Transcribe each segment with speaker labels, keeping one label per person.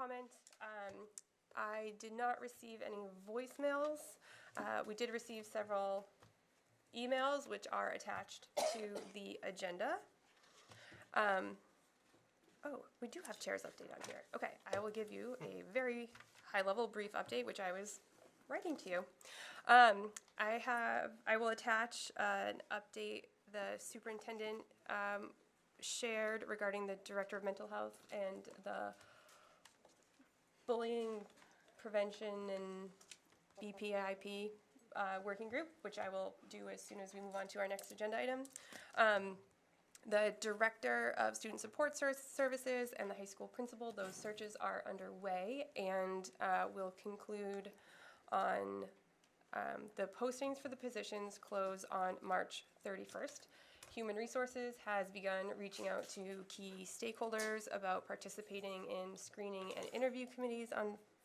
Speaker 1: comment. I did not receive any voicemails. We did receive several emails, which are attached to the agenda. Oh, we do have chair's update on here. Okay, I will give you a very high-level brief update, which I was writing to you. I will attach an update the superintendent shared regarding the director of mental health and the bullying prevention and BPIP working group, which I will do as soon as we move on to our next agenda item. The director of student support services and the high school principal, those searches are underway and will conclude on the postings for the positions close on March 31st. Human Resources has begun reaching out to key stakeholders about participating in screening and interview committees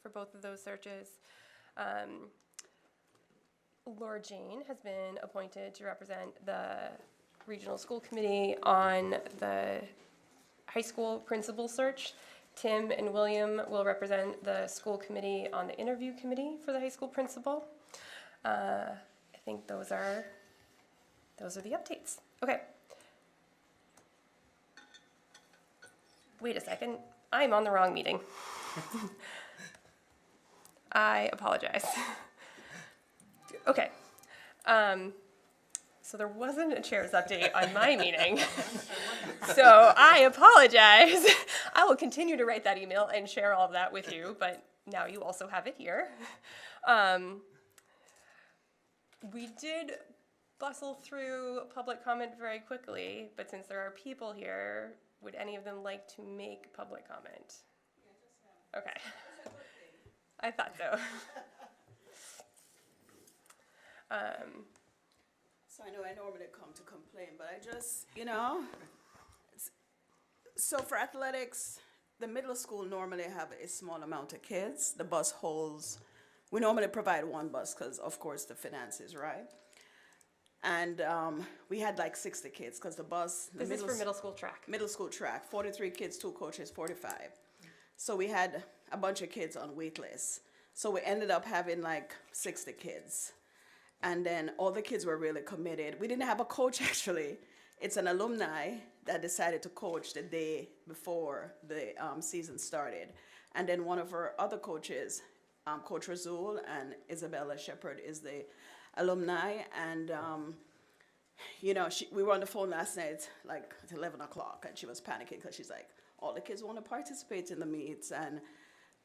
Speaker 1: for both of those searches. Laura Jane has been appointed to represent the Regional School Committee on the high school principal search. Tim and William will represent the school committee on the interview committee for the high school principal. I think those are the updates. Okay. Wait a second. I'm on the wrong meeting. I apologize. Okay. So there wasn't a chair's update on my meeting. So I apologize. I will continue to write that email and share all of that with you, but now you also have it here. We did bustle through public comment very quickly, but since there are people here, would any of them like to make public comment? Okay. I thought so.
Speaker 2: So I know I normally come to complain, but I just, so for athletics, the middle school normally have a small amount of kids. The bus holds, we normally provide one bus because, of course, the finances, right? And we had like 60 kids because the bus.
Speaker 1: This is for middle school track.
Speaker 2: Middle school track, 43 kids, 2 coaches, 45. So we had a bunch of kids on wait lists. So we ended up having like 60 kids. And then all the kids were really committed. We didn't have a coach, actually. It's an alumni that decided to coach the day before the season started. And then one of our other coaches, Coach Razul and Isabella Shepard, is the alumni. And, we were on the phone last night, like at 11 o'clock, and she was panicking because she's like, all the kids want to participate in the meets, and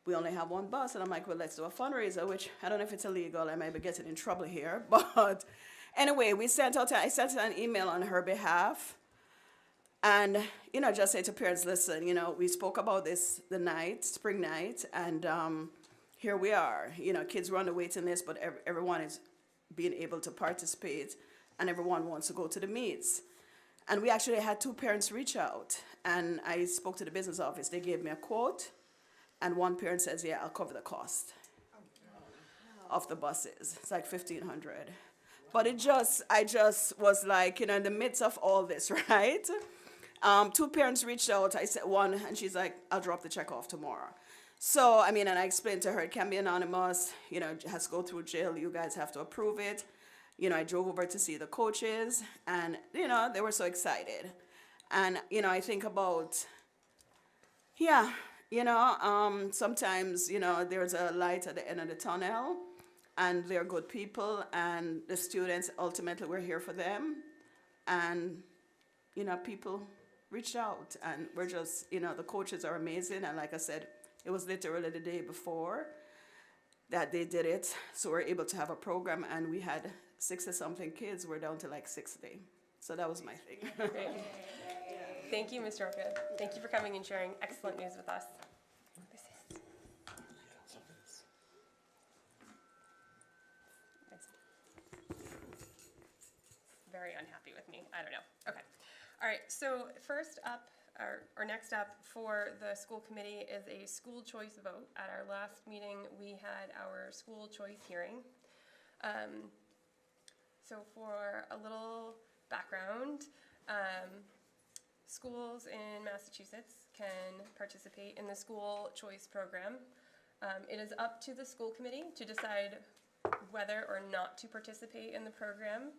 Speaker 2: we only have one bus. And I'm like, well, let's do a fundraiser, which I don't know if it's illegal. I might be getting in trouble here. But anyway, I sent out an email on her behalf. And, just say to parents, listen, we spoke about this spring night, and here we are. Kids were on the waiting list, but everyone is being able to participate, and everyone wants to go to the meets. And we actually had 2 parents reach out, and I spoke to the business office. They gave me a quote. And one parent says, yeah, I'll cover the cost of the buses. It's like $1,500. But I just was like, in the midst of all this, right? 2 parents reached out. I said one, and she's like, I'll drop the check off tomorrow. So, and I explained to her, it can be anonymous, it has to go through jail. You guys have to approve it. I drove over to see the coaches, and, they were so excited. And, I think about, sometimes, there's a light at the end of the tunnel, and they're good people, and the students, ultimately, we're here for them. And, people reached out, and we're just, the coaches are amazing. And like I said, it was literally the day before that they did it. So we're able to have a program, and we had 60-something kids. We're down to like 60. So that was my thing.
Speaker 1: Great. Thank you, Ms. Jorka. Thank you for coming and sharing excellent news with us. Very unhappy with me. I don't know. Okay. All right. So first up, or next up for the school committee is a school choice vote. At our last meeting, we had our school choice hearing. So for a little background, schools in Massachusetts can participate in the school choice program. It is up to the school committee to decide whether or not to participate in the program.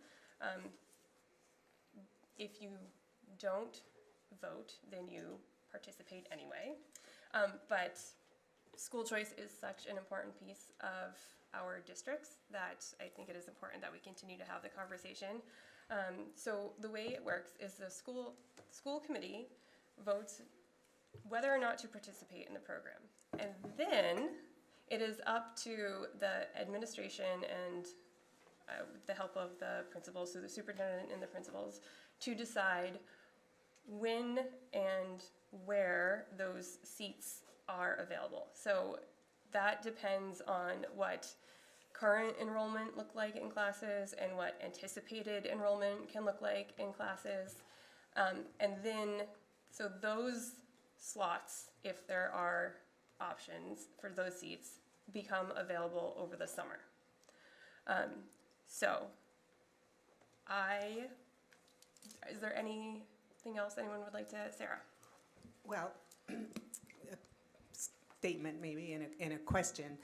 Speaker 1: If you don't vote, then you participate anyway. But school choice is such an important piece of our districts that I think it is important that we continue to have the conversation. So the way it works is the school committee votes whether or not to participate in the program. And then it is up to the administration and with the help of the principals, so the superintendent and the principals, to decide when and where those seats are available. So that depends on what current enrollment look like in classes and what anticipated enrollment can look like in classes. And then, so those slots, if there are options for those seats, become available over the summer. Is there anything else anyone would like to, Sarah?
Speaker 3: Well, a statement maybe and a question.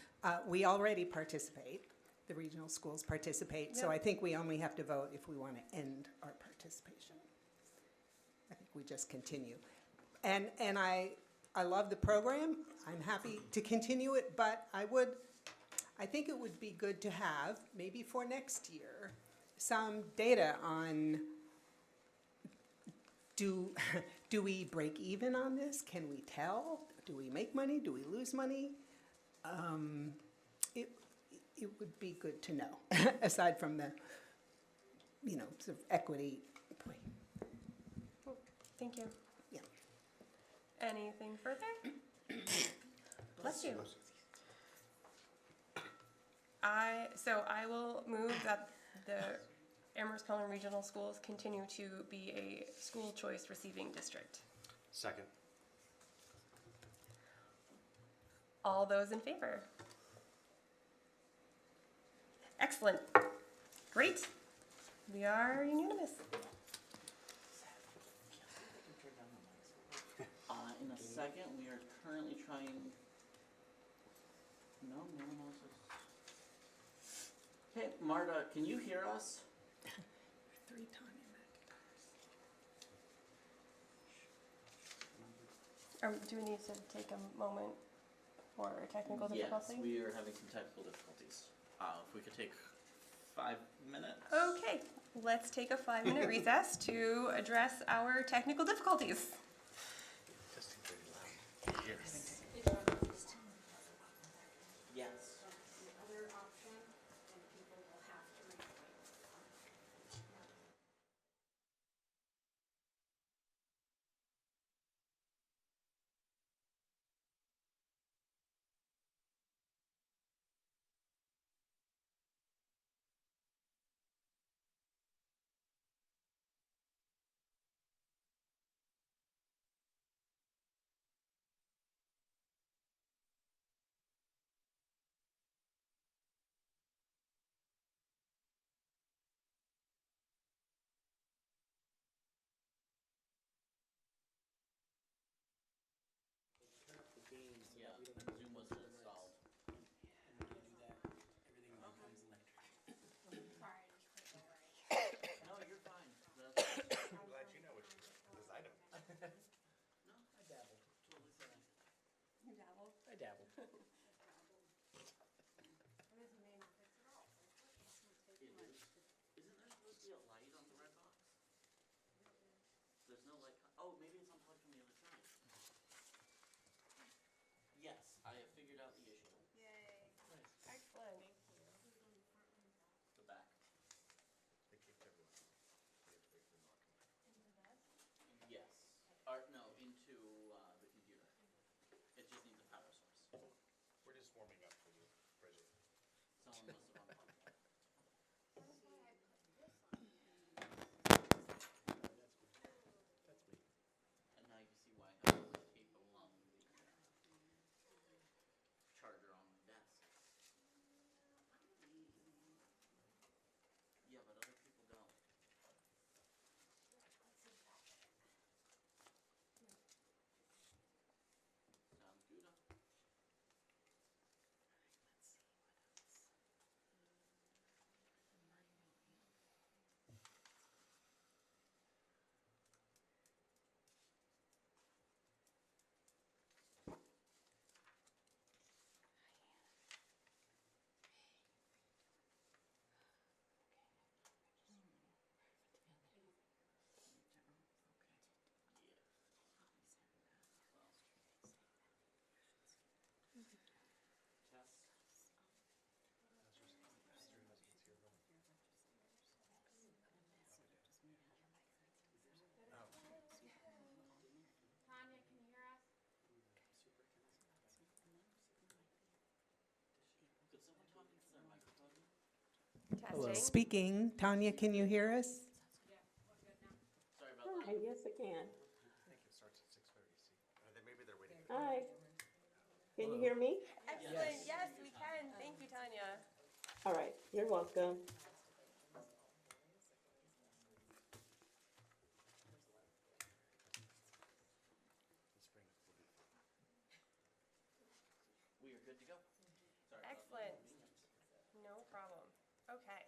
Speaker 3: We already participate. The regional schools participate, so
Speaker 1: Yep.
Speaker 3: I think we only have to vote if we want to end our participation. I think we just continue. And I love the program. I'm happy to continue it, but I think it would be good to have, maybe for next year, some data on do we break even on this? Can we tell? Do we make money? Do we lose money? It would be good to know, aside from the, sort of equity point.
Speaker 1: Cool. Thank you.
Speaker 3: Yeah.
Speaker 1: Anything further? Bless you. I will move that the Amherst Pelham Regional Schools continue to be a school choice receiving district.
Speaker 4: Second.
Speaker 1: All those in favor? Excellent. Great. We are unanimous.
Speaker 5: In a second, we are currently trying. No one else is. Hey, Marta, can you hear us?
Speaker 3: 3 Tanya McIntyre.
Speaker 1: Do we need to take a moment for technical difficulty?
Speaker 5: Yes, we are having some technical difficulties. If we could take 5 minutes.
Speaker 1: Okay, let's take a 5-minute recess to address our technical difficulties.
Speaker 4: Testing pretty loud. Yes.
Speaker 5: Yes. Yeah, Zoom wasn't installed. No, you're fine.
Speaker 4: I'm glad you know which this item.
Speaker 5: No, I dabble. Totally fine.
Speaker 1: You dabble.
Speaker 4: I dabble.
Speaker 5: It is. Isn't there supposed to be a light on the red box? There's no light. Oh, maybe it's unplugged from the other side. Yes, I have figured out the issue.
Speaker 1: Excellent.
Speaker 5: The back.
Speaker 4: They kicked everyone. They have to wait for them all to come back.
Speaker 5: Yes. No, into the computer. It just needs a power source.
Speaker 4: We're just warming up for you, Bridget.
Speaker 5: Someone must have unplugged it.
Speaker 4: That's me.
Speaker 5: And now you see why I have to tape along the charger on my desk. Yeah, but other people don't.
Speaker 1: Testing.
Speaker 3: Speaking, Tanya, can you hear us?
Speaker 5: Sorry about
Speaker 6: Hi, yes, I can.
Speaker 4: I think it starts at 6:30, see? Then maybe they're waiting.
Speaker 6: Hi. Can you hear me?
Speaker 1: Excellent. Yes, we can. Thank you, Tanya.
Speaker 6: All right, you're welcome.
Speaker 5: We are good to go. Sorry about the
Speaker 1: Excellent.
Speaker 5: inconvenience.
Speaker 1: No problem. Okay.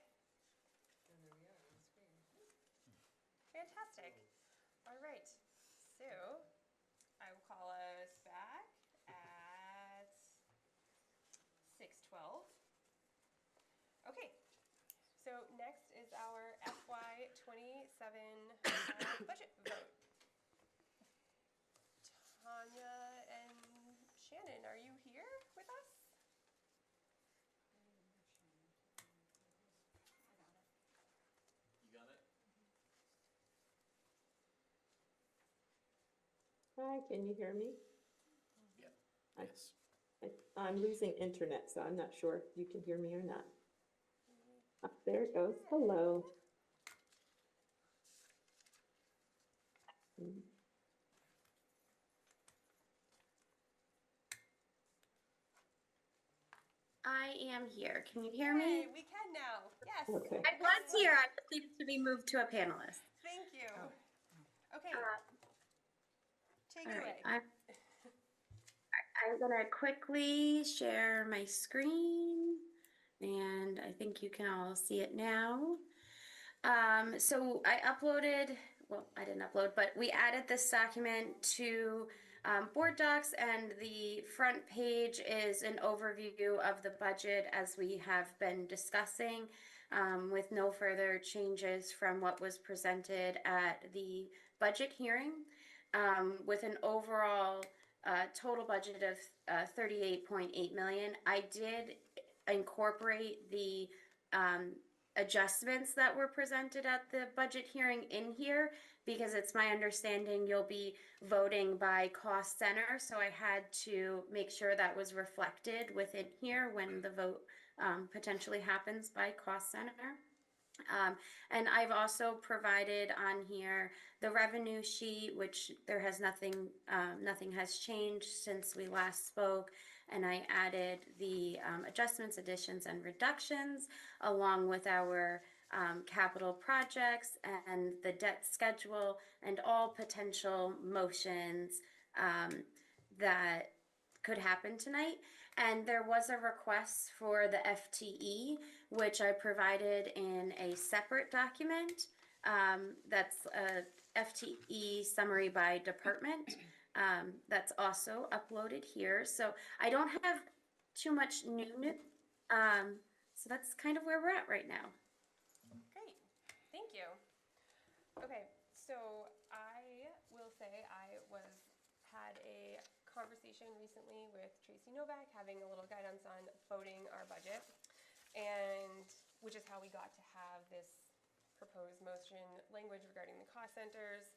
Speaker 1: Fantastic. All right. So I will call us back at 6:12. Okay. So next is our FY '27 budget vote. Tanya and Shannon, are you here with us?
Speaker 5: You got it?
Speaker 6: Hi, can you hear me?
Speaker 5: Yep.
Speaker 6: I-
Speaker 5: Yes.
Speaker 6: I'm losing internet, so I'm not sure if you can hear me or not. There it goes. Hello.
Speaker 7: I am here. Can you hear
Speaker 1: Hey,
Speaker 7: me?
Speaker 1: we can now. Yes.
Speaker 6: Okay.
Speaker 7: I was here. I just need to be moved to a panelist.
Speaker 1: Thank you. Okay, take
Speaker 7: All
Speaker 1: it
Speaker 7: right.
Speaker 1: away.
Speaker 7: I'm going to quickly share my screen, and I think you can all see it now. So I uploaded, well, I didn't upload, but we added this document to Board Docs, and the front page is an overview of the budget as we have been discussing, with no further changes from what was presented at the budget hearing, with an overall total budget of 38.8 million. I did incorporate the adjustments that were presented at the budget hearing in here because it's my understanding you'll be voting by cost center. So I had to make sure that was reflected within here when the vote potentially happens by cost center. And I've also provided on here the revenue sheet, which there has nothing has changed since we last spoke. And I added the adjustments, additions, and reductions along with our capital projects and the debt schedule and all potential motions that could happen tonight. And there was a request for the FTE, which I provided in a separate document. That's a FTE summary by department. That's also uploaded here. So I don't have too much newness. So that's kind of where we're at right now.
Speaker 1: Great, thank you. Okay, so I will say I had a conversation recently with Tracy Novak, having a little guidance on voting our budget, and which is how we got to have this proposed motion language regarding the cost centers.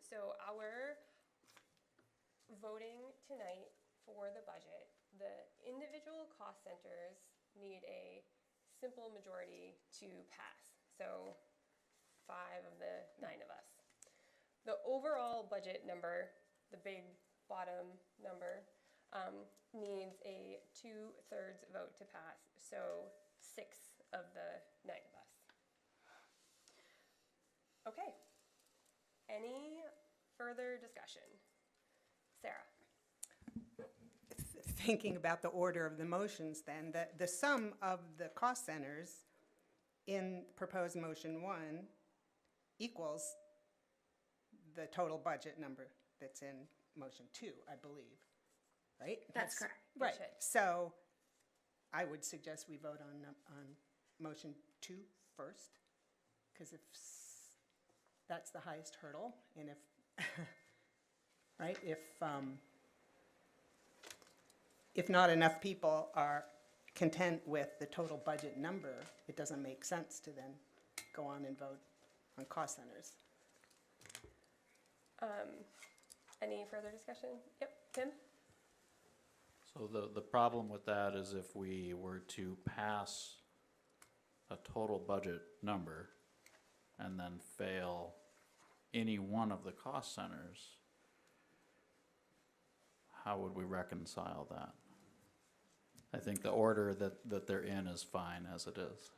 Speaker 1: So our voting tonight for the budget, the individual cost centers need a simple majority to pass. So 5 of the 9 of us. The overall budget number, the big bottom number, needs a 2/3 vote to pass. So 6 of the 9 of us. Okay. Any further discussion? Sarah?
Speaker 3: Thinking about the order of the motions then, the sum of the cost centers in proposed motion 1 equals the total budget number that's in motion 2, I believe, right?
Speaker 7: That's correct.
Speaker 3: Right,
Speaker 1: should.
Speaker 3: so I would suggest we vote on motion 2 first, because that's the highest hurdle, and if, right, if not enough people are content with the total budget number, it doesn't make sense to then go on and vote on cost centers.
Speaker 1: Any further discussion? Yep, Tim?
Speaker 8: So the problem with that is if we were to pass a total budget number and then fail any one of the cost centers, how would we reconcile that? I think the order that they're in is fine as it is.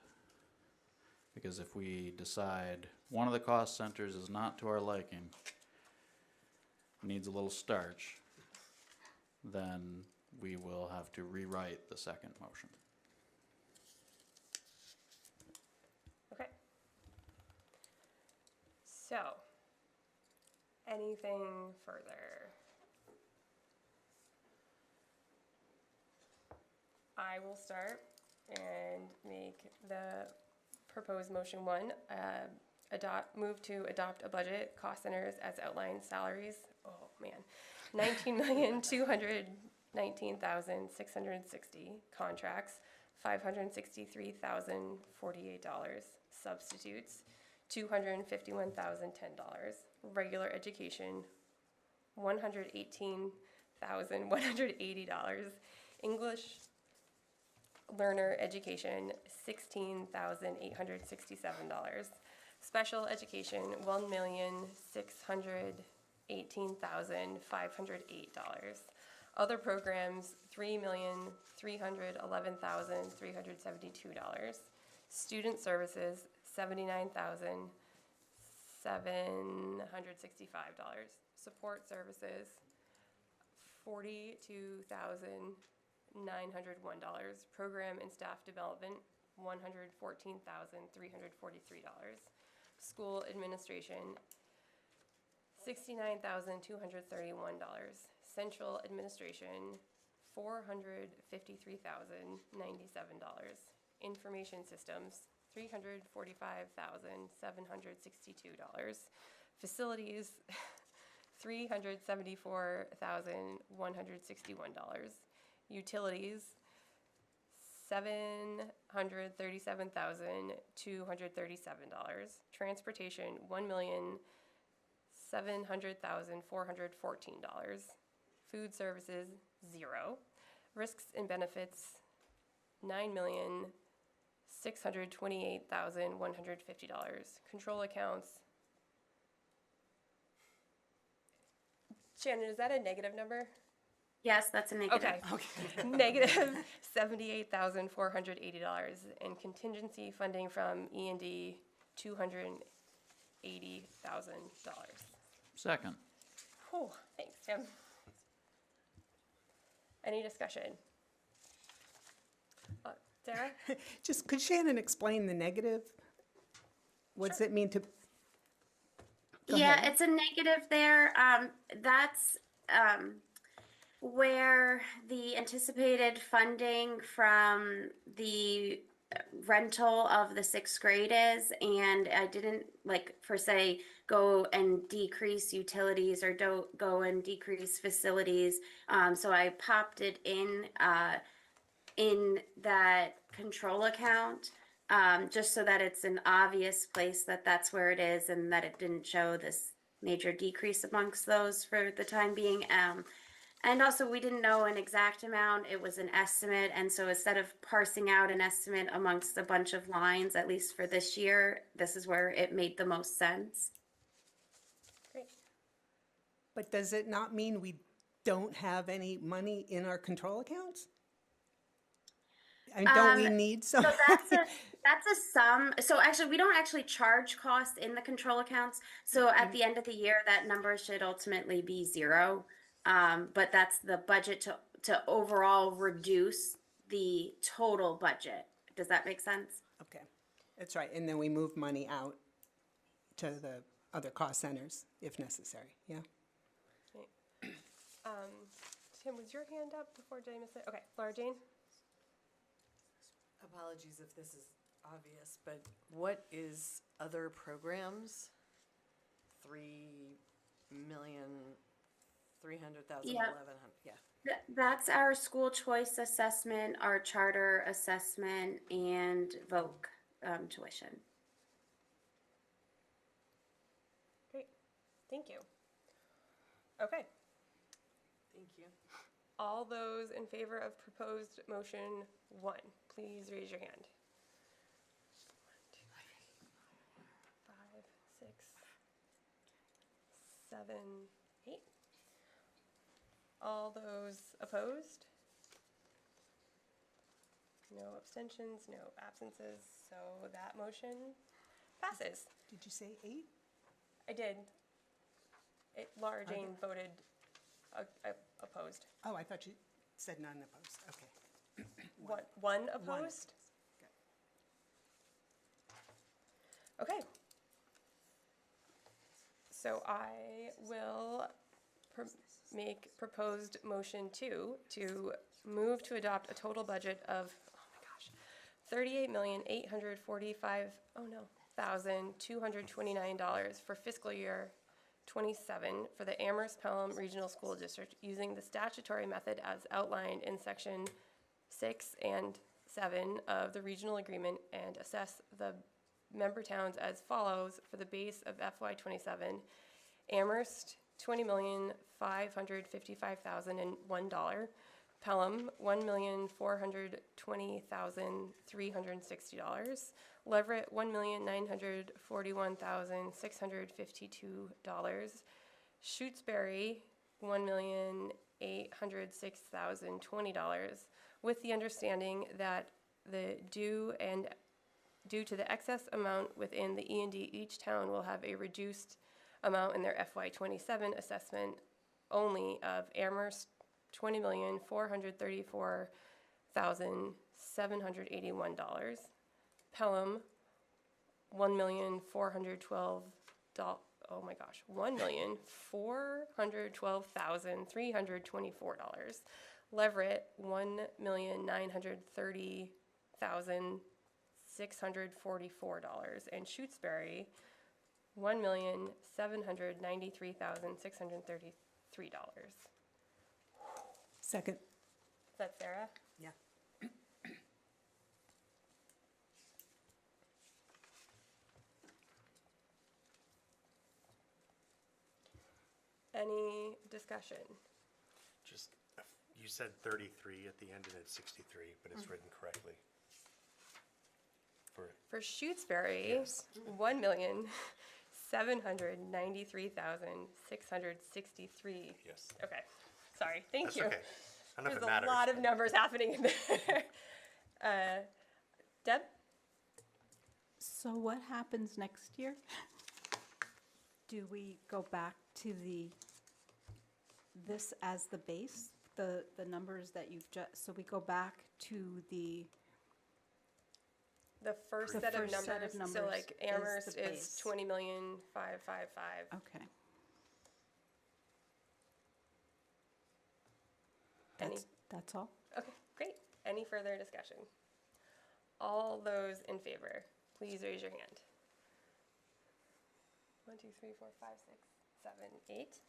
Speaker 8: Because if we decide one of the cost centers is not to our liking, needs a little starch, then we will have to rewrite the second motion.
Speaker 1: Okay. So, anything further? I will start and make the proposed motion one, move to adopt a budget, cost centers as outlined, salaries, oh man, $19,219,660, contracts, $563,048, substitutes, $251,010, regular education, $118,180, English learner education, $16,867. Special education, $1,618,508. Other programs, $3,311,372. Student services, $79,765. Support services, $42,901. Program and staff development, $114,343. School administration, $69,231. Central administration, $453,097. Information systems, $345,762. Facilities, $374,161. Utilities, $737,237. Transportation, $1,700,414. Food services, $0. Risks and benefits, $9,628,150. Control accounts. Shannon, is that a negative number?
Speaker 7: Yes, that's a negative.
Speaker 1: Okay. Negative $78,480, and contingency funding from E&D $280,000.
Speaker 8: Second.
Speaker 1: Oh, thanks, Tim. Any discussion? Sarah?
Speaker 3: Just, could Shannon explain the negative? What's
Speaker 1: Sure.
Speaker 3: it mean to? Go
Speaker 7: Yeah,
Speaker 3: ahead.
Speaker 7: it's a negative there. That's where the anticipated funding from the rental of the sixth grade is, and I didn't go and decrease utilities or don't go and decrease facilities. So I popped it in that control account, just so that it's an obvious place that that's where it is, and that it didn't show this major decrease amongst those for the time being. And also, we didn't know an exact amount. It was an estimate. And so instead of parsing out an estimate amongst a bunch of lines, at least for this year, this is where it made the most sense.
Speaker 1: Great.
Speaker 3: But does it not mean we don't have any money in our control accounts? And don't we need some?
Speaker 7: So that's a sum. So actually, we don't actually charge costs in the control accounts. So at the end of the year, that number should ultimately be 0. But that's the budget to overall reduce the total budget. Does that make sense?
Speaker 3: Okay, that's right. And then we move money out to the other cost centers if necessary, yeah?
Speaker 1: Tim, was your hand up before? Did I miss it? Okay, Laura Jane?
Speaker 9: Apologies if this is obvious, but what is other programs? 3,300,000,
Speaker 7: Yeah.
Speaker 9: 1,100, yeah.
Speaker 7: That's our school choice assessment, our charter assessment, and VOC tuition.
Speaker 1: Great. Thank you. Okay.
Speaker 9: Thank you.
Speaker 1: All those in favor of proposed motion 1, please raise your hand. 7, 8. All those opposed? No abstentions, no absences, so that motion passes.
Speaker 3: Did you say 8?
Speaker 1: I did. Laura
Speaker 3: Okay.
Speaker 1: Jane voted opposed.
Speaker 3: Oh, I thought you said none opposed. Okay.
Speaker 1: One opposed? Okay. So I will make proposed motion 2 to move to adopt a total budget of, oh my gosh, $38,845,229 for fiscal year 27 for the Amherst Pelham Regional School District using the statutory method as outlined in section 6 and 7 of the regional agreement, and assess the member towns as follows for the base of FY27. Amherst, $20,555,001. Pelham, $1,420,360. Leverett, $1,941,652. Shutesbury, $1,806,020, with the understanding that due to the excess amount within the E&D, each town will have a reduced amount in their FY27 assessment only of Amherst, $20,434,781. Pelham, $1,412,324. Leverett, $1,930,644, and Shutesbury, $1,793,633.
Speaker 3: Second.
Speaker 1: Is that Sarah?
Speaker 3: Yeah.
Speaker 1: Any discussion?
Speaker 4: Just, you said 33 at the end and it's 63, but it's written correctly.
Speaker 1: For Shutesbury,
Speaker 4: Yes.
Speaker 1: $1,793,663.
Speaker 4: Yes.
Speaker 1: Okay, sorry, thank
Speaker 4: That's
Speaker 1: you.
Speaker 4: okay. I don't know if
Speaker 1: There's
Speaker 4: it
Speaker 1: a
Speaker 4: matters.
Speaker 1: lot of numbers happening in there. Deb?
Speaker 10: So what happens next year? Do we go back to this as the base, the numbers that you've just, so we go back to the
Speaker 1: First
Speaker 10: The
Speaker 1: set of
Speaker 10: first set of
Speaker 1: numbers, so
Speaker 10: numbers
Speaker 1: like
Speaker 10: is
Speaker 1: Amherst
Speaker 10: the
Speaker 1: is
Speaker 10: base.
Speaker 1: 20,555.
Speaker 10: okay.
Speaker 1: Any?
Speaker 10: That's all?
Speaker 1: Okay, great. Any further discussion? All those in favor, please raise your hand. 1, 2, 3, 4, 5, 6, 7, 8.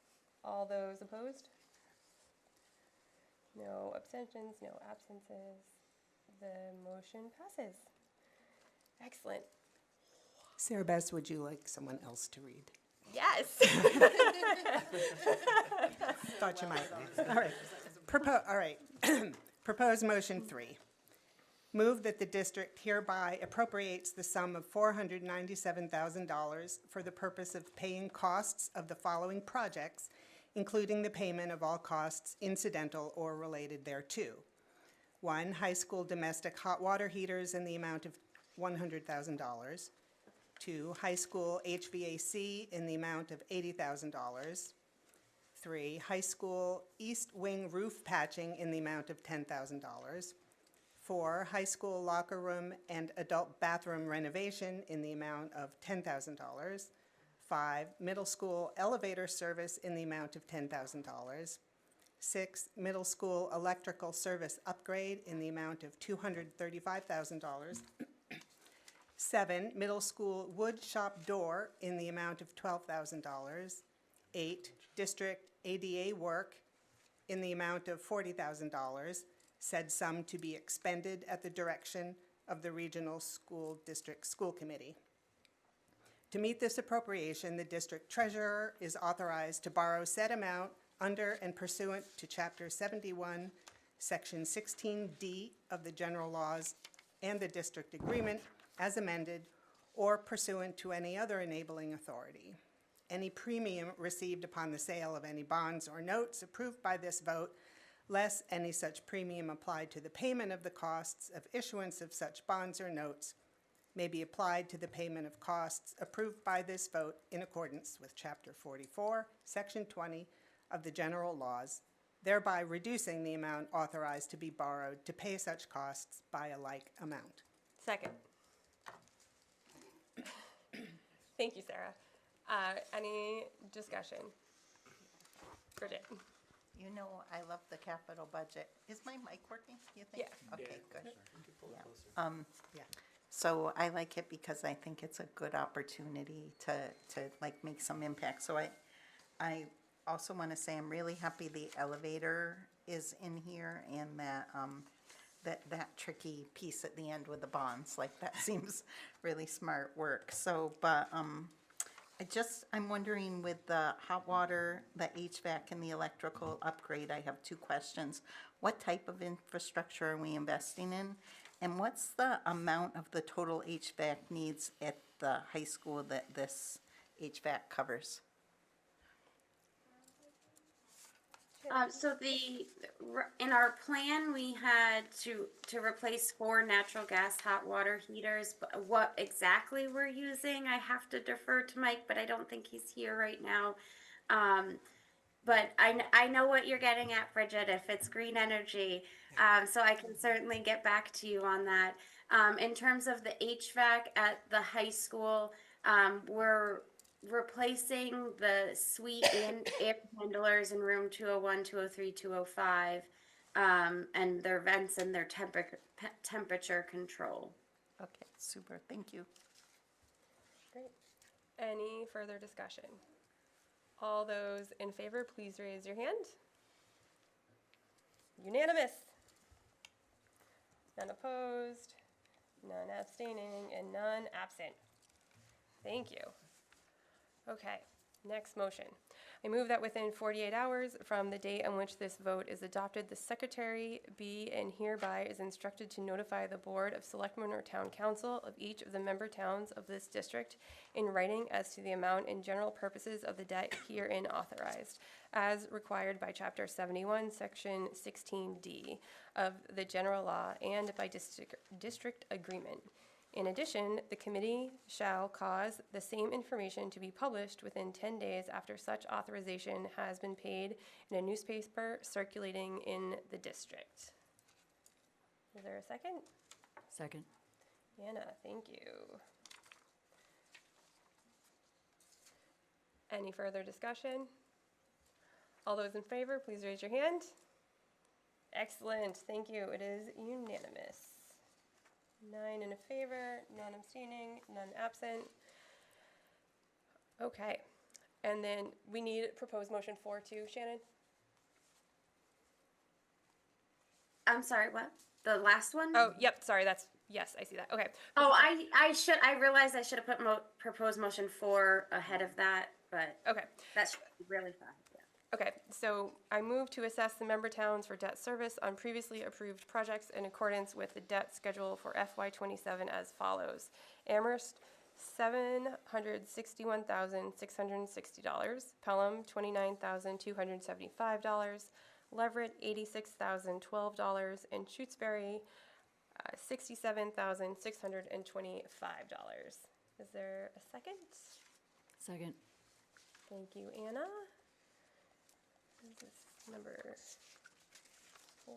Speaker 1: All those opposed? No abstentions, no absences. The motion passes. Excellent.
Speaker 3: Sarah Bess, would you like someone else to read?
Speaker 1: Yes.
Speaker 3: Thought you might. All right. All right. Proposed motion 3. Move that the district hereby appropriates the sum of $497,000 for the purpose of paying costs of the following projects, including the payment of all costs incidental or related thereto. 1, high school domestic hot water heaters in the amount of $100,000. 2, high school HVAC in the amount of $80,000. 3, high school east wing roof patching in the amount of $10,000. 4, high school locker room and adult bathroom renovation in the amount of $10,000. 5, middle school elevator service in the amount of $10,000. 6, middle school electrical service upgrade in the amount of $235,000. 7, middle school wood shop door in the amount of $12,000. 8, district ADA work in the amount of $40,000, said sum to be expended at the direction of the Regional School District School Committee. To meet this appropriation, the district treasurer is authorized to borrow said amount under and pursuant to Chapter 71, Section 16D of the general laws and the district agreement as amended, or pursuant to any other enabling authority. any premium received upon the sale of any bonds or notes approved by this vote, less any such premium applied to the payment of the costs of issuance of such bonds or notes, may be applied to the payment of costs approved by this vote in accordance with Chapter 44, Section 20 of the General Laws, thereby reducing the amount authorized to be borrowed to pay such costs by a like amount.
Speaker 1: Second. Thank you, Sarah. Any discussion? Bridget?
Speaker 11: You know, I love the capital budget. Is my mic working, you think?
Speaker 1: Yeah.
Speaker 11: Okay, good.
Speaker 3: Yeah.
Speaker 11: So I like it because I think it's a good opportunity to like make some impact. So I also want to say I'm really happy the elevator is in here, and that tricky piece at the end with the bonds, like that seems really smart work. So, but I'm wondering with the hot water, the HVAC, and the electrical upgrade, I have two questions. What type of infrastructure are we investing in? And what's the amount of the total HVAC needs at the high school that this HVAC covers?
Speaker 7: So in our plan, we had to replace 4 natural gas hot water heaters. But what exactly we're using, I have to defer to Mike, but I don't think he's here right now. But I know what you're getting at, Bridget, if it's green energy. So I can certainly get back to you on that. In terms of the HVAC at the high school, we're replacing the suite and air handlers in room 201, 203, 205, and their vents and their temperature control.
Speaker 11: Okay, super, thank you.
Speaker 1: Great. Any further discussion? All those in favor, please raise your hand. Unanimous. None opposed, none abstaining, and none absent. Thank you. Okay, next motion. I move that within 48 hours from the date on which this vote is adopted, the secretary be and hereby is instructed to notify the Board of Selectmen or Town Council of each of the member towns of this district in writing as to the amount and general purposes of the debt herein authorized, as required by Chapter 71, Section 16D of the General Law and by district agreement. In addition, the committee shall cause the same information to be published within 10 days after such authorization has been paid in a newspaper circulating in the district. Is there a second?
Speaker 9: Second.
Speaker 1: Anna, thank you. Any further discussion? All those in favor, please raise your hand. Excellent, thank you. It is unanimous. 9 in favor, none abstaining, none absent. Okay, and then we need proposed motion 4 too, Shannon?
Speaker 7: I'm sorry, what? The last one?
Speaker 1: Oh, yep, sorry, yes, I see that, okay.
Speaker 7: Oh, I realized I should have put proposed motion 4 ahead of that, but
Speaker 1: Okay,
Speaker 7: that's really fast, yeah.
Speaker 1: okay, so I move to assess the member towns for debt service on previously approved projects in accordance with the debt schedule for FY27 as follows. Amherst, $761,660. Pelham, $29,275. Leverett, $86,012. And Shutesbury, $67,625. Is there a second?
Speaker 9: Second.
Speaker 1: Thank you, Anna. This is number 4.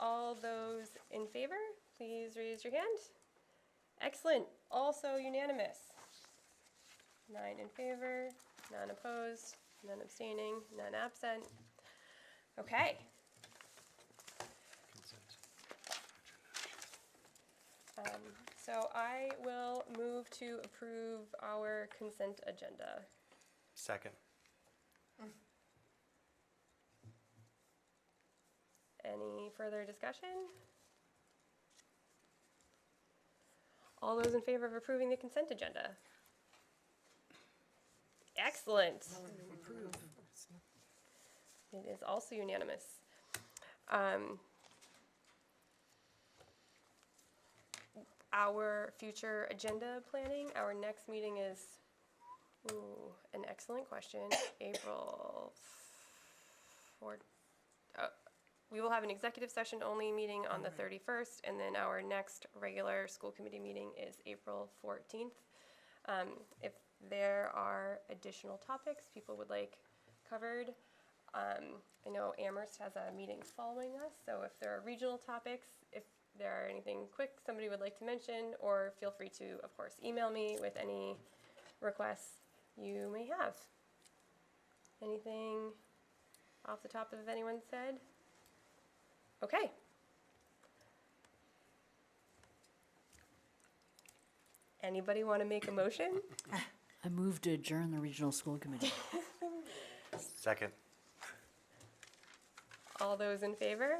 Speaker 1: All those in favor, please raise your hand. Excellent, also unanimous. 9 in favor, none opposed, none abstaining, none absent. Okay. So I will move to approve our consent agenda.
Speaker 4: Second.
Speaker 1: Any further discussion? All those in favor of approving the consent agenda? Excellent. It is also unanimous. Our future agenda planning, our next meeting is Ooh, an excellent question. April 4th. We will have an executive session only meeting on the 31st, and then our next regular school committee meeting is April 14th. If there are additional topics people would like covered, I know Amherst has a meeting following us, so if there are regional topics, if there are anything quick somebody would like to mention, or feel free to, of course, email me with any requests you may have. Anything off the top of anyone's head? Okay. Anybody want to make a motion?
Speaker 12: I move to adjourn the regional school committee.
Speaker 4: Second.
Speaker 1: All those in favor?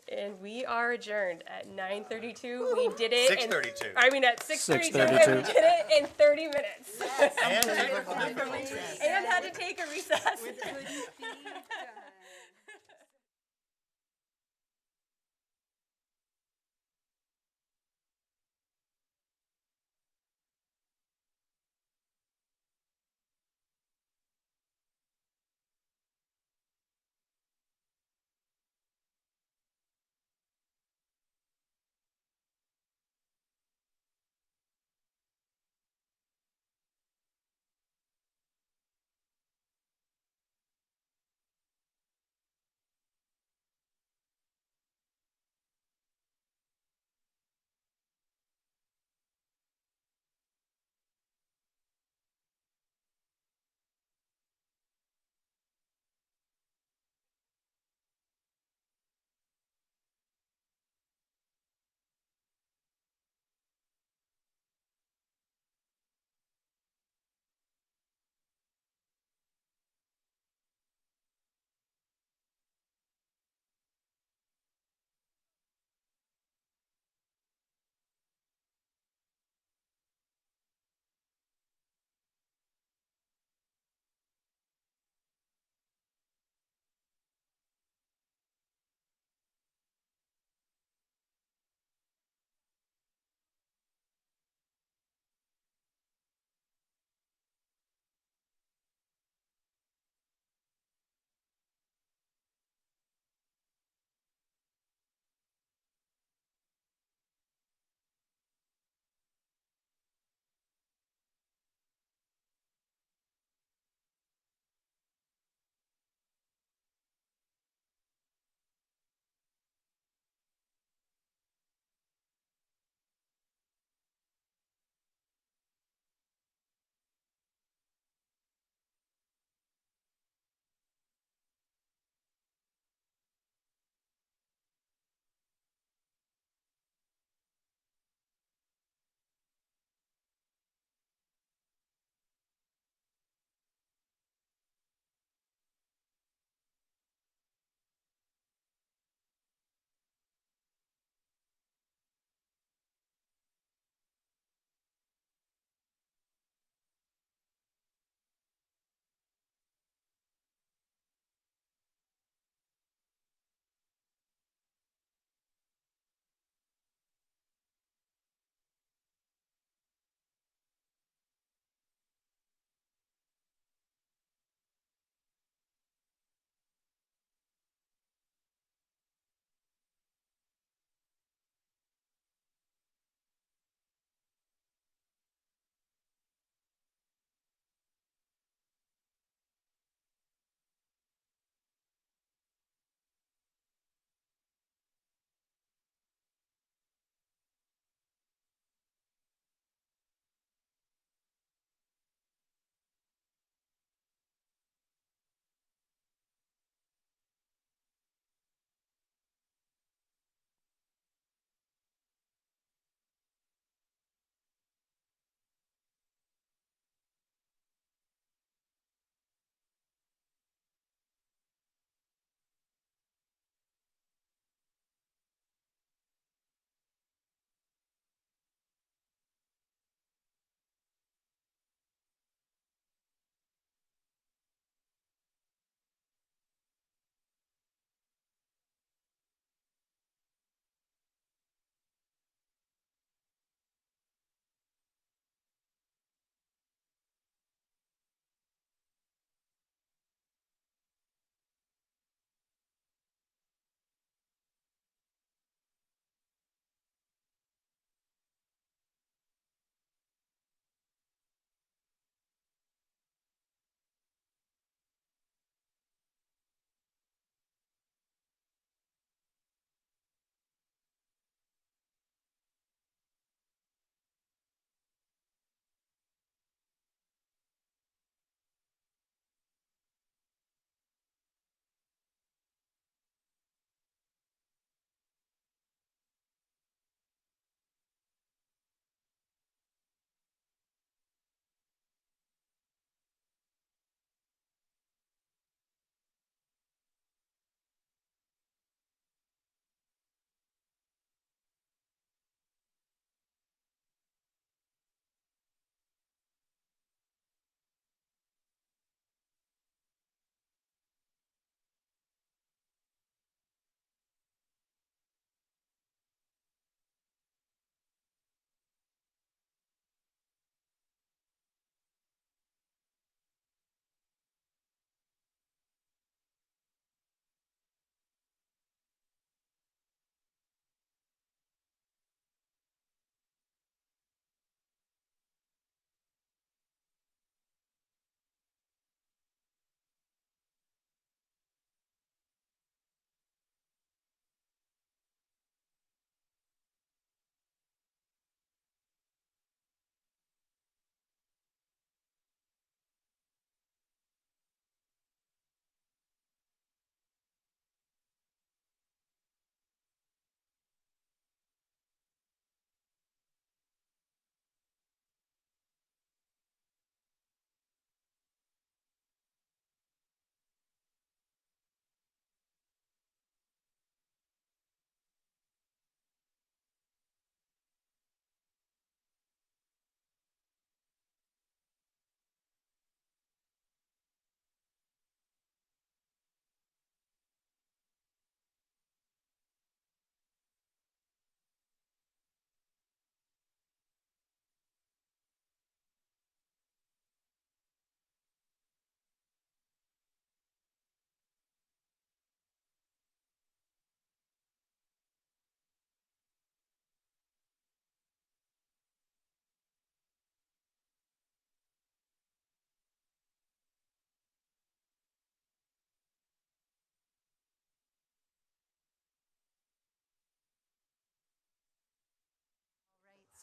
Speaker 1: And we are adjourned at 9:32. We did it.
Speaker 4: 6:32.
Speaker 1: I mean, at 6:32. And we
Speaker 8: 6:32.
Speaker 1: did it in 30 minutes.
Speaker 4: And
Speaker 1: And had to take a recess.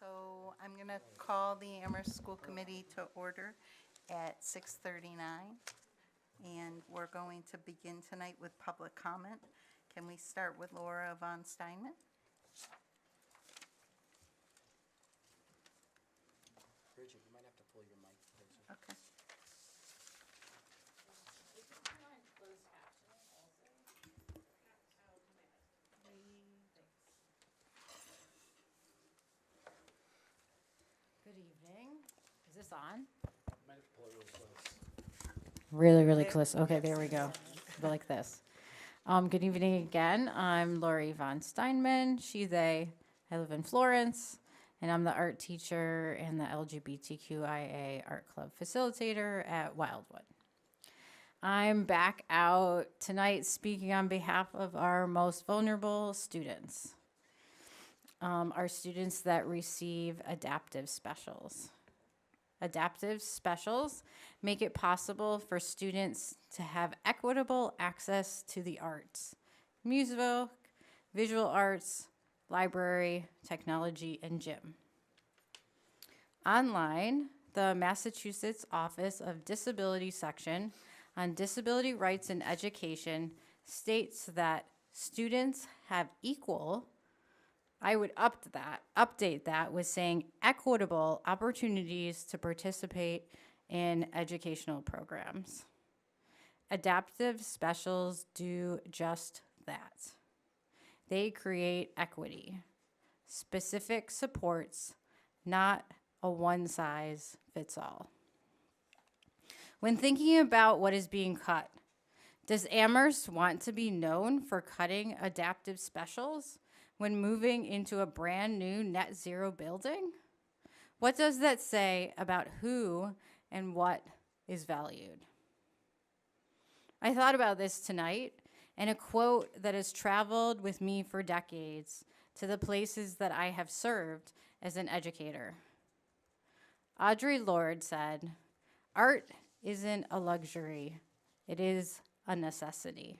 Speaker 11: So I'm going to call the Amherst School Committee to order at 6:39. And we're going to begin tonight with public comment. Can we start with Laura von Steinman?
Speaker 13: Bridget, you might have to pull your mic closer.
Speaker 11: Okay.
Speaker 12: Good evening. Is this on?
Speaker 13: You might have to pull it real close.
Speaker 12: Really, really close. Okay, there we go. Go like this. Good evening again. I'm Lori von Steinman. She, they. I live in Florence, and I'm the art teacher and the LGBTQIA art club facilitator at Wildwood. I'm back out tonight speaking on behalf of our most vulnerable students. Our students that receive adaptive specials. Adaptive specials make it possible for students to have equitable access to the arts, music, visual arts, library, technology, and gym. Online, the Massachusetts Office of Disability section on disability rights and education states that students have equal, I would update that with saying equitable opportunities to participate in educational programs. Adaptive specials do just that. They create equity, specific supports, not a one-size-fits-all. When thinking about what is being cut, does Amherst want to be known for cutting adaptive specials when moving into a brand new net zero building? What does that say about who and what is valued? I thought about this tonight, and a quote that has traveled with me for decades to the places that I have served as an educator. Audre Lorde said, "Art isn't a luxury, it is a necessity."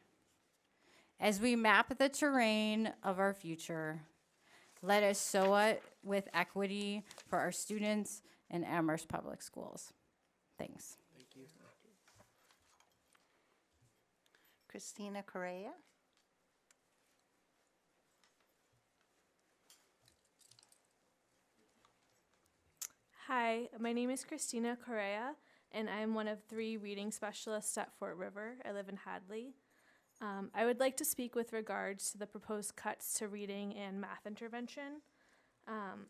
Speaker 12: As we map the terrain of our future, let us sow it with equity for our students in Amherst Public Schools. Thanks.
Speaker 13: Thank you.
Speaker 11: Christina Correa?
Speaker 14: Hi, my name is Christina Correa, and I'm one of 3 reading specialists at Fort River. I live in Hadley. I would like to speak with regards to the proposed cuts to reading and math intervention.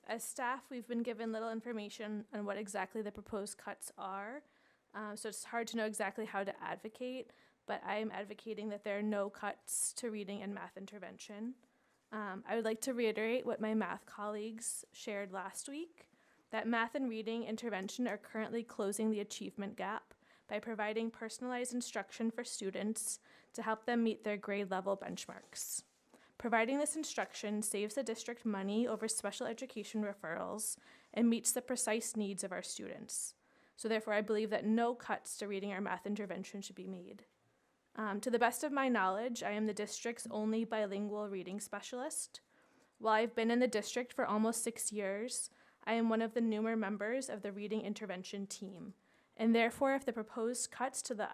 Speaker 14: As staff, we've been given little information on what exactly the proposed cuts are, so it's hard to know exactly how to advocate, but I am advocating that there are no cuts to reading and math intervention. I would like to reiterate what my math colleagues shared last week, that math and reading intervention are currently closing the achievement gap by providing personalized instruction for students to help them meet their grade level benchmarks. Providing this instruction saves the district money over special education referrals and meets the precise needs of our students. So therefore, I believe that no cuts to reading or math intervention should be made. To the best of my knowledge, I am the district's only bilingual reading specialist. While I've been in the district for almost 6 years, I am one of the newer members of the reading intervention team. And therefore, if the proposed cuts to the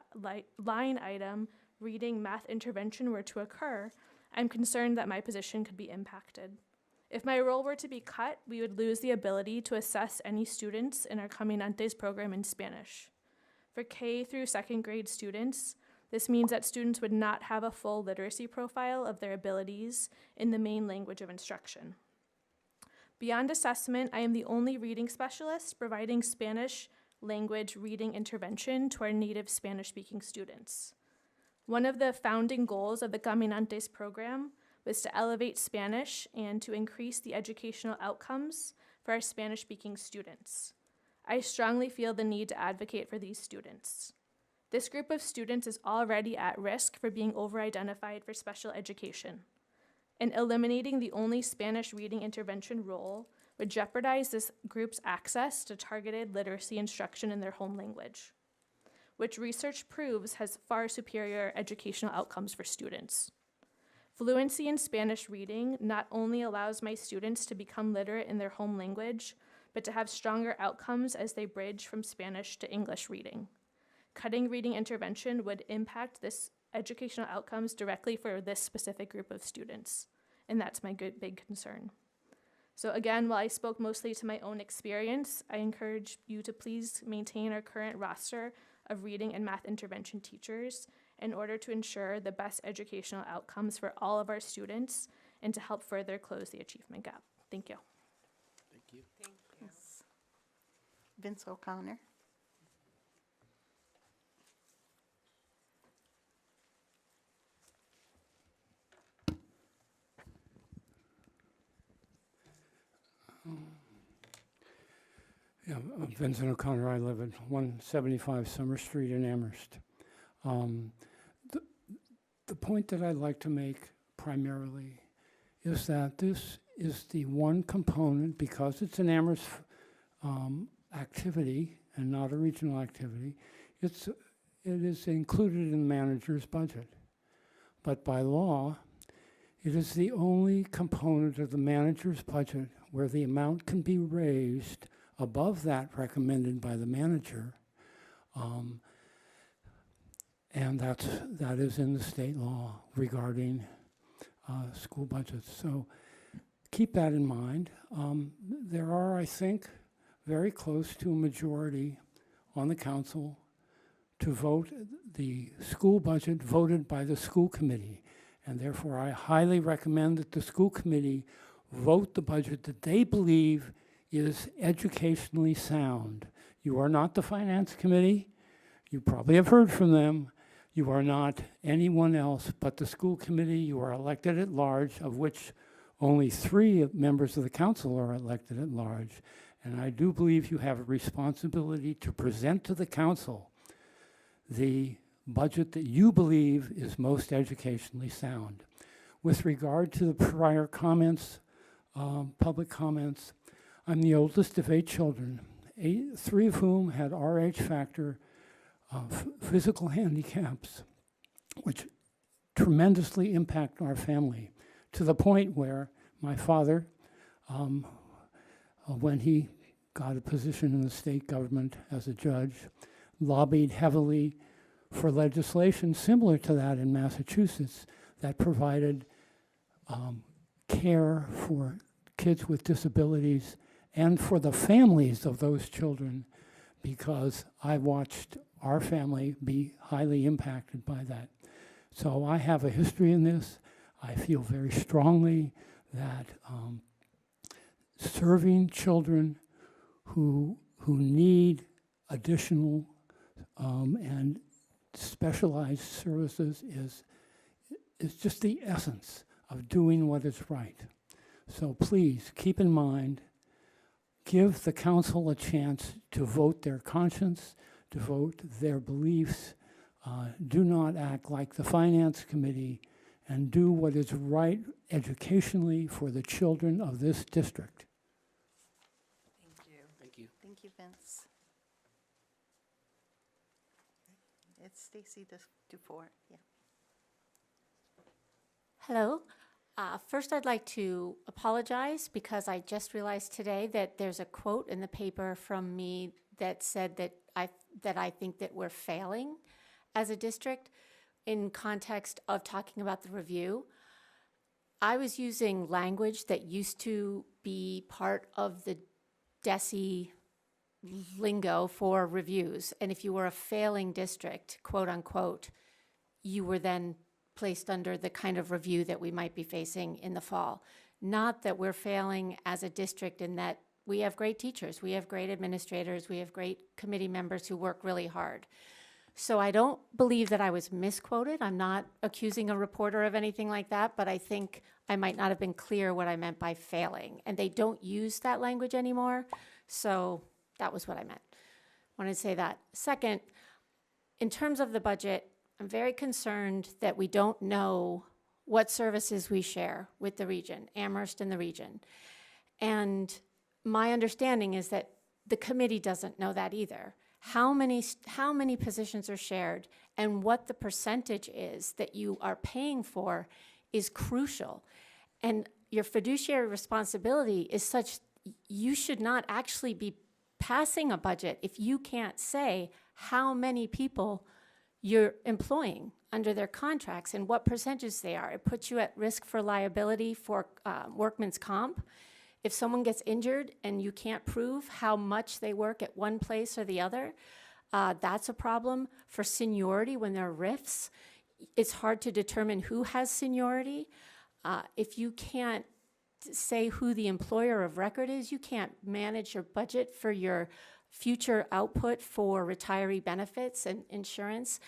Speaker 14: line item reading math intervention were to occur, I'm concerned that my position could be impacted. If my role were to be cut, we would lose the ability to assess any students in our Caminantes program in Spanish. For K through 2nd grade students, this means that students would not have a full literacy profile of their abilities in the main language of instruction. Beyond assessment, I am the only reading specialist providing Spanish language reading intervention to our native Spanish-speaking students. One of the founding goals of the Caminantes program was to elevate Spanish and to increase the educational outcomes for our Spanish-speaking students. I strongly feel the need to advocate for these students. This group of students is already at risk for being over-identified for special education, and eliminating the only Spanish reading intervention role would jeopardize this group's access to targeted literacy instruction in their home language, which research proves has far superior educational outcomes for students. Fluency in Spanish reading not only allows my students to become literate in their home language, but to have stronger outcomes as they bridge from Spanish to English reading. Cutting reading intervention would impact this educational outcomes directly for this specific group of students, and that's my big concern. So again, while I spoke mostly to my own experience, I encourage you to please maintain our current roster of reading and math intervention teachers in order to ensure the best educational outcomes for all of our students and to help further close the achievement gap. Thank you.
Speaker 13: Thank you.
Speaker 11: Yes. Vince O'Connor.
Speaker 15: Yeah, I'm Vincent O'Connor. I live at 175 Summer Street in Amherst. The point that I'd like to make primarily is that this is the one component, because it's an Amherst activity and not a regional activity, it is included in the manager's budget. But by law, it is the only component of the manager's budget where the amount can be raised above that recommended by the manager, and that is in the state law regarding school budgets. So keep that in mind. There are, I think, very close to a majority on the council to vote the school budget voted by the school committee, and therefore I highly recommend that the school committee vote the budget that they believe is educationally sound. You are not the finance committee. You probably have heard from them. You are not anyone else but the school committee. You are elected at large, of which only 3 members of the council are elected at large. And I do believe you have a responsibility to present to the council the budget that you believe is most educationally sound. With regard to the prior comments, public comments, I'm the oldest of 8 children, 3 of whom had RH factor physical handicaps, which tremendously impact our family, to the point where my father, when he got a position in the state government as a judge, lobbied heavily for legislation similar to that in Massachusetts that provided care for kids with disabilities and for the families of those children, because I watched our family be highly impacted by that. So I have a history in this. I feel very strongly that serving children who need additional and specialized services is just the essence of doing what is right. So please keep in mind, give the council a chance to vote their conscience, to vote their beliefs. Do not act like the finance committee, and do what is right educationally for the children of this district.
Speaker 9: Thank you.
Speaker 13: Thank you.
Speaker 11: Thank you, Vince. It's Stacy Dufour. Yeah.
Speaker 16: Hello. First, I'd like to apologize because I just realized today that there's a quote in the paper from me that said that I think that we're failing as a district in context of talking about the review. I was using language that used to be part of the DESE lingo for reviews. And if you were a failing district, quote unquote, you were then placed under the kind of review that we might be facing in the fall. Not that we're failing as a district in that we have great teachers, we have great administrators, we have great committee members who work really hard. So I don't believe that I was misquoted. I'm not accusing a reporter of anything like that, but I think I might not have been clear what I meant by failing. And they don't use that language anymore, so that was what I meant. I wanted to say that. Second, in terms of the budget, I'm very concerned that we don't know what services we share with the region, Amherst and the region. And my understanding is that the committee doesn't know that either. How many positions are shared and what the percentage is that you are paying for is crucial. And your fiduciary responsibility is such, you should not actually be passing a budget if you can't say how many people you're employing under their contracts and what percentages they are. It puts you at risk for liability for workman's comp. If someone gets injured and you can't prove how much they work at one place or the other, that's a problem. For seniority, when there are rifts, it's hard to determine who has seniority. If you can't say who the employer of record is, you can't manage your budget for your future output for retiree benefits and insurance.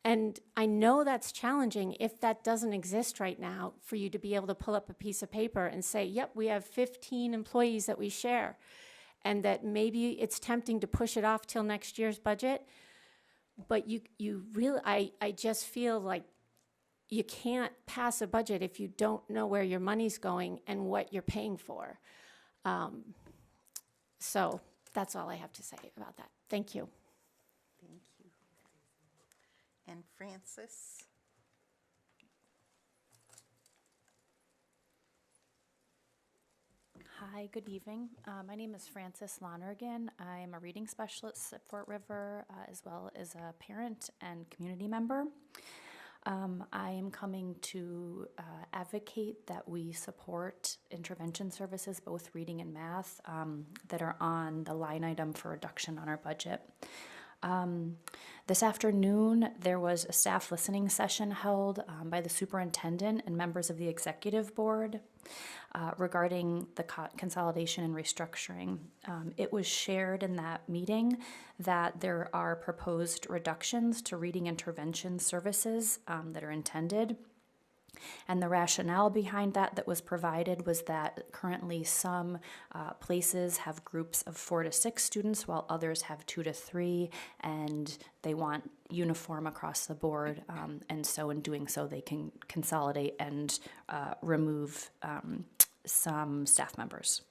Speaker 16: And I know that's challenging if that doesn't exist right now, for you to be able to pull up a piece of paper and say, yep, we have 15 employees that we share. And that maybe it's tempting to push it off till next year's budget. But you really, I just feel like you can't pass a budget if you don't know where your money's going and what you're paying for. So that's all I have to say about that. Thank you.
Speaker 11: Thank you. And Francis?
Speaker 17: Hi, good evening. My name is Frances Lonergan. I'm a reading specialist at Fort River, as well as a parent and community member. I am coming to advocate that we support intervention services, both reading and math, that are on the line item for reduction on our budget. This afternoon, there was a staff listening session held by the superintendent and members of the executive board regarding the consolidation and restructuring. It was shared in that meeting that there are proposed reductions to reading intervention services that are intended. And the rationale behind that was provided was that currently some places have groups of 4 to 6 students while others have 2 to 3, and they want uniform across the board. And so in doing so, they can consolidate and remove some staff members.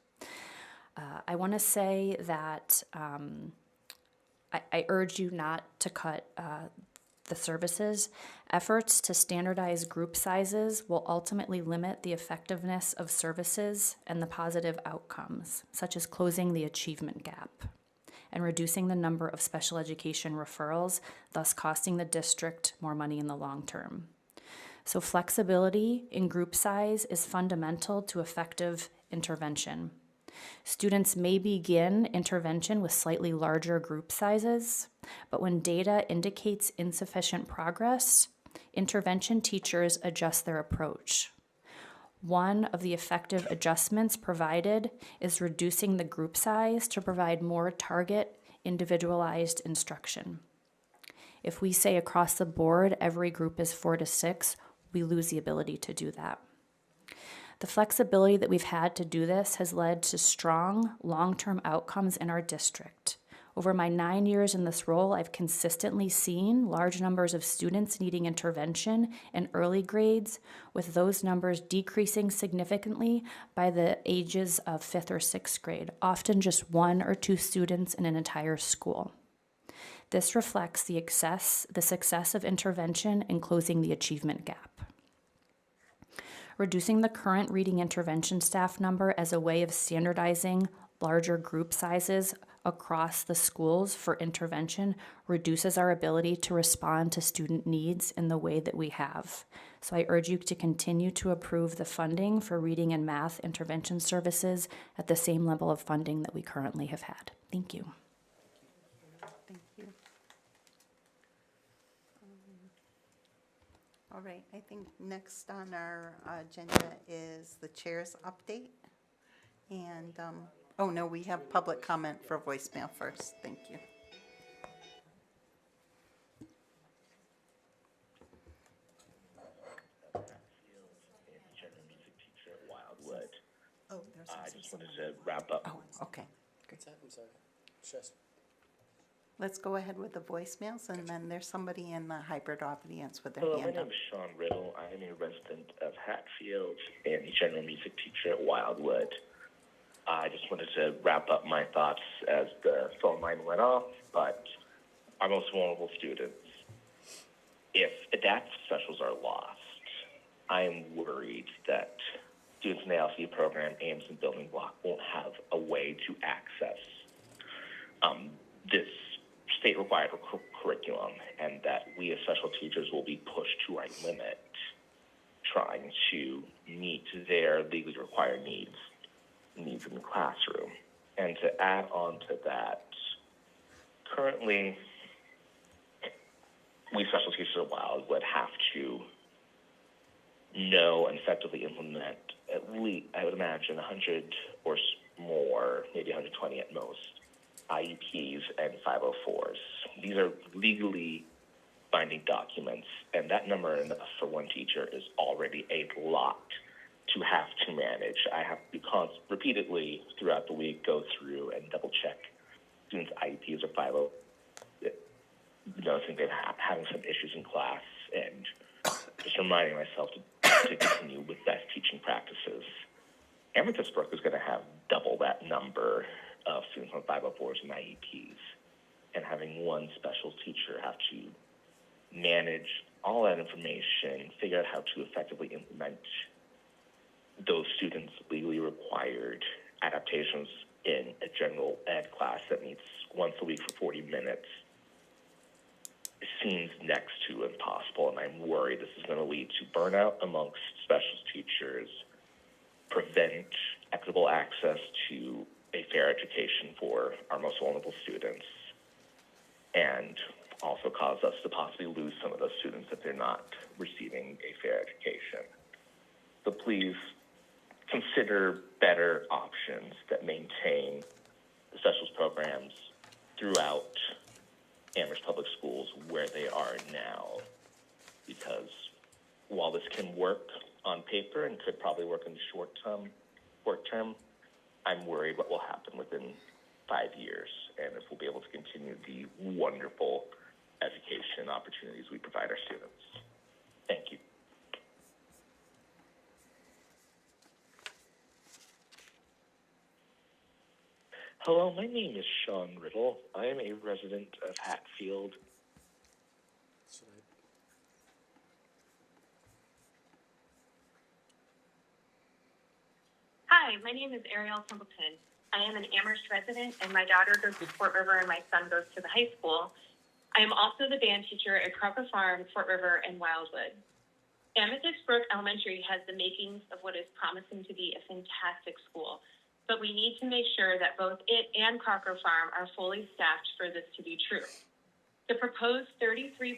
Speaker 17: I want to say that I urge you not to cut the services. Efforts to standardize group sizes will ultimately limit the effectiveness of services and the positive outcomes, such as closing the achievement gap and reducing the number of special education referrals, thus costing the district more money in the long term. So flexibility in group size is fundamental to effective intervention. Students may begin intervention with slightly larger group sizes, but when data indicates insufficient progress, intervention teachers adjust their approach. One of the effective adjustments provided is reducing the group size to provide more target, individualized instruction. If we say across the board every group is 4 to 6, we lose the ability to do that. The flexibility that we've had to do this has led to strong, long-term outcomes in our district. Over my 9 years in this role, I've consistently seen large numbers of students needing intervention in early grades, with those numbers decreasing significantly by the ages of 5th or 6th grade, often just 1 or 2 students in an entire school. This reflects the success of intervention in closing the achievement gap. Reducing the current reading intervention staff number as a way of standardizing larger group sizes across the schools for intervention reduces our ability to respond to student needs in the way that we have. So I urge you to continue to approve the funding for reading and math intervention services at the same level of funding that we currently have had. Thank you.
Speaker 11: Thank you. All right, I think next on our agenda is the chair's update. And, oh no, we have public comment for voicemail first. Thank you.
Speaker 6: Oh, there's
Speaker 18: I just wanted to wrap up.
Speaker 11: Oh, okay.
Speaker 13: What's that? I'm sorry. Stress.
Speaker 11: Let's go ahead with the voicemails, and then there's somebody in the hybrid audience with their
Speaker 18: Hello, my
Speaker 11: hand
Speaker 18: name
Speaker 11: up.
Speaker 18: is Sean Riddle. I am a resident of Hatfield and a general music teacher at Wildwood. I just wanted to wrap up my thoughts as the phone line went off, but our most vulnerable students, if adaptive specials are lost, I am worried that students in the ALC program, AIMS and Building Block, won't have a way to access this state-required curriculum, and that we as special teachers will be pushed to our limit trying to meet their legally required needs in the classroom. And to add on to that, currently, we special teachers at Wildwood have to know and effectively implement at least, I would imagine, 100 or more, maybe 120 at most, IEPs and 504s. These are legally binding documents, and that number enough for one teacher is already a lot to have to manage. I have to repeatedly throughout the week go through and double check students' IEPs or 50, noticing they're having some issues in class, and just reminding myself to continue with best teaching practices. Amethyst-Brook is going to have double that number of students on 504s and IEPs, and having one special teacher have to manage all that information, figure out how to effectively implement those students' legally required adaptations in a general ed class that meets once a week for 40 minutes seems next to impossible, and I'm worried this is going to lead to burnout amongst special teachers, prevent equitable access to a fair education for our most vulnerable students, and also cause us to possibly lose some of those students if they're not receiving a fair education. So please consider better options that maintain the specials programs throughout Amherst Public Schools where they are now, because while this can work on paper and could probably work in the short term, I'm worried what will happen within 5 years, and if we'll be able to continue the wonderful education opportunities we provide our students. Thank you. Hello, my name is Sean Riddle. I am a resident of Hatfield.
Speaker 19: Hi, my name is Ariel Templeton. I am an Amherst resident, and my daughter goes to Fort River, and my son goes to the high school. I am also the band teacher at Crocker Farm, Fort River, and Wildwood. Amethyst-Brook Elementary has the makings of what is promising to be a fantastic school, but we need to make sure that both it and Crocker Farm are fully staffed for this to be true. The proposed 33%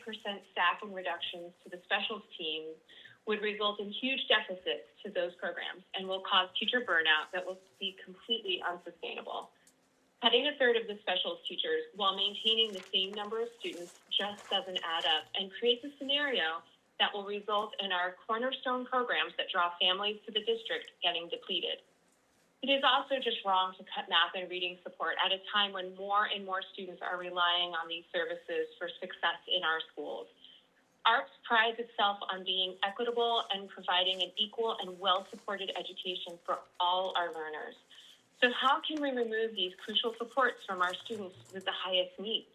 Speaker 19: staffing reductions to the specials team would result in huge deficits to those programs and will cause teacher burnout that will be completely unsustainable. Cutting a third of the specials teachers while maintaining the same number of students just doesn't add up and creates a scenario that will result in our cornerstone programs that draw families to the district getting depleted. It is also just wrong to cut math and reading support at a time when more and more students are relying on these services for success in our schools. ARPS prides itself on being equitable and providing an equal and well-supported education for all our learners. So how can we remove these crucial supports from our students with the highest needs?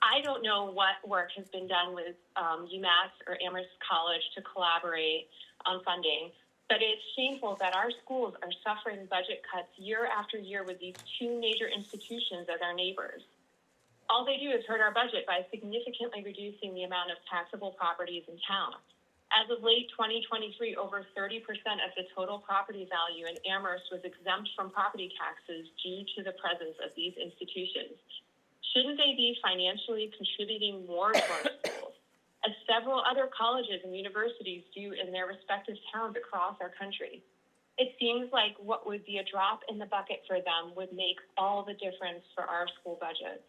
Speaker 19: I don't know what work has been done with UMass or Amherst College to collaborate on funding, but it's shameful that our schools are suffering budget cuts year after year with these two major institutions as our neighbors. All they do is hurt our budget by significantly reducing the amount of taxable properties in town. As of late 2023, over 30% of the total property value in Amherst was exempt from property taxes due to the presence of these institutions. Shouldn't they be financially contributing more to our schools, as several other colleges and universities do in their respective towns across our country? It seems like what would be a drop in the bucket for them would make all the difference for our school budgets.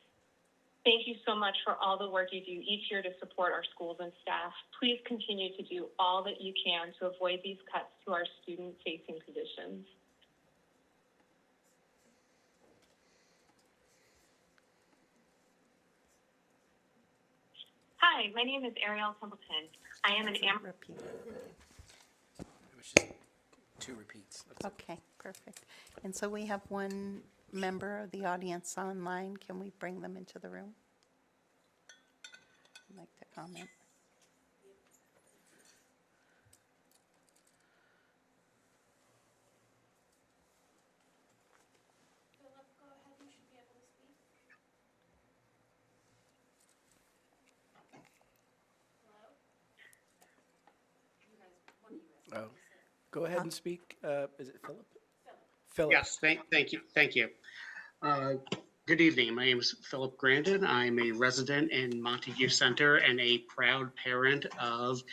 Speaker 19: Thank you so much for all the work you do each year to support our schools and staff. Please continue to do all that you can to avoid these cuts to our student-facing positions. Hi, my name is Ariel Templeton. I am an
Speaker 11: Repeat.
Speaker 13: It was just 2 repeats.
Speaker 11: Okay, perfect. And so we have one member of the audience online. Can we bring them into the room? I'd like to comment.
Speaker 13: Go ahead and speak. Is it Philip? Philip.
Speaker 20: Yes, thank you. Uh, Good evening. My name is Philip Grandin. I'm a resident in Montague Center and a proud parent of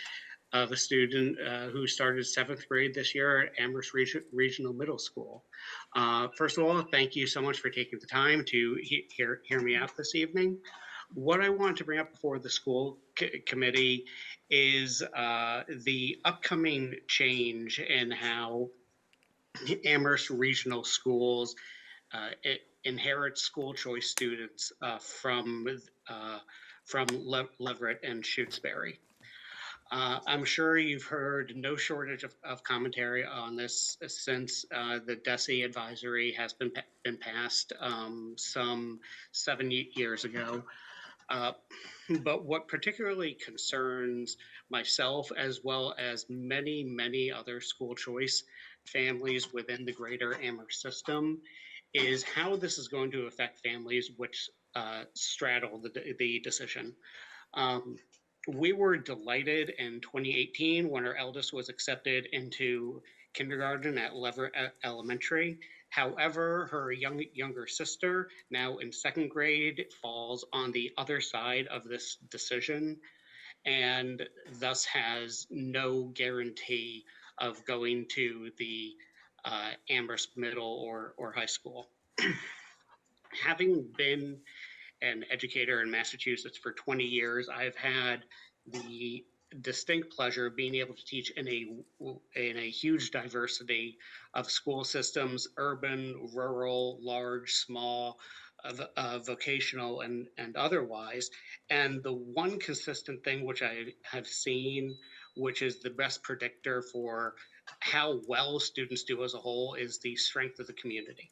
Speaker 20: a student who started 7th grade this year at Amherst Regional Middle School. First of all, thank you so much for taking the time to hear me out this evening. What I wanted to bring up before the school committee is the upcoming change in how Amherst Regional Schools inherit school choice students from Leverett and Shutesbury. I'm sure you've heard no shortage of commentary on this since the DESE advisory has been passed some 7 years ago. But what particularly concerns myself, as well as many, many other school choice families within the greater Amherst system, is how this is going to affect families which straddle the decision. We were delighted in 2018 when our eldest was accepted into kindergarten at Leverett Elementary. However, her younger sister, now in 2nd grade, falls on the other side of this decision and thus has no guarantee of going to the Amherst Middle or high school. Having been an educator in Massachusetts for 20 years, I've had the distinct pleasure of being able to teach in a huge diversity of school systems, urban, rural, large, small, vocational, and otherwise. And the one consistent thing which I have seen, which is the best predictor for how well students do as a whole, is the strength of the community.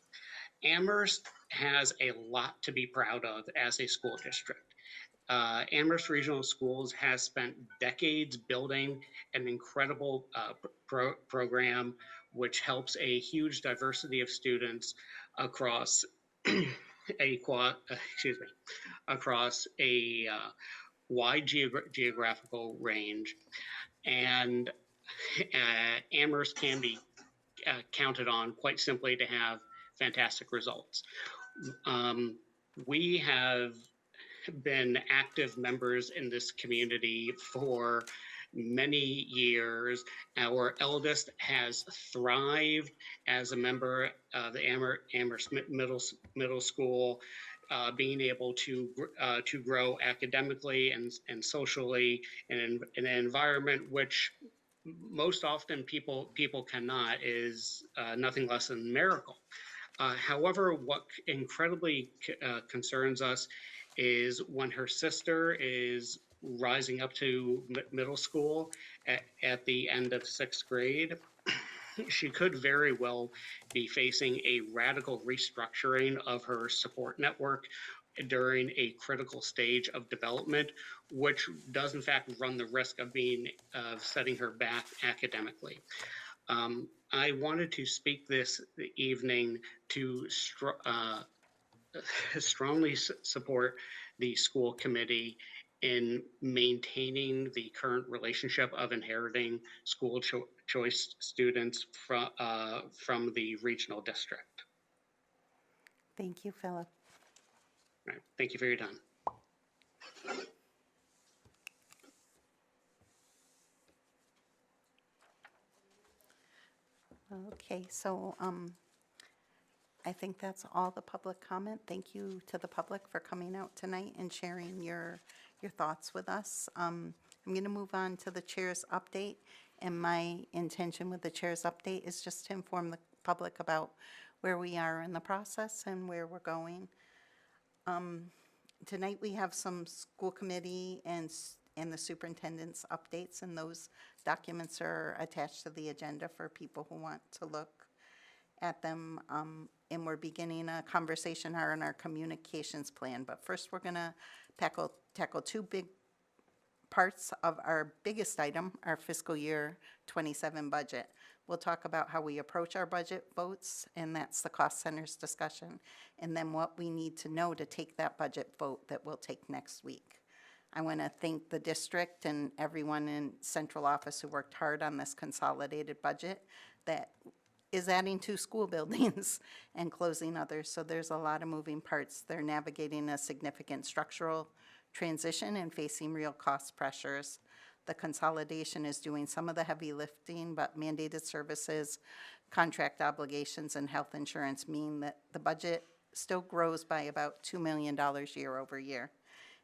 Speaker 20: Amherst has a lot to be proud of as a school district. Amherst Regional Schools has spent decades building an incredible program which helps a huge diversity of students across across a wide geographical range, and Amherst can be counted on quite simply to have fantastic results. We have been active members in this community for many years. Our eldest has thrived as a member of the Amherst Middle School, being able to grow academically and socially in an environment which most often people cannot, is nothing less than a miracle. However, what incredibly concerns us is when her sister is rising up to middle school at the end of 6th grade, she could very well be facing a radical restructuring of her support network during a critical stage of development, which does in fact run the risk of setting her back academically. I wanted to speak this evening to strongly support the school committee in maintaining the current relationship of inheriting school choice students from the regional district.
Speaker 11: Thank you, Philip.
Speaker 20: All right, thank you for your time.
Speaker 11: Okay, so I think that's all the public comment. Thank you to the public for coming out tonight and sharing your thoughts with us. I'm going to move on to the chair's update, and my intention with the chair's update is just to inform the public about where we are in the process and where we're going. Tonight we have some school committee and the superintendent's updates, and those documents are attached to the agenda for people who want to look at them. And we're beginning a conversation on our communications plan. But first we're gonna tackle 2 big parts of our biggest item, our fiscal year 27 budget. We'll talk about how we approach our budget votes, and that's the cost centers discussion, and then what we need to know to take that budget vote that we'll take next week. I want to thank the district and everyone in central office who worked hard on this consolidated budget that is adding 2 school buildings and closing others. So there's a lot of moving parts. They're navigating a significant structural transition and facing real cost pressures. The consolidation is doing some of the heavy lifting, but mandated services, contract obligations, and health insurance mean that the budget still grows by about $2 million year over year.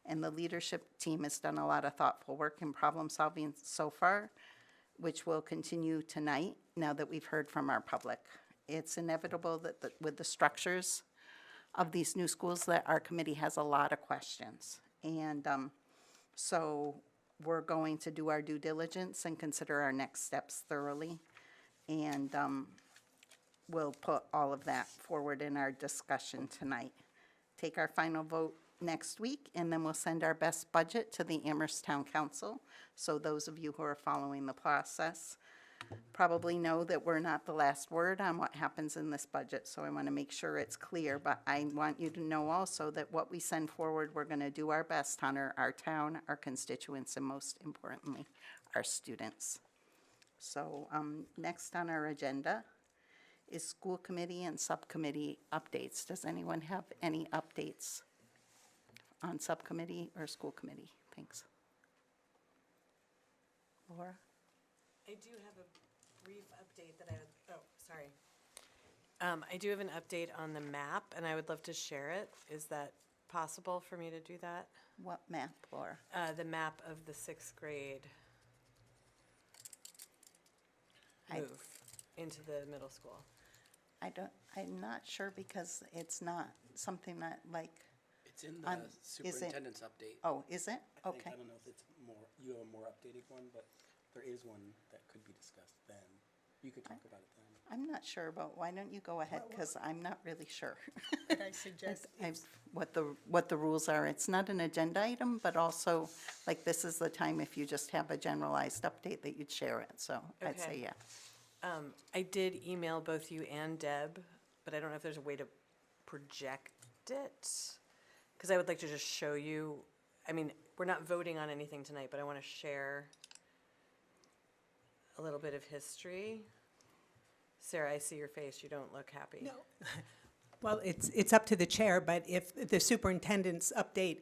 Speaker 11: And the leadership team has done a lot of thoughtful work in problem solving so far, which will continue tonight now that we've heard from our public. It's inevitable that with the structures of these new schools that our committee has a lot of questions. And so we're going to do our due diligence and consider our next steps thoroughly. And we'll put all of that forward in our discussion tonight. Take our final vote next week, and then we'll send our best budget to the Amherst Town Council. So those of you who are following the process probably know that we're not the last word on what happens in this budget, so I want to make sure it's clear. But I want you to know also that what we send forward, we're going to do our best to honor our town, our constituents, and most importantly, our students. So next on our agenda is school committee and subcommittee updates. Does anyone have any updates on subcommittee or school committee? Thanks. Laura?
Speaker 9: I do have a brief update that I do have an update on the map, and I would love to share it. Is that possible for me to do that?
Speaker 11: What map, Laura?
Speaker 9: The map of the 6th grade move into the middle school.
Speaker 11: I'm not sure because it's not something that like.
Speaker 13: It's in the superintendent's update.
Speaker 11: Oh, is it?
Speaker 13: I
Speaker 11: Okay.
Speaker 13: don't know if it's you have a more updated one, but there is one that could be discussed then. You could talk about it then.
Speaker 11: I'm not sure, but why don't you go ahead, because I'm not really sure.
Speaker 3: Could I suggest
Speaker 11: what the rules are. It's not an agenda item, but also, like, this is the time if you just have a generalized update that you'd share it, so I'd say
Speaker 9: Okay.
Speaker 11: yeah.
Speaker 9: I did email both you and Deb, but I don't know if there's a way to project it, because I would like to just show you. I mean, we're not voting on anything tonight, but I want to share a little bit of history. Sarah, I see your face. You don't look happy.
Speaker 3: No. Well, it's up to the chair, but if the superintendent's update,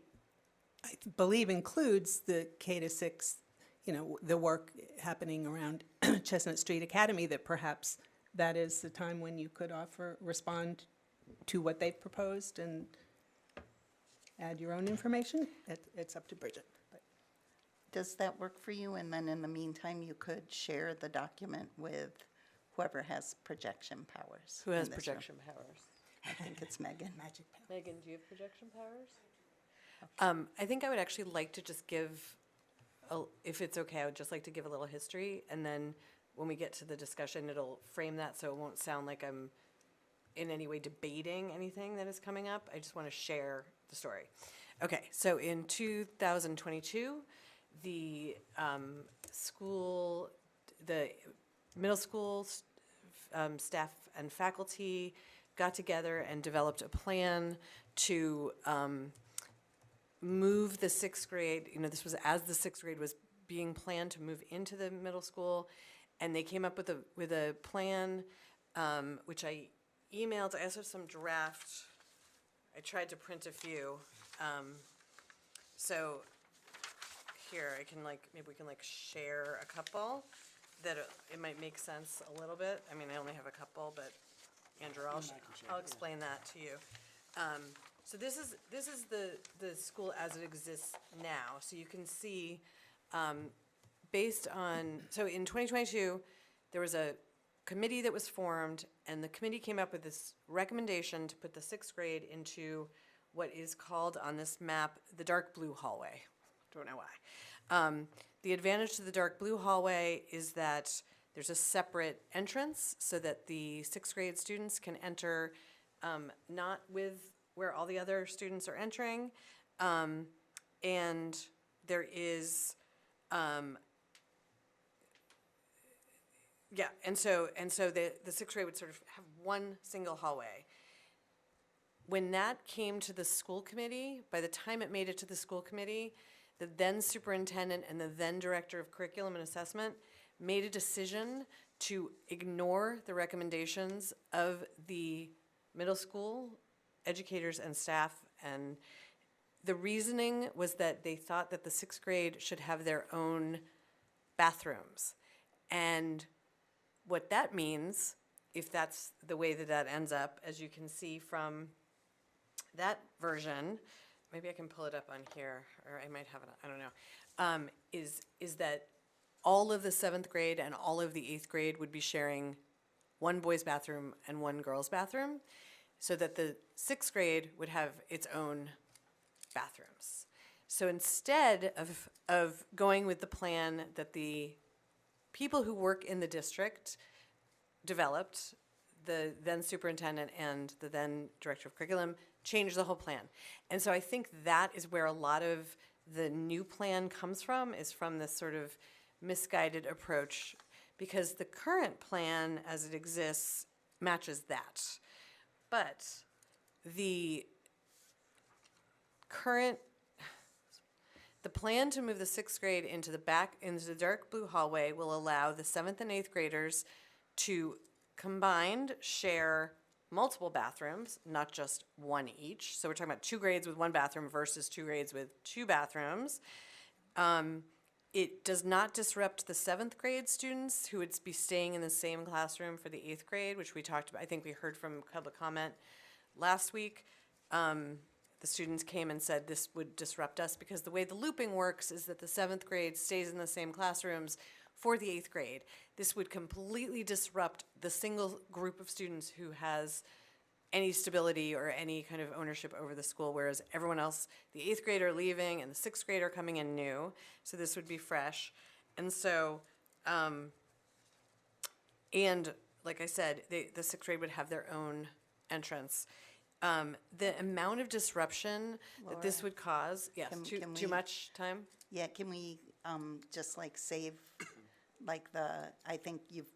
Speaker 3: I believe, includes the K-6, the work happening around Chestnut Street Academy, that perhaps that is the time when you could respond to what they've proposed and add your own information. It's up to Bridget. But.
Speaker 11: Does that work for you? And then in the meantime, you could share the document with whoever has projection powers.
Speaker 9: Who has
Speaker 11: in this
Speaker 9: projection
Speaker 11: room.
Speaker 9: powers?
Speaker 11: I think it's Megan.
Speaker 3: Magic powers.
Speaker 9: Megan, do you have projection powers? I think I would actually like to just give, if it's okay, I would just like to give a little history, and then when we get to the discussion, it'll frame that so it won't sound like I'm in any way debating anything that is coming up. I just want to share the story. Okay, so in 2022, the middle school staff and faculty got together and developed a plan to move the 6th grade. This was as the 6th grade was being planned to move into the middle school, and they came up with a plan, which I emailed. I also have some draft. I tried to print a few. So here I can maybe we can share a couple that it might make sense a little bit. I mean, I only have a couple, but Andrew, I'll explain that to you. So this is the school as it exists now. So you can see, based on, so in 2022, there was a committee that was formed, and the committee came up with this recommendation to put the 6th grade into what is called on this map the dark blue hallway. Don't know why. The advantage to the dark blue hallway is that there's a separate entrance so that the 6th grade students can enter not with where all the other students are entering. And there is, and so the 6th grade would sort of have one single hallway. When that came to the school committee, by the time it made it to the school committee, the then superintendent and the then director of curriculum and assessment made a decision to ignore the recommendations of the middle school educators and staff. And the reasoning was that they thought that the sixth grade should have their own bathrooms. And what that means, if that's the way that that ends up, as you can see from that version, maybe I can pull it up on here, or I might have it, I don't know, is that all of the 7th grade and all of the 8th grade would be sharing one boys' bathroom and one girls' bathroom, so that the 6th grade would have its own bathrooms. So instead of going with the plan that the people who work in the district developed, the then superintendent and the then director of curriculum changed the whole plan. And so I think that is where a lot of the new plan comes from, is from this sort of misguided approach, because the current plan as it exists matches that. But the plan to move the 6th grade into the dark blue hallway will allow the 7th and 8th graders to combined share multiple bathrooms, not just one each. So we're talking about 2 grades with 1 bathroom versus 2 grades with 2 bathrooms. It does not disrupt the 7th grade students who would be staying in the same classroom for the 8th grade, which we talked about. I think we heard from public comment last week. The students came and said this would disrupt us because the way the looping works is that the 7th grade stays in the same classrooms for the 8th grade. This would completely disrupt the single group of students who has any stability or any kind of ownership over the school, whereas everyone else, the 8th grade are leaving and the 6th grade are coming in new, so this would be fresh. And so, and like I said, the 6th grade would have their own entrance. The amount of disruption that this would cause, yes, too much time?
Speaker 11: Yeah, can we just like save like I think you've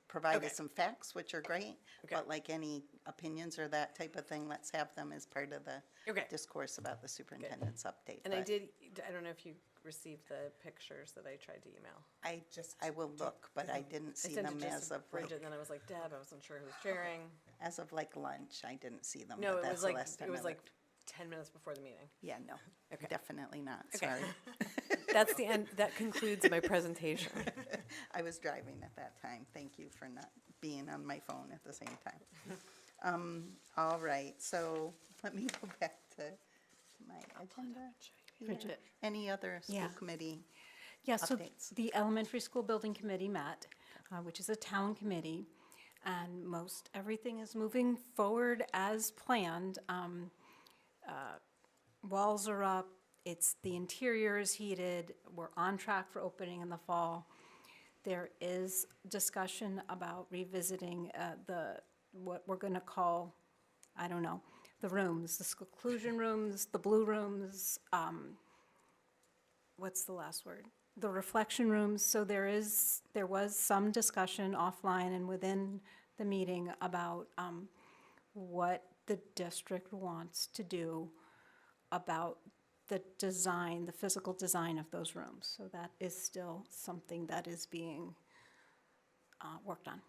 Speaker 11: provided some facts, which are great, but like any opinions or that type of thing, let's have them as part of the discourse about the superintendent's update.
Speaker 9: And I don't know if you received the pictures that I tried to email.
Speaker 11: I will look, but I didn't see them as of
Speaker 9: Bridget,
Speaker 11: like.
Speaker 9: And then I was like, Deb, I wasn't sure who was sharing.
Speaker 11: As of like lunch, I didn't see them.
Speaker 9: No,
Speaker 11: but
Speaker 9: it
Speaker 11: that's
Speaker 9: was
Speaker 11: the
Speaker 9: like,
Speaker 11: last time
Speaker 9: it was
Speaker 11: I
Speaker 9: like
Speaker 11: looked.
Speaker 9: 10 minutes before the meeting.
Speaker 11: Yeah, no, definitely not,
Speaker 9: Okay.
Speaker 11: sorry.
Speaker 9: That's the end, that concludes my presentation.
Speaker 11: I was driving at that time. Thank you for not being on my phone at the same time. All right, so let me go back to my agenda. here.
Speaker 10: Bridget.
Speaker 11: Any other school
Speaker 10: Yeah.
Speaker 11: committee
Speaker 10: Yeah, so
Speaker 11: updates?
Speaker 10: the Elementary School Building Committee met, which is a town committee, and most everything is moving forward as planned. Walls are up, the interior is heated, we're on track for opening in the fall. There is discussion about revisiting what we're gonna call, I don't know, the rooms, the seclusion rooms, the blue rooms, what's the last word? The reflection rooms. So there was some discussion offline and within the meeting about what the district wants to do about the design, the physical design of those rooms. So that is still something that is being worked on.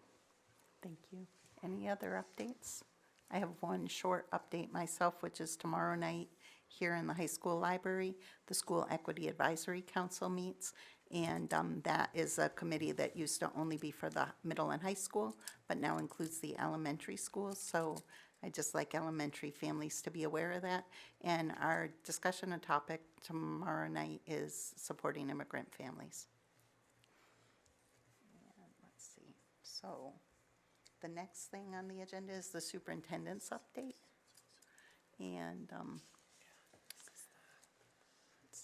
Speaker 11: Thank you. Any other updates? I have one short update myself, which is tomorrow night here in the high school library. The School Equity Advisory Council meets, and that is a committee that used to only be for the middle and high school, but now includes the elementary schools. So I just like elementary families to be aware of that. And our discussion and topic tomorrow night is supporting immigrant families. And let's see. So the next thing on the agenda is the superintendent's update. And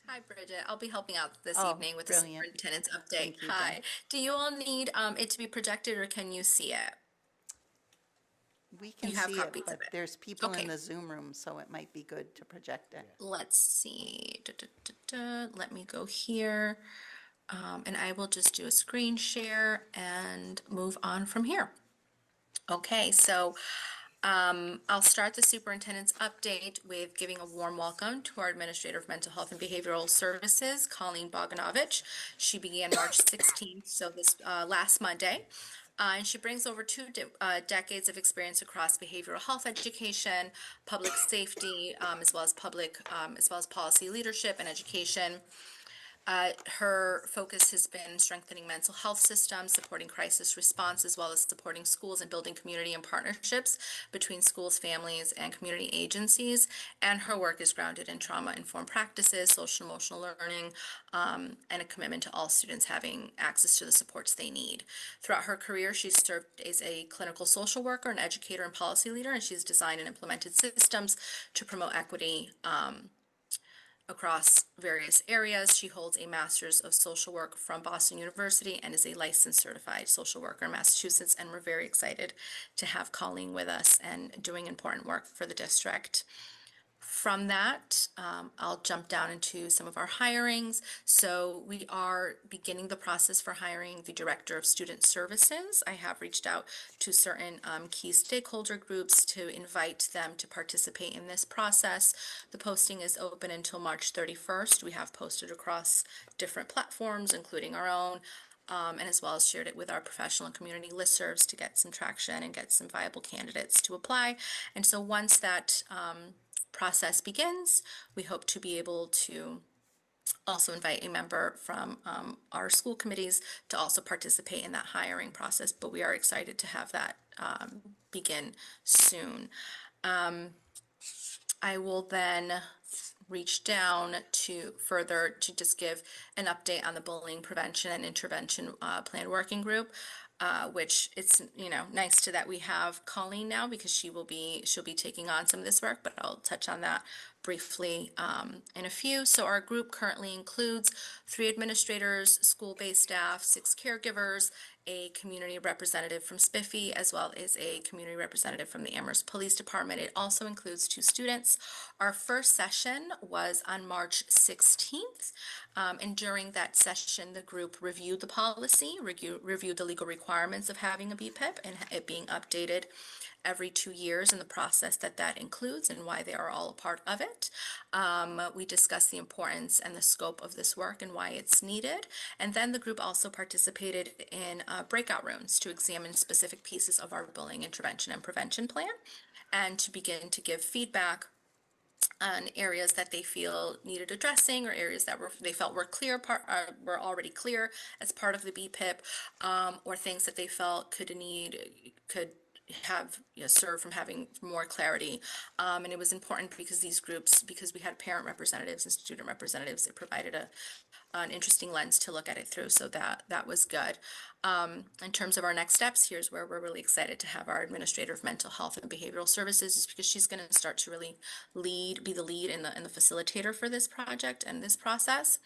Speaker 21: Hi, Bridget. I'll be helping out this
Speaker 11: Oh,
Speaker 21: evening with
Speaker 11: brilliant.
Speaker 21: the superintendent's update.
Speaker 11: Thank you,
Speaker 21: Hi.
Speaker 11: Jen.
Speaker 21: Do you all need it to be projected, or can you see it?
Speaker 11: we can
Speaker 21: You have
Speaker 11: see it,
Speaker 21: copies
Speaker 11: but
Speaker 21: of it.
Speaker 11: there's people
Speaker 21: Okay.
Speaker 11: in the Zoom room, so it might be good to project it.
Speaker 21: Let's see. Let me go here. And I will just do a screen share and move on from here. Okay, so I'll start the superintendent's update with giving a warm welcome to our Administrator of Mental Health and Behavioral Services, Colleen Bogdanovich. She began March 16th, so this last Monday. And she brings over two decades of experience across behavioral health education, public safety, as well as policy leadership and education. Her focus has been strengthening mental health systems, supporting crisis response, as well as supporting schools and building community and partnerships between schools, families, and community agencies. And her work is grounded in trauma-informed practices, social emotional learning, and a commitment to all students having access to the supports they need. Throughout her career, she's served as a clinical social worker, an educator, and policy leader, and she's designed and implemented systems to promote equity across various areas. She holds a master's of social work from Boston University and is a licensed certified social worker in Massachusetts. And we're very excited to have Colleen with us and doing important work for the district. From that, I'll jump down into some of our hirings. So we are beginning the process for hiring the Director of Student Services. I have reached out to certain key stakeholder groups to invite them to participate in this process. The posting is open until March 31st. We have posted across different platforms, including our own, and as well as shared it with our professional and community listservs to get some traction and get some viable candidates to apply. And so once that process begins, we hope to be able to also invite a member from our school committees to also participate in that hiring process, but we are excited to have that begin soon. I will then reach down to further to just give an update on the bullying prevention and intervention plan working group. Which it's nice that we have Colleen now because she'll be taking on some of this work, but I'll touch on that briefly in a few. So our group currently includes 3 administrators, school-based staff, 6 caregivers, a community representative from Spiffy, as well as a community representative from the Amherst Police Department. It also includes 2 students. Our first session was on March 16th, and during that session, the group reviewed the policy, reviewed the legal requirements of having a BPIP and it being updated every 2 years and the process that includes and why they are all a part of it. We discussed the importance and the scope of this work and why it's needed. And then the group also participated in breakout rooms to examine specific pieces of our bullying intervention and prevention plan and to begin to give feedback on areas that they feel needed addressing or areas that they felt were were already clear as part of the BPIP, or things that they felt could have served from having more clarity. And it was important because these groups, because we had parent representatives and student representatives, it provided an interesting lens to look at it through, so that was good. In terms of our next steps, here's where we're really excited to have our Administrator of Mental Health and Behavioral Services, is because she's going to start to really be the lead and the facilitator for this project and this process.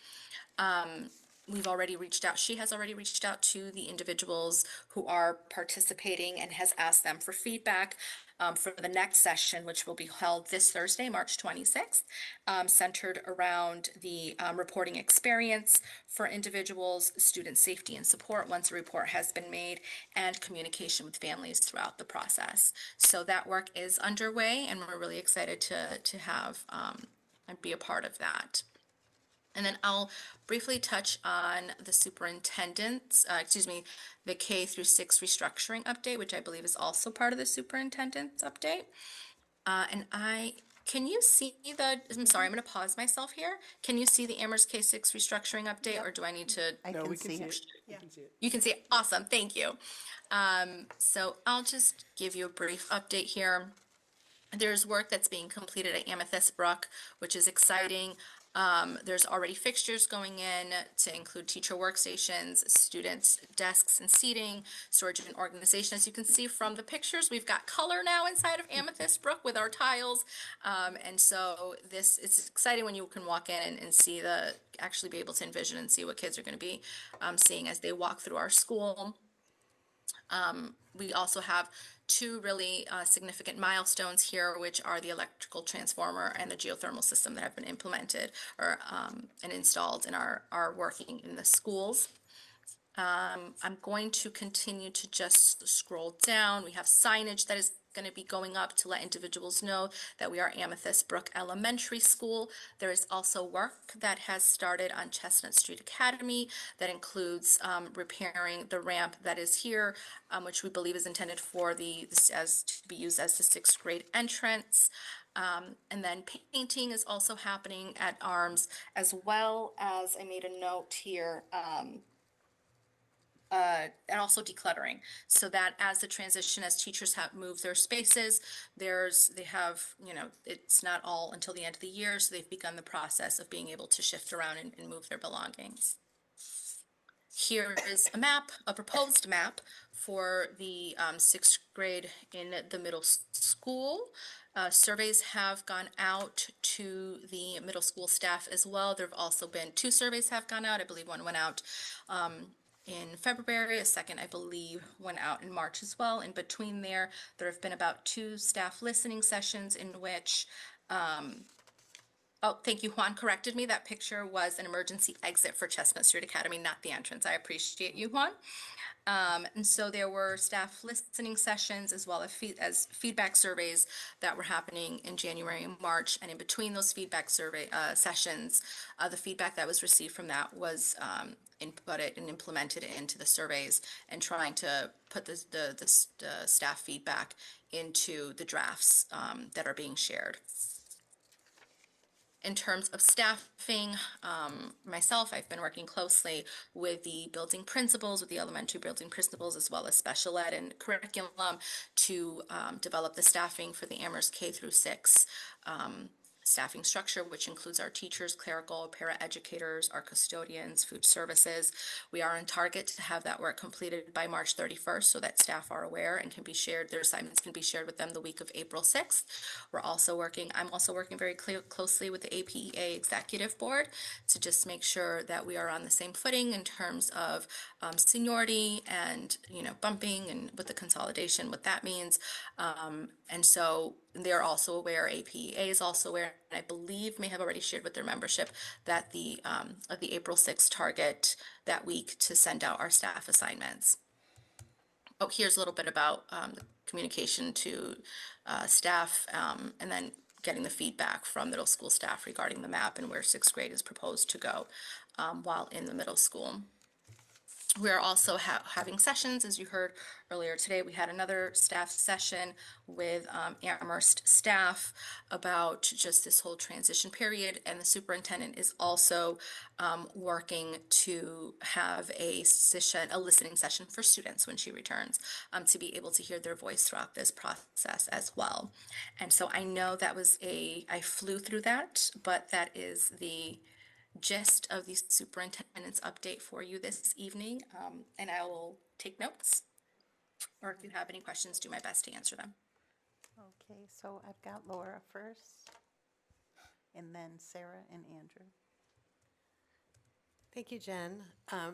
Speaker 21: We've already reached out, she has already reached out to the individuals who are participating and has asked them for feedback for the next session, which will be held this Thursday, March 26th, centered around the reporting experience for individuals, student safety and support once a report has been made, and communication with families throughout the process. So that work is underway, and we're really excited to have and be a part of that. And then I'll briefly touch on the superintendent's, the K through 6 restructuring update, which I believe is also part of the superintendent's update. Can you see I'm sorry, I'm going to pause myself here. Can you see the Amherst K6 restructuring update, or do I need to?
Speaker 11: I can see it.
Speaker 13: You can see it.
Speaker 21: You can see it. Awesome. Thank you. So I'll just give you a brief update here. There's work that's being completed at Amethyst Brook, which is exciting. There's already fixtures going in to include teacher workstations, students' desks and seating, storage and organization. As you can see from the pictures, we've got color now inside of Amethyst Brook with our tiles. And so it's exciting when you can walk in and see actually be able to envision and see what kids are going to be seeing as they walk through our school. We also have 2 really significant milestones here, which are the electrical transformer and the geothermal system that have been implemented and installed and are working in the schools. I'm going to continue to just scroll down. We have signage that is going to be going up to let individuals know that we are Amethyst Brook Elementary School. There is also work that has started on Chestnut Street Academy that includes repairing the ramp that is here, which we believe is intended for as to be used as the 6th grade entrance. And then painting is also happening at ARMS, as well as I made a note here, and also decluttering, so that as the transition, as teachers have moved their spaces, they have, it's not all until the end of the year, so they've begun the process of being able to shift around and move their belongings. Here is a map, a proposed map for the 6th grade in the middle school. Surveys have gone out to the middle school staff as well. There have also been 2 surveys have gone out. I believe one went out in February, a second, I believe, went out in March as well. In between there have been about 2 staff listening sessions in which, oh, thank you, Juan corrected me. That picture was an emergency exit for Chestnut Street Academy, not the entrance. I appreciate you, Juan. And so there were staff listening sessions as well as feedback surveys that were happening in January and March. And in between those feedback survey sessions, the feedback that was received from that was inputted and implemented into the surveys, and trying to put the staff feedback into the drafts that are being shared. In terms of staffing, myself, I've been working closely with the building principals, with the elementary building principals, as well as special ed and curriculum to develop the staffing for the Amherst K through 6 staffing structure, which includes our teachers, clerical, paraeducators, our custodians, food services. We are on target to have that work completed by March 31st so that staff are aware and can be shared, their assignments can be shared with them the week of April 6th. I'm also working very closely with the APEA Executive Board to just make sure that we are on the same footing in terms of seniority and, bumping, and with the consolidation, what that means. And so they're also aware, APEA is also aware, and I believe may have already shared with their membership that of the April 6th target that week to send out our staff assignments. Oh, here's a little bit about the communication to staff, and then getting the feedback from middle school staff regarding the map and where 6th grade is proposed to go while in the middle school. We are also having sessions, as you heard earlier today. We had another staff session with Amherst staff about just this whole transition period, and the superintendent is also working to have a listening session for students when she returns, to be able to hear their voice throughout this process as well. And so I know that was I flew through that, but that is the gist of the superintendent's update for you this evening, and I will take notes, or if you have any questions, do my best to answer them.
Speaker 11: Okay, so I've got Laura first, and then Sarah and Andrew.
Speaker 9: Thank you, Jen.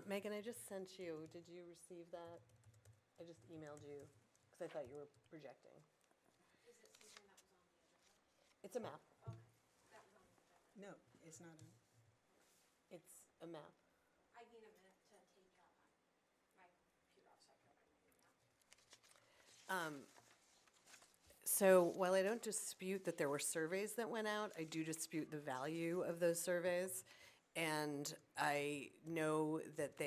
Speaker 9: Megan, I just sent you, did you receive that? I just emailed you because I thought you were projecting.
Speaker 3: Is it something that was on the agenda?
Speaker 9: It's a map.
Speaker 3: Okay, that was on the agenda. No, it's not.
Speaker 9: It's a map.
Speaker 3: I need a minute to take my computer off so I can open my map.
Speaker 9: So while I don't dispute that there were surveys that went out, I do dispute the value of those surveys. And I know that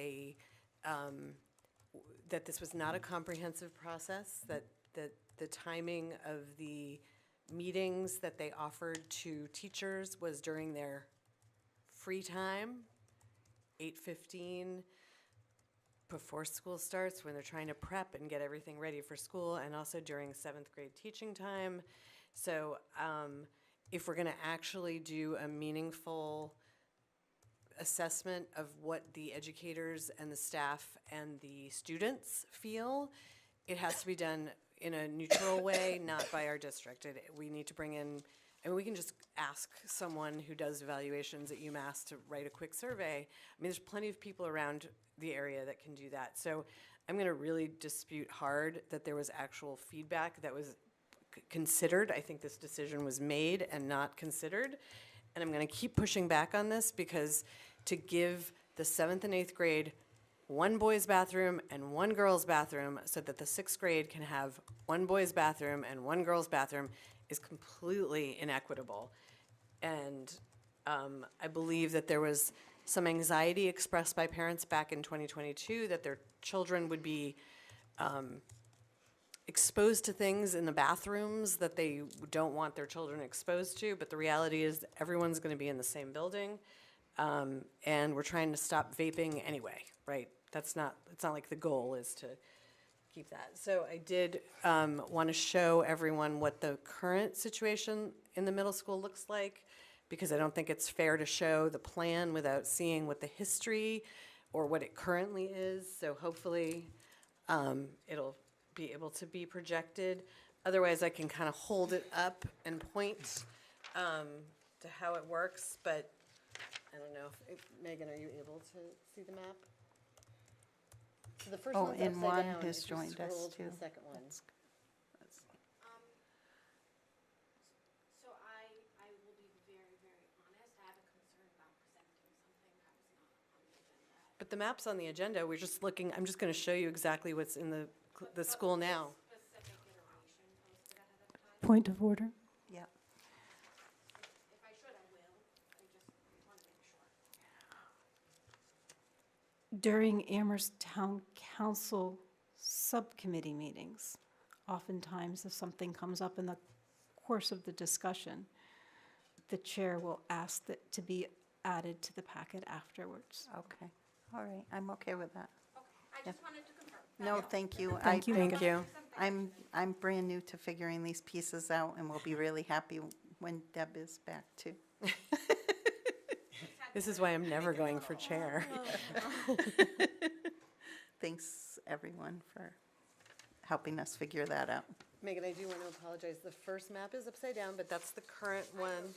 Speaker 9: that this was not a comprehensive process, that the timing of the meetings that they offered to teachers was during their free time, 8:15 before school starts, when they're trying to prep and get everything ready for school, and also during 7th grade teaching time. So if we're gonna actually do a meaningful assessment of what the educators and the staff and the students feel, it has to be done in a neutral way, not by our district. We need to bring in, and we can just ask someone who does evaluations at UMass to write a quick survey. I mean, there's plenty of people around the area that can do that. So I'm gonna really dispute hard that there was actual feedback that was considered. I think this decision was made and not considered. And I'm gonna keep pushing back on this, because to give the 7th and 8th grade one boys' bathroom and one girls' bathroom so that the sixth grade can have one boys' bathroom and one girls' bathroom is completely inequitable. And I believe that there was some anxiety expressed by parents back in 2022 that their children would be exposed to things in the bathrooms that they don't want their children exposed to, but the reality is that everyone's going to be in the same building, and we're trying to stop vaping anyway, right? It's not like the goal is to keep that. So I did want to show everyone what the current situation in the middle school looks like, because I don't think it's fair to show the plan without seeing what the history or what it currently is. So hopefully it'll be able to be projected. Otherwise, I can kind of hold it up and point to how it works, but I don't know if Megan, are you able to see the map? So the first one's
Speaker 11: and
Speaker 9: upside
Speaker 11: one
Speaker 9: down.
Speaker 11: has
Speaker 9: If you
Speaker 11: joined us
Speaker 9: scroll to
Speaker 11: too.
Speaker 9: the second one.
Speaker 11: That's-
Speaker 7: So I will be very, very honest. I have a concern about presenting something that was not on the agenda.
Speaker 9: But the map's on the agenda. We're just looking, I'm just going to show you exactly what's in the school now.
Speaker 7: Specific iteration posted ahead of time.
Speaker 10: Point of order.
Speaker 11: Yeah.
Speaker 7: If I should, I will. I just want to make sure.
Speaker 10: During Amherst Town Council subcommittee meetings, oftentimes if something comes up in the course of the discussion, the chair will ask that to be added to the packet afterwards.
Speaker 11: Okay, all right, I'm okay with that.
Speaker 7: Okay, I just wanted to confirm.
Speaker 11: No, thank you.
Speaker 10: Thank you,
Speaker 9: Thank you.
Speaker 11: I'm brand new to figuring these pieces out, and we'll be really happy when Deb is back too.
Speaker 9: This is why I'm never going for chair.
Speaker 11: Thanks, everyone, for helping us figure that out.
Speaker 9: Megan, I do want to apologize. The first map is upside down, but that's the current one.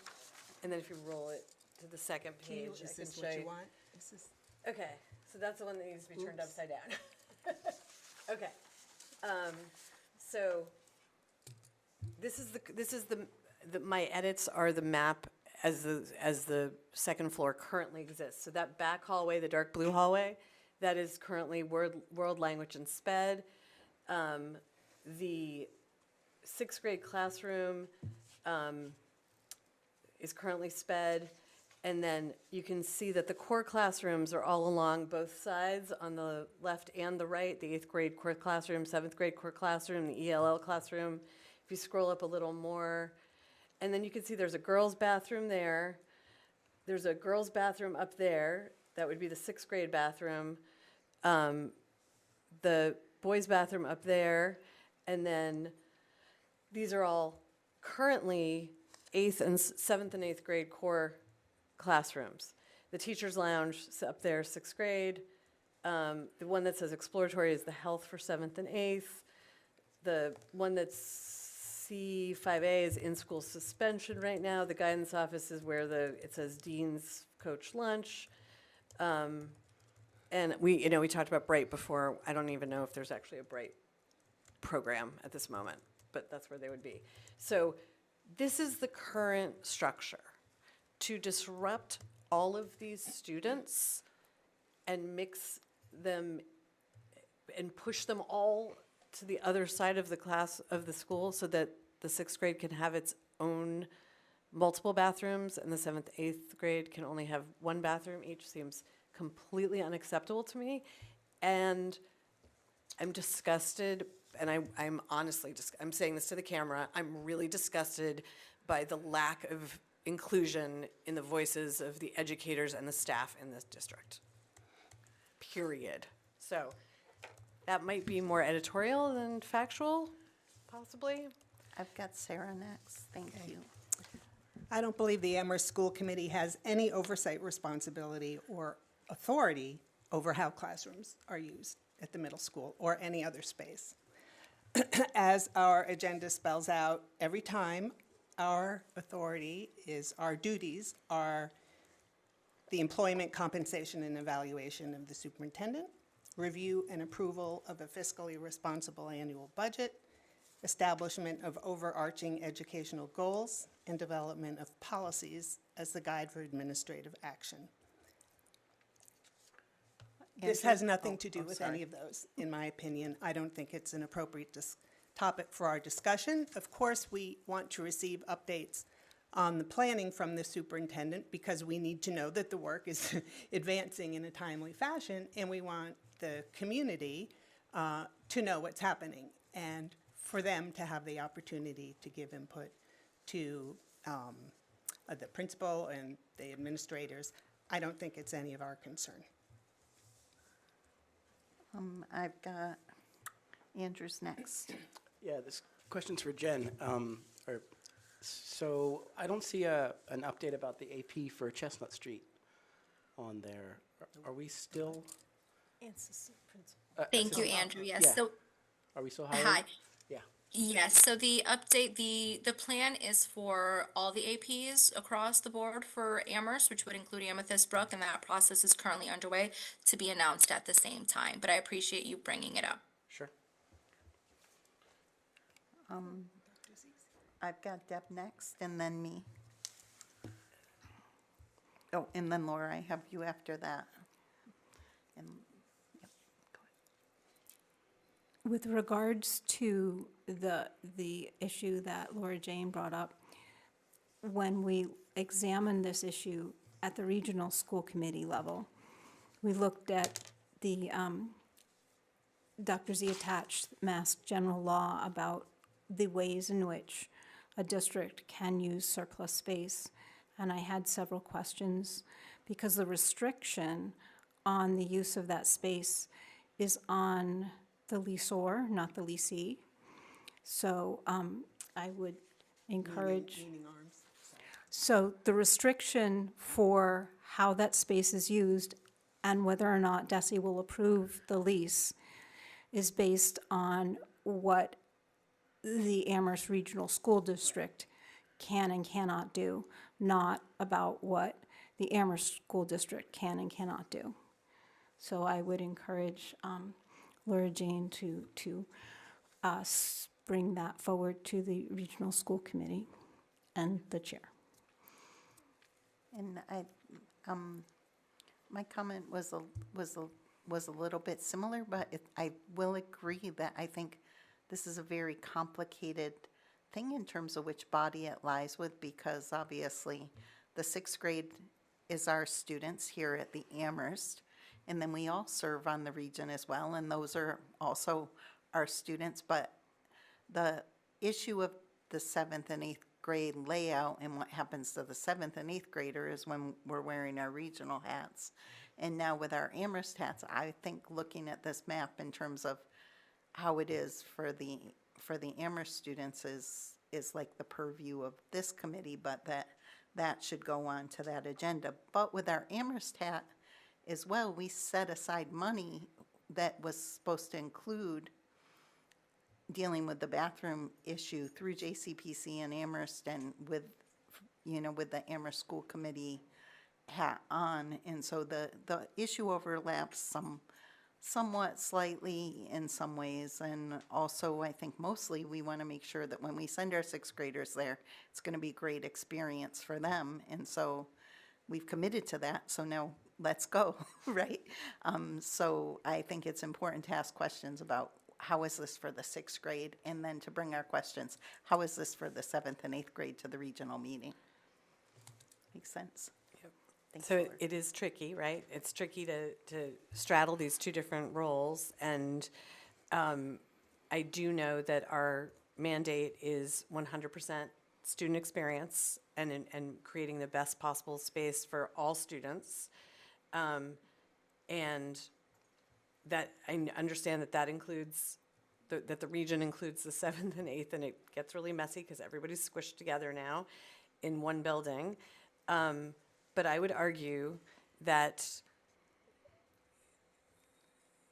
Speaker 9: And then if you roll it to the second page, I
Speaker 3: Is
Speaker 9: can
Speaker 3: this
Speaker 9: show
Speaker 3: what
Speaker 9: you.
Speaker 3: you want? Is this?
Speaker 9: Okay, so that's the one that needs to be turned
Speaker 3: Oops.
Speaker 9: upside down. Okay, so this is my edits are the map as the second floor currently exists. So that back hallway, the dark blue hallway, that is currently world language and SPED. The sixth grade classroom is currently SPED. And then you can see that the core classrooms are all along both sides on the left and the right. The 8th grade core classroom, 7th grade core classroom, the ELL classroom. If you scroll up a little more, and then you can see there's a girls' bathroom there. There's a girls' bathroom up there. That would be the 6th grade bathroom. The boys' bathroom up there. And then these are all currently 7th and 8th grade core classrooms. The teacher's lounge is up there, 6th grade. The one that says exploratory is the health for 7th and 8th. The one that's C5A is in-school suspension right now. The guidance office is where it says dean's coach lunch. And we talked about Bright before. I don't even know if there's actually a Bright program at this moment, but that's where they would be. So this is the current structure. To disrupt all of these students and mix them and push them all to the other side of the class of the school so that the 6th grade can have its own multiple bathrooms and the 7th, 8th grade can only have one bathroom each seems completely unacceptable to me. And I'm disgusted, and I'm honestly I'm saying this to the camera, I'm really disgusted by the lack of inclusion in the voices of the educators and the staff in this district. Period. So that might be more editorial than factual, possibly.
Speaker 11: I've got Sarah next. Thank you.
Speaker 3: I don't believe the Amherst School Committee has any oversight responsibility or authority over how classrooms are used at the middle school or any other space. As our agenda spells out, every time our duties are the employment, compensation, and evaluation of the superintendent, review and approval of a fiscally responsible annual budget, establishment of overarching educational goals, and development of policies as the guide for administrative action. This
Speaker 11: Andrew?
Speaker 3: has nothing
Speaker 11: Oh,
Speaker 3: to do
Speaker 11: oh,
Speaker 3: with
Speaker 11: sorry.
Speaker 3: any of those, in my opinion. I don't think it's an appropriate topic for our discussion. Of course, we want to receive updates on the planning from the superintendent because we need to know that the work is advancing in a timely fashion, and we want the community to know what's happening and for them to have the opportunity to give input to the principal and the administrators. I don't think it's any of our concern.
Speaker 11: I've got Andrew's next.
Speaker 13: Yeah, this question's for Jen. So I don't see an update about the AP for Chestnut Street on there. Are we still?
Speaker 21: Thank you, Andrew. Yes.
Speaker 13: Yeah.
Speaker 21: So,
Speaker 13: Are we still hiring?
Speaker 21: hi.
Speaker 13: Yeah.
Speaker 21: Yes. So the update, the plan is for all the APs across the board for Amherst, which would include Amethyst Brook, and that process is currently underway to be announced at the same time. But I appreciate you bringing it up.
Speaker 13: Sure.
Speaker 11: I've got Deb next, and then me. Oh, and then Laura, I have you after that. And
Speaker 10: With regards to the issue that Laura Jane brought up, when we examined this issue at the regional school committee level, we looked at the Dr. Z attached Mass General Law about the ways in which a district can use surplus space. And I had several questions because the restriction on the use of that space is on the leaseor, not the leasee. So I would encourage.
Speaker 3: Meaning arms.
Speaker 10: So the restriction for how that space is used and whether or not DESE will approve the lease is based on what the Amherst Regional School District can and cannot do, not about what the Amherst School District can and cannot do. So I would encourage Laura Jane to bring that forward to the Regional School Committee and the chair.
Speaker 11: And my comment was a little bit similar, but I will agree that I think this is a very complicated thing in terms of which body it lies with, because obviously the sixth grade is our students here at the Amherst, and then we all serve on the region as well, and those are also our students. But the issue of the 7th and 8th grade layout and what happens to the 7th and 8th grader is when we're wearing our regional hats. And now with our Amherst hats, I think looking at this map in terms of how it is for the Amherst students is like the purview of this committee, but that should go on to that agenda. But with our Amherst hat as well, we set aside money that was supposed to include dealing with the bathroom issue through JCPC and Amherst, and with the Amherst School Committee hat on. And so the issue overlaps somewhat slightly in some ways, and also I think mostly we want to make sure that when we send our sixth graders there, it's going to be a great experience for them, and so we've committed to that, so now let's go, right? So I think it's important to ask questions about how is this for the sixth grade, and then to bring our questions, how is this for the 7th and 8th grade to the regional meeting? Makes sense? Thanks,
Speaker 9: So
Speaker 11: Laura.
Speaker 9: it is tricky, right? It's tricky to straddle these two different roles. And I do know that our mandate is 100% student experience and creating the best possible space for all students. And that I understand that includes, that the region includes the 7th and 8th, and it gets really messy because everybody's squished together now in one building. But I would argue that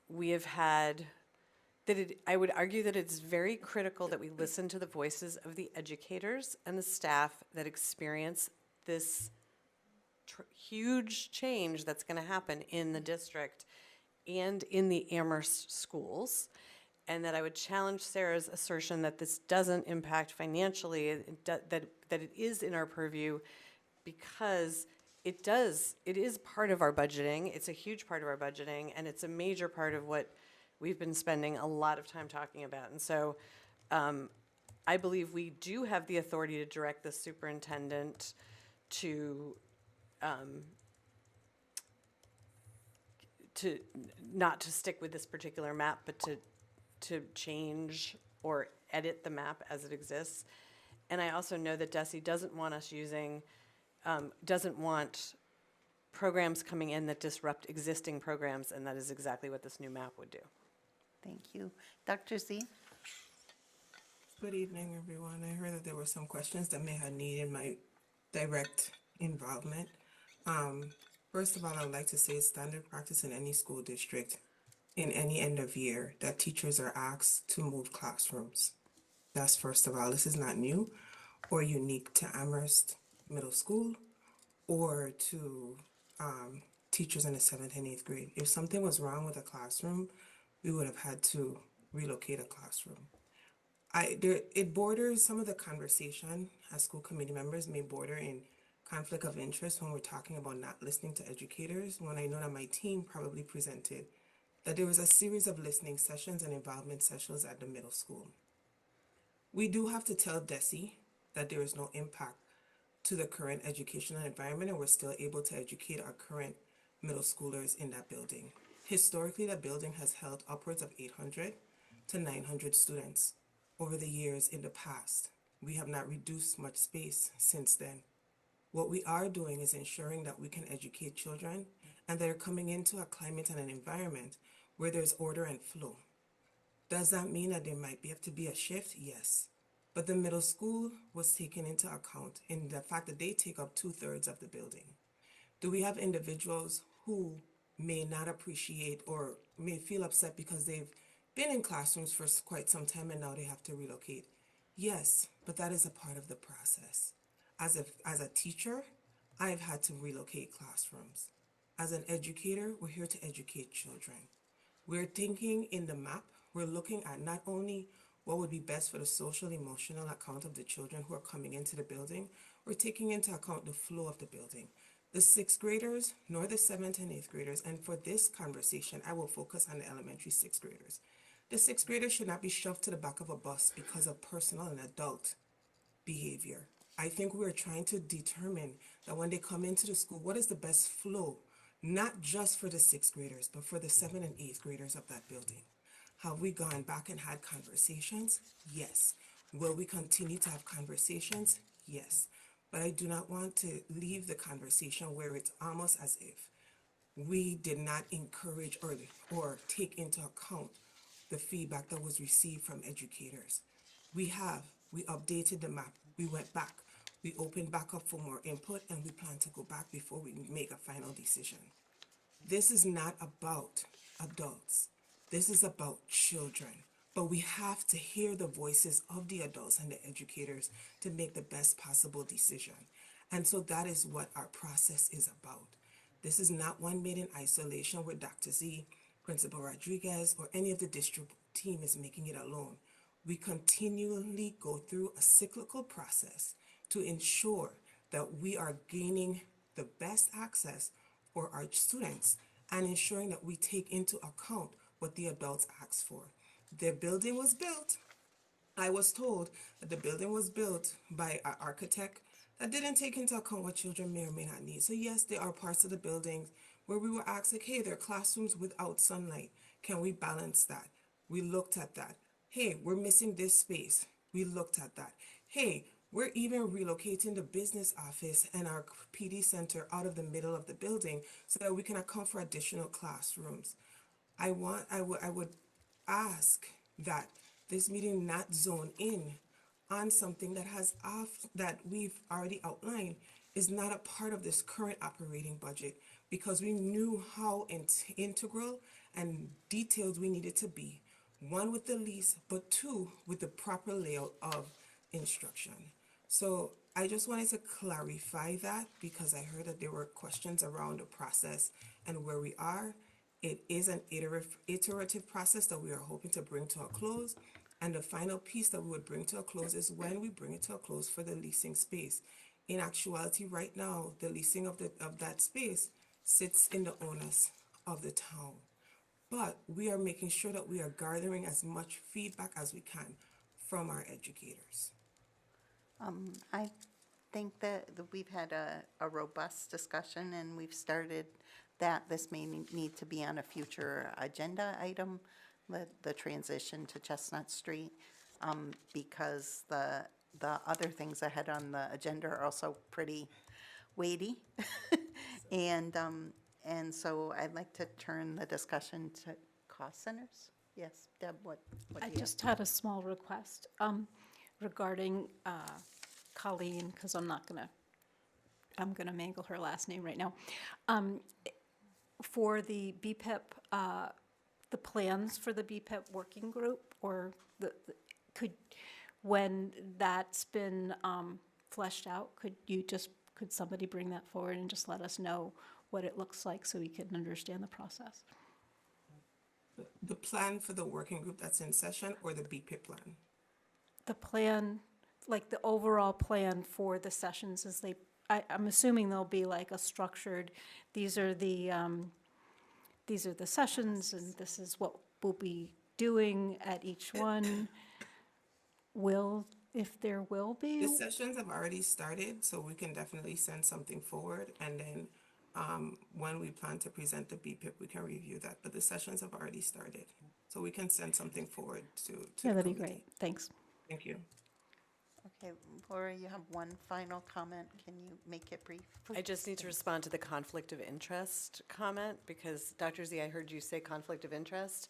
Speaker 9: we have had, I would argue that it's very critical that we listen to the voices of the educators and the staff that experience this huge change that's going to happen in the district and in the Amherst schools. And that I would challenge Sarah's assertion that this doesn't impact financially, that it is in our purview, because it is part of our budgeting. It's a huge part of our budgeting, and it's a major part of what we've been spending a lot of time talking about. And so I believe we do have the authority to direct the superintendent to not to stick with this particular map, but to change or edit the map as it exists. And I also know that DESE doesn't want us using, doesn't want programs coming in that disrupt existing programs, and that is exactly what this new map would do.
Speaker 11: Thank you. Dr. Z?
Speaker 2: Good evening, everyone. I heard that there were some questions that may have needed my direct involvement. First of all, I would like to say it's standard practice in any school district in any end of year that teachers are asked to move classrooms. That's first of all. This is not new or unique to Amherst Middle School or to teachers in the 7th and 8th grade. If something was wrong with a classroom, we would have had to relocate a classroom. It borders, some of the conversation as school committee members may border in conflict of interest when we're talking about not listening to educators, when I know that my team probably presented that there was a series of listening sessions and involvement sessions at the middle school. We do have to tell DESE that there is no impact to the current educational environment, and we're still able to educate our current middle schoolers in that building. Historically, that building has held upwards of 800 to 900 students over the years in the past. We have not reduced much space since then. What we are doing is ensuring that we can educate children and they're coming into a climate and an environment where there's order and flow. Does that mean that there might have to be a shift? Yes. But the middle school was taken into account in the fact that they take up 2/3 of the building. Do we have individuals who may not appreciate or may feel upset because they've been in classrooms for quite some time and now they have to relocate? Yes, but that is a part of the process. As a teacher, I've had to relocate classrooms. As an educator, we're here to educate children. We're thinking in the map, we're looking at not only what would be best for the social, emotional account of the children who are coming into the building, we're taking into account the flow of the building. The 6th graders, nor the 7th and 8th graders, and for this conversation, I will focus on the elementary 6th graders. The 6th graders should not be shoved to the back of a bus because of personal and adult behavior. I think we're trying to determine that when they come into the school, what is the best flow, not just for the 6th graders, but for the 7th and 8th graders of that building. Have we gone back and had conversations? Yes. Will we continue to have conversations? Yes. But I do not want to leave the conversation where it's almost as if we did not encourage or take into account the feedback that was received from educators. We updated the map. We went back. We opened back up for more input, and we plan to go back before we make a final decision. This is not about adults. This is about children. But we have to hear the voices of the adults and the educators to make the best possible decision. And so that is what our process is about. This is not one made in isolation where Dr. Z, Principal Rodriguez, or any of the district team is making it alone. We continually go through a cyclical process to ensure that we are gaining the best access for our students and ensuring that we take into account what the adults ask for. The building was built. I was told that the building was built by an architect that didn't take into account what children may or may not need. So yes, there are parts of the buildings where we were asked, like, hey, there are classrooms without sunlight. Can we balance that? We looked at that. Hey, we're missing this space. We looked at that. Hey, we're even relocating the business office and our PD center out of the middle of the building so that we can account for additional classrooms. I would ask that this meeting not zone in on something that we've already outlined is not a part of this current operating budget, because we knew how integral and detailed we needed to be. One, with the lease, but two, with the proper layout of instruction. So I just wanted to clarify that because I heard that there were questions around the process and where we are. It is an iterative process that we are hoping to bring to a close. And the final piece that we would bring to a close is when we bring it to a close for the leasing space. In actuality, right now, the leasing of that space sits in the onus of the town. But we are making sure that we are gathering as much feedback as we can from our educators.
Speaker 11: I think that we've had a robust discussion and we've started that. This may need to be on a future agenda item, the transition to Chestnut Street, because the other things ahead on the agenda are also pretty weighty. And so I'd like to turn the discussion to cost centers. Yes, Deb, what do
Speaker 10: I
Speaker 11: you have?
Speaker 10: just had a small request regarding Colleen, because I'm gonna mangle her last name right now. For the BPIP, the plans for the BPIP working group, or when that's been fleshed out, could somebody bring that forward and just let us know what it looks like so we can understand the process?
Speaker 2: The plan for the working group that's in session, or the BPIP plan?
Speaker 10: The plan, like the overall plan for the sessions, I'm assuming there'll be like a structured, these are the sessions and this is what we'll be doing at each one. If there will be?
Speaker 2: The sessions have already started, so we can definitely send something forward, and then when we plan to present the BPIP, we can review that. But the sessions have already started, so we can send something forward to
Speaker 10: Yeah,
Speaker 2: the
Speaker 10: that'd be
Speaker 2: committee.
Speaker 10: great. Thanks.
Speaker 2: Thank you.
Speaker 11: Okay, Laura, you have one final comment. Can you make it brief?
Speaker 9: I just need to respond to the conflict of interest comment, because Dr. Z, I heard you say conflict of interest.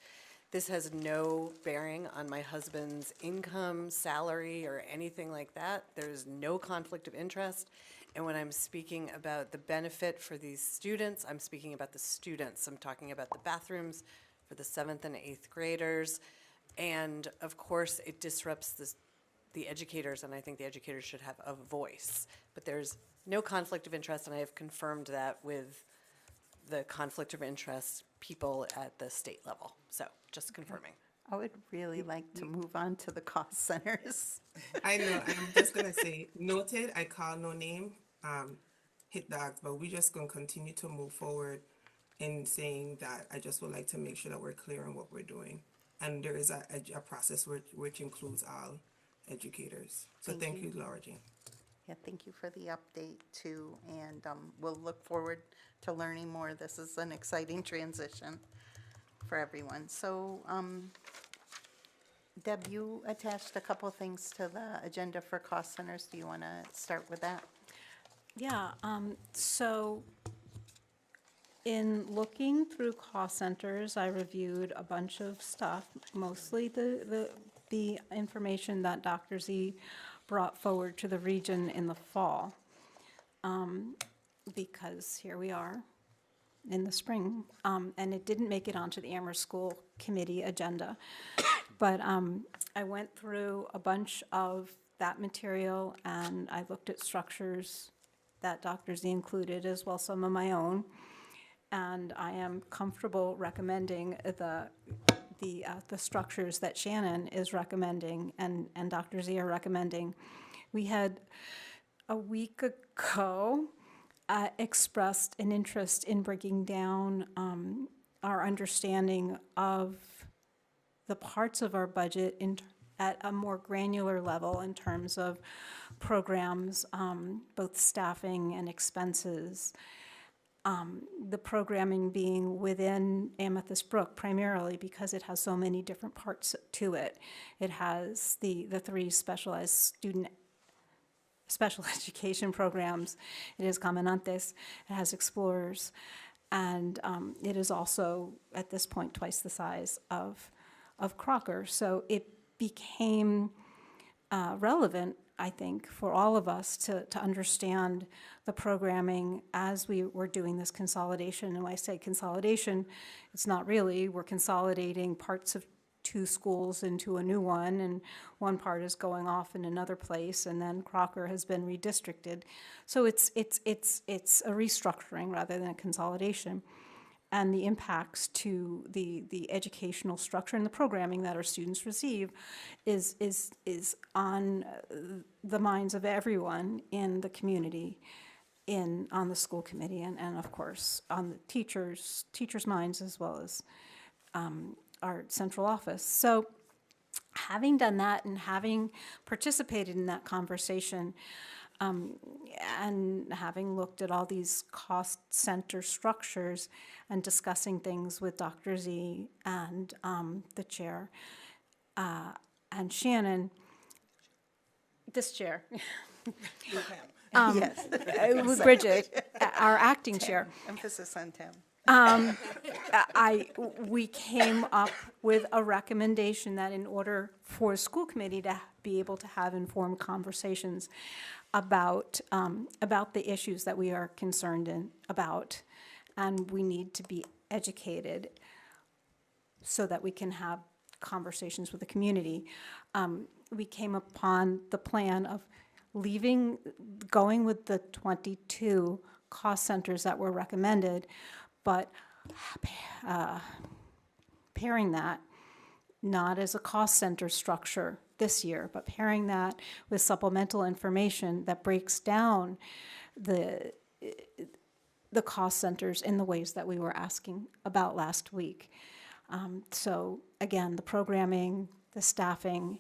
Speaker 9: This has no bearing on my husband's income, salary, or anything like that. There's no conflict of interest. And when I'm speaking about the benefit for these students, I'm speaking about the students. I'm talking about the bathrooms for the 7th and 8th graders. And of course, it disrupts the educators, and I think the educators should have a voice. But there's no conflict of interest, and I have confirmed that with the conflict of interest people at the state level. So just confirming.
Speaker 11: I would really like to move on to the cost centers.
Speaker 2: I know, I'm just gonna say, noted, I call no name, hit dogs, but we're just gonna continue to move forward in saying that I just would like to make sure that we're clear on what we're doing. And there is a process which includes all educators. So thank you, Laura Jean.
Speaker 11: Yeah, thank you for the update too, and we'll look forward to learning more. This is an exciting transition for everyone. So, Deb, you attached a couple things to the agenda for cost centers. Do you want to start with that?
Speaker 10: Yeah, so in looking through cost centers, I reviewed a bunch of stuff, mostly the information that Dr. Z brought forward to the region in the fall. Because here we are in the spring, and it didn't make it onto the Amherst School Committee agenda. But I went through a bunch of that material, and I looked at structures that Dr. Z included, as well as some of my own. And I am comfortable recommending the structures that Shannon is recommending and Dr. Z are recommending. We had a week ago expressed an interest in breaking down our understanding of the parts of our budget at a more granular level in terms of programs, both staffing and expenses. The programming being within Amethyst Brook primarily because it has so many different parts to it. It has the 3 special education programs. It is Caminantes, it has Explorers, and it is also, at this point, twice the size of Crocker. So it became relevant, I think, for all of us to understand the programming as we were doing this consolidation. And when I say consolidation, it's not really. We're consolidating parts of 2 schools into a new one, and one part is going off in another place, and then Crocker has been redistricted. So it's a restructuring rather than a consolidation. and the impacts to the educational structure and the programming that our students receive is on the minds of everyone in the community, on the school committee, and of course, on the teachers' minds, as well as our central office. So having done that and having participated in that conversation, and having looked at all these cost center structures and discussing things with Dr. Z and the chair and Shannon, this chair,
Speaker 11: Yes.
Speaker 10: with Bridget, our acting chair.
Speaker 11: Emphasis on Tim.
Speaker 10: We came up with a recommendation that in order for a school committee to be able to have informed conversations about the issues that we are concerned about, and we need to be educated so that we can have conversations with the community. We came upon the plan of going with the 22 cost centers that were recommended, but pairing that not as a cost center structure this year, but pairing that with supplemental information that breaks down the cost centers in the ways that we were asking about last week. So again, the programming, the staffing,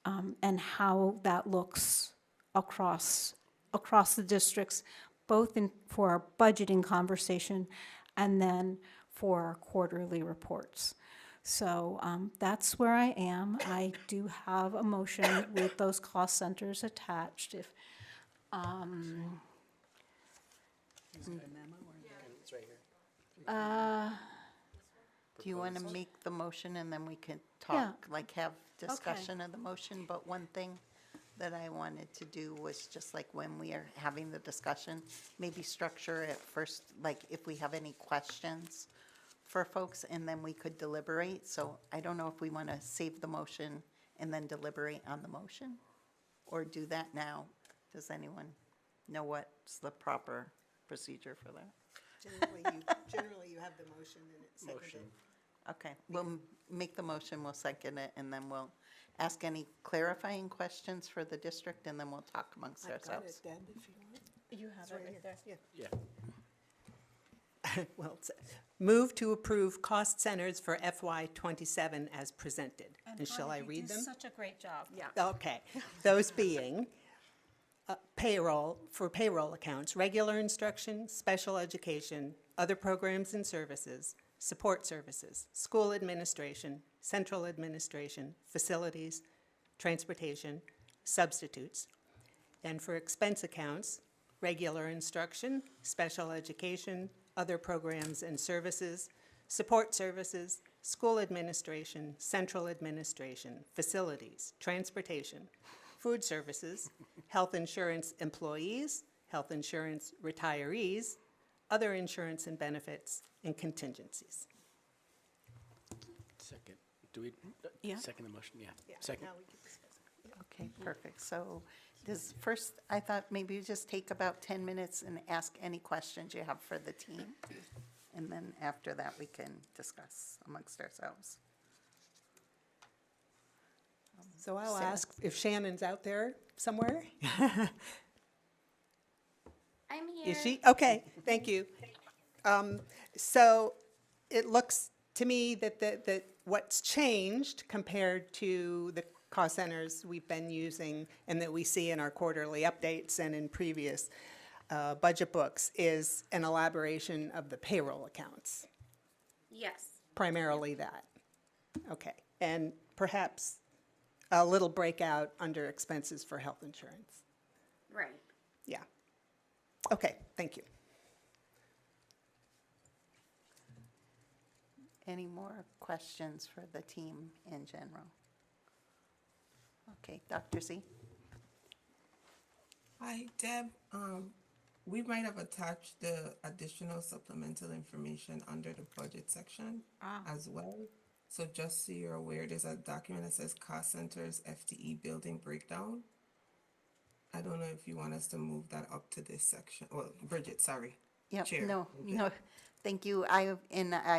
Speaker 10: and how that looks across the districts, both for our budgeting conversation and then for our quarterly reports. So that's where I am. I do have a motion with those cost centers attached. If
Speaker 13: It's right here.
Speaker 11: Do you want to make the motion and then we can
Speaker 10: Yeah.
Speaker 11: talk, like have discussion of the motion? But one thing that I wanted to do was just like when we are having the discussion, maybe structure it first, like if we have any questions for folks, and then we could deliberate. So I don't know if we want to save the motion and then deliberate on the motion, or do that now. Does anyone know what's the proper procedure for that?
Speaker 3: Generally you have the motion and it's seconded.
Speaker 11: Okay, we'll make the motion, we'll second it, and then we'll ask any clarifying questions for the district, and then we'll talk amongst
Speaker 3: I've got it,
Speaker 11: ourselves.
Speaker 3: Deb, if you want.
Speaker 10: you have
Speaker 3: It's
Speaker 10: it
Speaker 3: right
Speaker 10: right
Speaker 3: here.
Speaker 10: there.
Speaker 3: Yeah.
Speaker 13: Yeah.
Speaker 3: Well, move to approve cost centers for FY '27 as presented. And shall I read them?
Speaker 10: Such a great job. Yeah.
Speaker 3: Okay, those being payroll, for payroll accounts, regular instruction, special education, other programs and services, support services, school administration, central administration, facilities, transportation, substitutes. And for expense accounts, regular instruction, special education, other programs and services, support services, school administration, central administration, facilities, transportation, food services, health insurance employees, health insurance retirees, other insurance and benefits, and contingencies.
Speaker 13: Second. Do we,
Speaker 10: Yeah.
Speaker 13: second the motion? Yeah. Second.
Speaker 3: Now we can discuss it.
Speaker 11: Okay, perfect. So first, I thought maybe you just take about 10 minutes and ask any questions you have for the team. And then after that, we can discuss amongst ourselves.
Speaker 3: So I'll
Speaker 11: Sarah.
Speaker 3: ask if Shannon's out there somewhere.
Speaker 7: I'm here.
Speaker 3: Is she? Okay, thank you. So it looks to me that what's changed compared to the cost centers we've been using and that we see in our quarterly updates and in previous budget books is an elaboration of the payroll accounts,
Speaker 7: Yes.
Speaker 3: primarily that. Okay, and perhaps a little breakout under expenses for health insurance.
Speaker 7: Right.
Speaker 3: Yeah. Okay, thank you.
Speaker 11: Any more questions for the team in general? Okay, Dr. Z?
Speaker 2: Hi, Deb. We might have attached the additional supplemental information under the budget section as well. So just so you're aware, there's a document that says cost centers FTE building breakdown. I don't know if you want us to move that up to this section. Well, Bridget, sorry.
Speaker 11: Yep,
Speaker 2: Chair.
Speaker 11: no, Thank you. I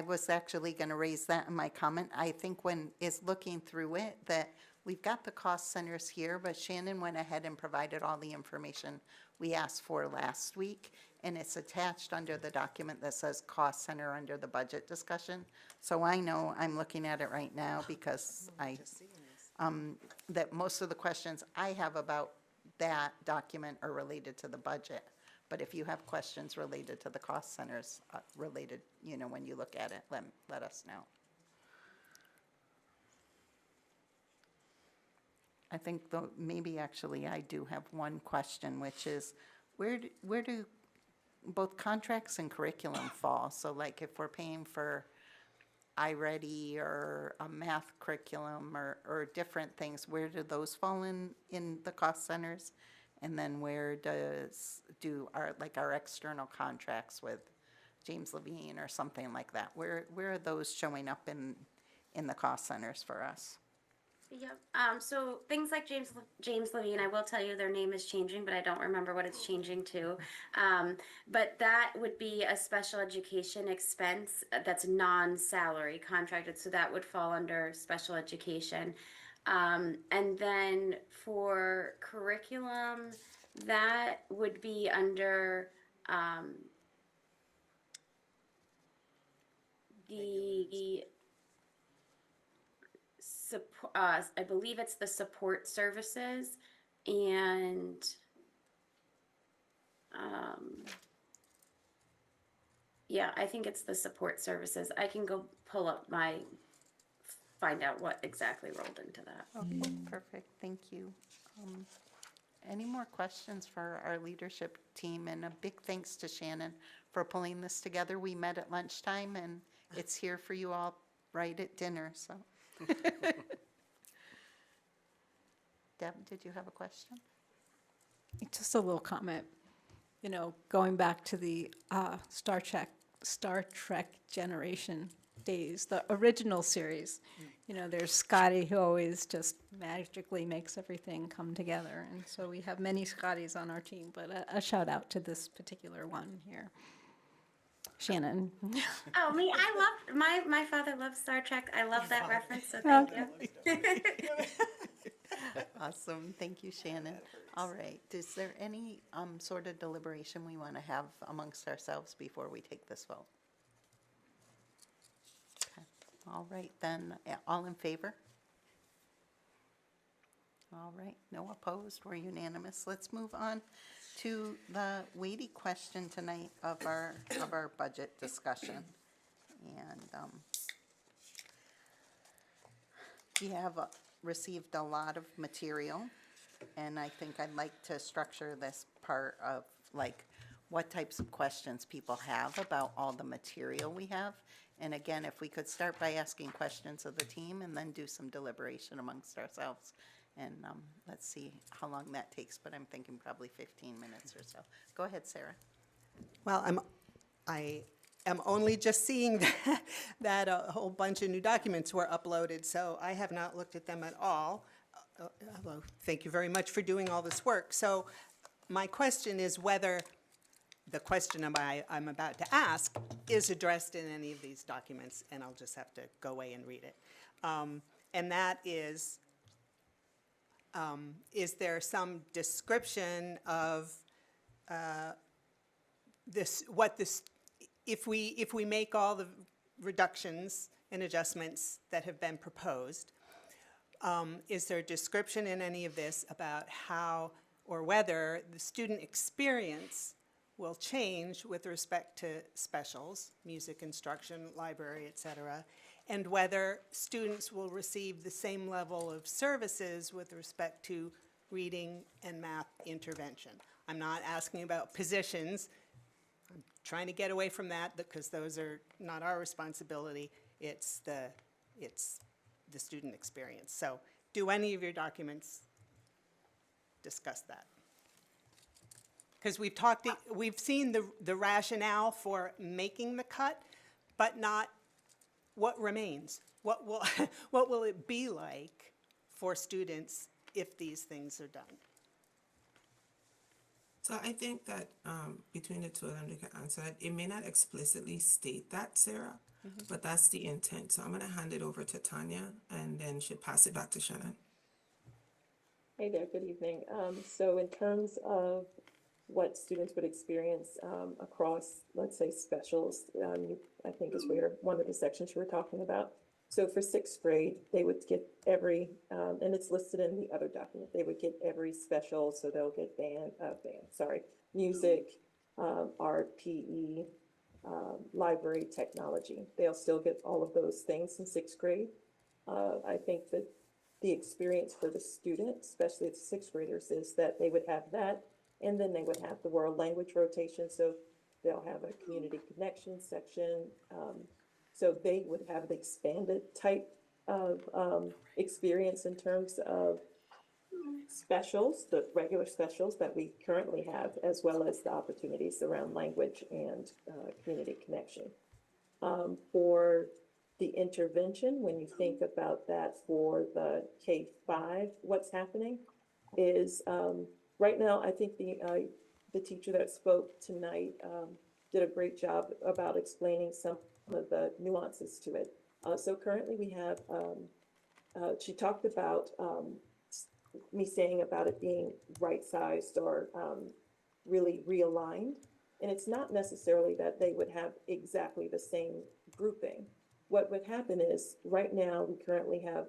Speaker 11: was actually going to raise that in my comment. I think when is looking through it, that we've got the cost centers here, but Shannon went ahead and provided all the information we asked for last week, and it's attached under the document that says cost center under the budget discussion. So I know I'm looking at it right now because that most of the questions I have about that document are related to the budget. But if you have questions related to the cost centers, related, when you look at it, let us know. I think though, maybe actually I do have one question, which is, where do both contracts and curriculum fall? So like if we're paying for iReady or a math curriculum or different things, where do those fall in the cost centers? And then where do our external contracts with James Levine or something like that? Where are those showing up in the cost centers for us?
Speaker 7: Yep. So things like James Levine, I will tell you their name is changing, but I don't remember what it's changing to. But that would be a special education expense that's non-salary contracted, so that would fall under special education. And then for curriculum, that would be under the I believe it's the support services, and yeah, I think it's the support services. I can go pull up find out what exactly rolled into that.
Speaker 11: Okay, perfect, thank you. Any more questions for our leadership team? And a big thanks to Shannon for pulling this together. We met at lunchtime and it's here for you all right at dinner, so. Deb, did you have a question?
Speaker 10: Just a little comment. Going back to the Star Trek Generation days, the original series, there's Scotty who always just magically makes everything come together. And so we have many Scotties on our team, but a shout out to this particular one here. Shannon.
Speaker 7: Oh, me, I love, my father loves Star Trek. I love that reference, so thank you.
Speaker 11: Awesome, thank you, Shannon. All right, is there any sort of deliberation we want to have amongst ourselves before we take this vote? Okay. All right, then, all in favor? All right, no opposed, we're unanimous. Let's move on to the weighty question tonight of our budget discussion. And we have received a lot of material, and I think I'd like to structure this part of what types of questions people have about all the material we have. And again, if we could start by asking questions of the team and then do some deliberation amongst ourselves. And let's see how long that takes, but I'm thinking probably 15 minutes or so. Go ahead, Sarah.
Speaker 3: Well, I am only just seeing that a whole bunch of new documents were uploaded, so I have not looked at them at all. Although, thank you very much for doing all this work. So my question is whether the question I'm about to ask is addressed in any of these documents, and I'll just have to go away and read it. And that is there some description of if we make all the reductions and adjustments that have been proposed, is there a description in any of this about how or whether the student experience will change with respect to specials, music instruction, library, et cetera, and whether students will receive the same level of services with respect to reading and math intervention? I'm not asking about positions. I'm trying to get away from that because those are not our responsibility. It's the student experience. So do any of your documents discuss that? Because we've seen the rationale for making the cut, but not what remains. What will it be like for students if these things are done?
Speaker 2: So I think that between the two of them, they can answer that. It may not explicitly state that, Sarah, but that's the intent. So I'm going to hand it over to Tanya, and then she'll pass it back to Shannon.
Speaker 6: Hey there, good evening. So in terms of what students would experience across, let's say, specials, I think is where one of the sections you were talking about. So for sixth grade, they would get every, and it's listed in the other document, they would get every special, so they'll get music, art, PE, library, technology. They'll still get all of those things in sixth grade. I think that the experience for the student, especially the sixth graders, is that they would have that, and then they would have the world language rotation. So they'll have a community connection section. So they would have the expanded type of experience in terms of specials, the regular specials that we currently have, as well as the opportunities around language and community connection. For the intervention, when you think about that for the K-5, what's happening is right now, I think the teacher that spoke tonight did a great job about explaining some of the nuances to it. So currently we have, she talked about me saying about it being right-sized or really realigned. And it's not necessarily that they would have exactly the same grouping. What would happen is right now we currently have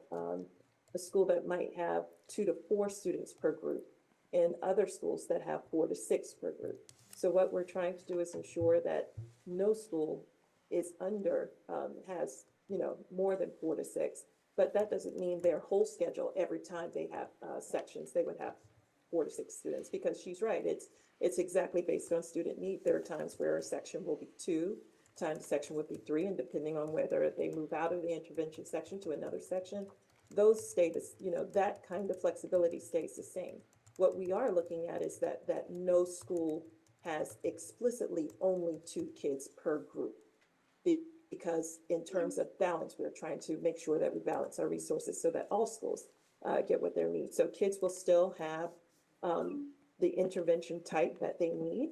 Speaker 6: a school that might have 2 to 4 students per group and other schools that have 4 to 6 per group. So what we're trying to do is ensure that no school is under, has, more than 4 to 6, but that doesn't mean their whole schedule, every time they have sections, they would have 4 to 6 students, because she's right, it's exactly based on student need. There are times where a section will be 2, times a section would be 3, and depending on whether they move out of the intervention section to another section, those stay, that kind of flexibility stays the same. What we are looking at is that no school has explicitly only 2 kids per group. Because in terms of balance, we're trying to make sure that we balance our resources so that all schools get what they need. So kids will still have the intervention type that they need,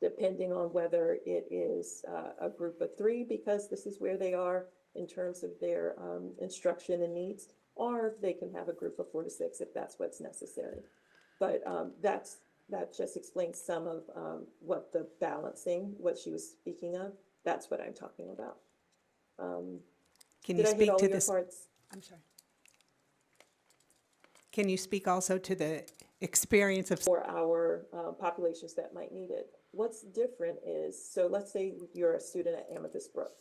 Speaker 6: depending on whether it is a group of 3, because this is where they are in terms of their instruction and needs, or they can have a group of 4 to 6 if that's what's necessary. But that just explains some of what the balancing, what she was speaking of. That's what I'm talking about.
Speaker 3: Can you speak to this?
Speaker 6: Parts?
Speaker 3: I'm sorry. Can you speak also to the experience of
Speaker 6: for our populations that might need it? What's different is, so let's say you're a student at Amethyst Brook.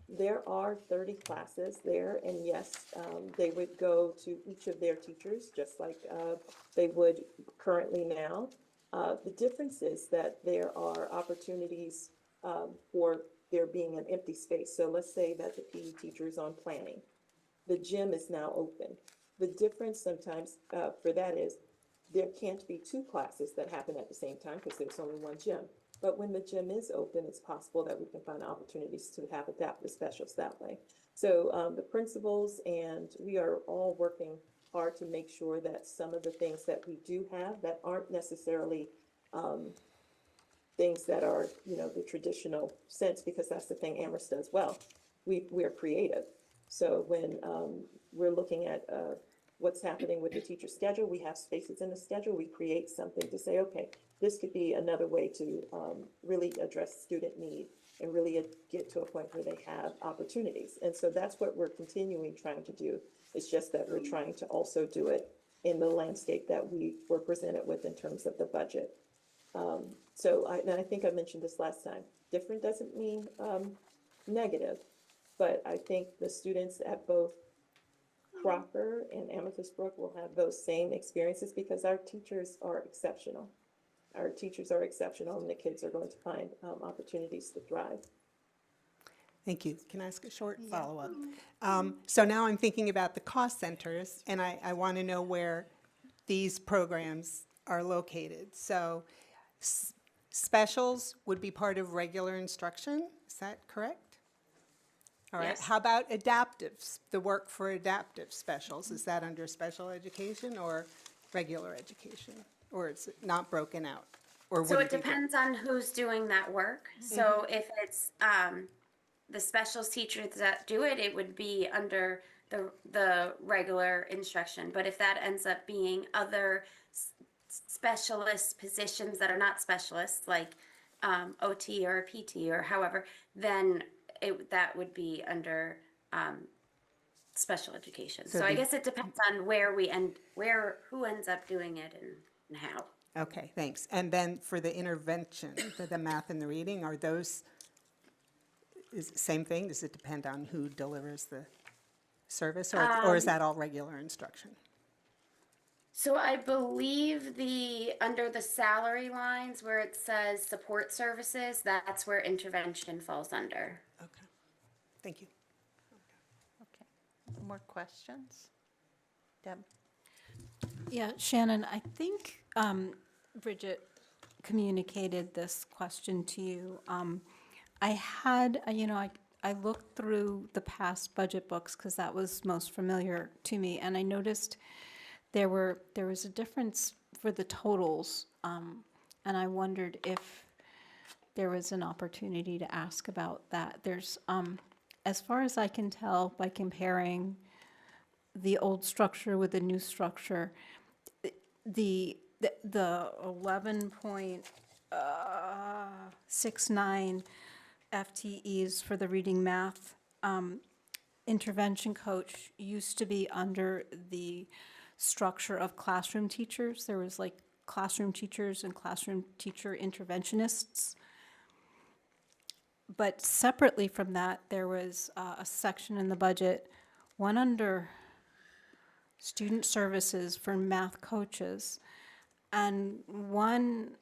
Speaker 6: There are 30 classes there, and yes, they would go to each of their teachers, just like they would currently now. The difference is that there are opportunities for there being an empty space. So let's say that the PE teacher is on planning. The gym is now open. The difference sometimes for that is there can't be 2 classes that happen at the same time because there's only one gym. But when the gym is open, it's possible that we can find opportunities to have adaptive specials that way. So the principals and we are all working hard to make sure that some of the things that we do have that aren't necessarily things that are, the traditional sense, because that's the thing Amherst does well. We're creative. So when we're looking at what's happening with the teacher schedule, we have spaces in the schedule, we create something to say, okay, this could be another way to really address student need and really get to a point where they have opportunities. And so that's what we're continuing trying to do. It's just that we're trying to also do it in the landscape that we were presented with in terms of the budget. So I think I mentioned this last time. Different doesn't mean negative, but I think the students at both Crocker and Amethyst Brook will have those same experiences because our teachers are exceptional. Our teachers are exceptional, and the kids are going to find opportunities to thrive.
Speaker 3: Thank you. Can I ask a short follow-up? So now I'm thinking about the cost centers, and I want to know where these programs are located. So specials would be part of regular instruction, is that correct? All right.
Speaker 9: Yes.
Speaker 3: How about adaptives, the work for adaptive specials? Is that under special education or regular education? Or is it not broken out? Or would
Speaker 7: So it
Speaker 3: be bro-
Speaker 7: depends on who's doing that work. So if it's the specials teachers that do it, it would be under the regular instruction. But if that ends up being other specialist positions that are not specialists, like OT or PT or however, then that would be under special education.
Speaker 3: So
Speaker 7: So I
Speaker 3: the-
Speaker 7: guess it depends on who ends up doing it and how.
Speaker 3: Okay, thanks. And then for the intervention, for the math and the reading, are those, is it same thing? Does it depend on who delivers the service, or is that all regular instruction?
Speaker 7: So I believe under the salary lines where it says support services, that's where intervention falls under.
Speaker 3: Okay, thank you.
Speaker 11: More questions? Deb?
Speaker 10: Yeah, Shannon, I think Bridget communicated this question to you. I had, I looked through the past budget books because that was most familiar to me, and I noticed there was a difference for the totals, and I wondered if there was an opportunity to ask about that. There's, as far as I can tell by comparing the old structure with the new structure, the 11.69 FTEs for the reading math intervention coach used to be under the structure of classroom teachers. There was like classroom teachers and classroom teacher interventionists. But separately from that, there was a section in the budget, one under student services for math coaches, and one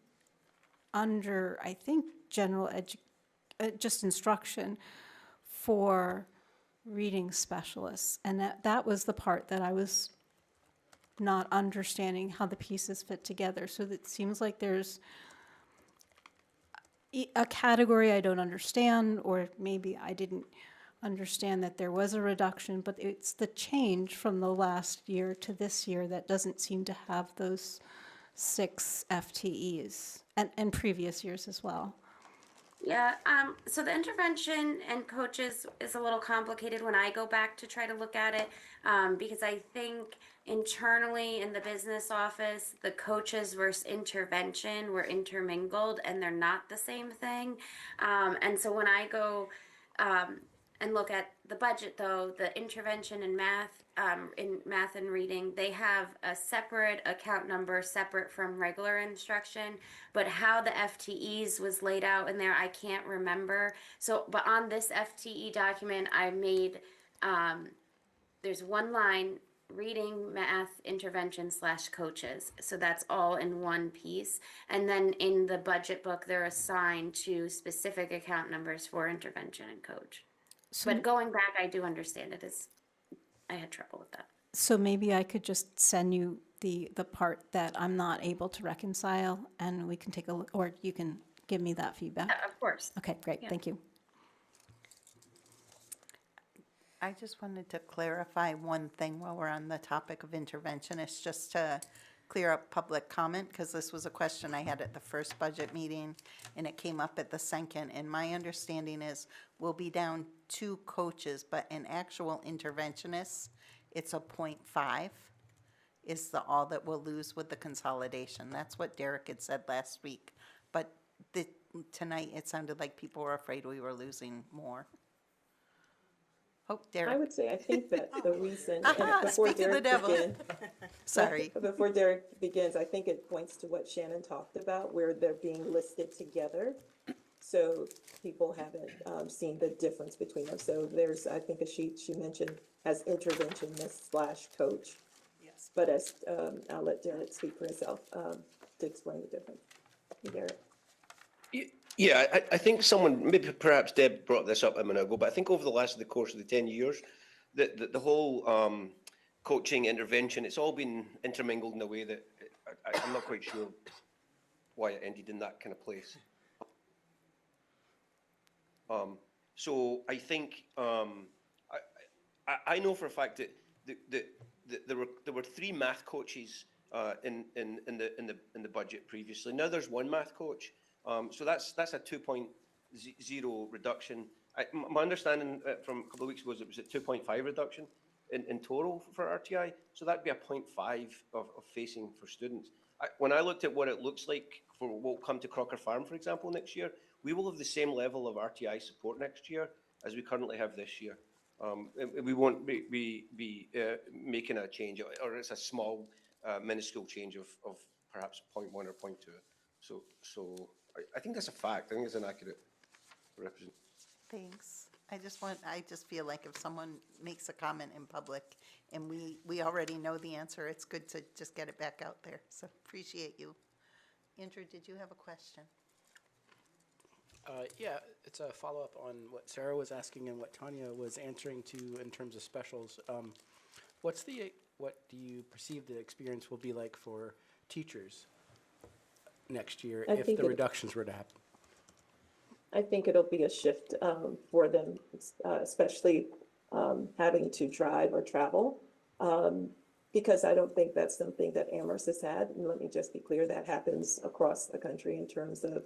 Speaker 10: under, I think, just instruction for reading specialists. And that was the part that I was not understanding how the pieces fit together. So it seems like there's a category I don't understand, or maybe I didn't understand that there was a reduction, but it's the change from the last year to this year that doesn't seem to have those 6 FTEs, and previous years as well.
Speaker 7: Yeah, so the intervention and coaches is a little complicated when I go back to try to look at it, because I think internally in the business office, the coaches versus intervention were intermingled and they're not the same thing. And so when I go and look at the budget, though, the intervention in math and reading, they have a separate account number separate from regular instruction, but how the FTEs was laid out in there, I can't remember. So, but on this FTE document, I made, there's one line, reading, math, intervention / coaches. So that's all in one piece. And then in the budget book, they're assigned to specific account numbers for intervention and coach. But going back, I do understand it is, I had trouble with that.
Speaker 10: So maybe I could just send you the part that I'm not able to reconcile, and we can take a look, or you can give me that feedback.
Speaker 7: Of course.
Speaker 10: Okay, great,
Speaker 7: Yeah.
Speaker 10: thank you.
Speaker 11: I just wanted to clarify one thing while we're on the topic of intervention. It's just to clear up public comment, because this was a question I had at the first budget meeting, and it came up at the second. And my understanding is we'll be down 2 coaches, but an actual interventionist, it's a 0.5 is all that we'll lose with the consolidation. That's what Derek had said last week. But tonight, it sounded like people were afraid we were losing more. Oh, Derek.
Speaker 6: I would say, I think that the reason,
Speaker 11: Aha,
Speaker 6: and before
Speaker 11: speak of the
Speaker 6: Derek
Speaker 11: devil.
Speaker 6: begins,
Speaker 11: Sorry.
Speaker 6: before Derek begins, I think it points to what Shannon talked about, where they're being listed together. So people haven't seen the difference between them. So there's, I think, a sheet she mentioned as interventionist / coach.
Speaker 3: Yes.
Speaker 6: But as, I'll let Derek speak for himself to explain the difference. Derek.
Speaker 5: Yeah, I think someone, maybe perhaps Deb brought this up a minute ago, but I think over the course of the 10 years, the whole coaching intervention, it's all been intermingled in a way that I'm not quite sure why it ended in that kind of place. So I think I know for a fact that there were 3 math coaches in the budget previously. Now there's one math coach, so that's a 2.0 reduction. My understanding from a couple of weeks ago is it was a 2.5 reduction in total for RTI, so that'd be a 0.5 of facing for students. When I looked at what it looks like for what will come to Crocker Farm, for example, next year, we will have the same level of RTI support next year as we currently have this year. We won't be making a change, or it's a small, minuscule change of perhaps 0.1 or 0.2. So I think that's a fact. I think it's an accurate representation.
Speaker 11: Thanks. I just feel like if someone makes a comment in public and we already know the answer, it's good to just get it back out there. So appreciate you. Andrew, did you have a question?
Speaker 13: Yeah, it's a follow-up on what Sarah was asking and what Tanya was answering to in terms of specials. What do you perceive the experience will be like for teachers next year if the reductions were to happen?
Speaker 6: I think it'll be a shift for them, especially having to drive or travel, because I don't think that's something that Amherst has had. And let me just be clear, that happens across the country in terms of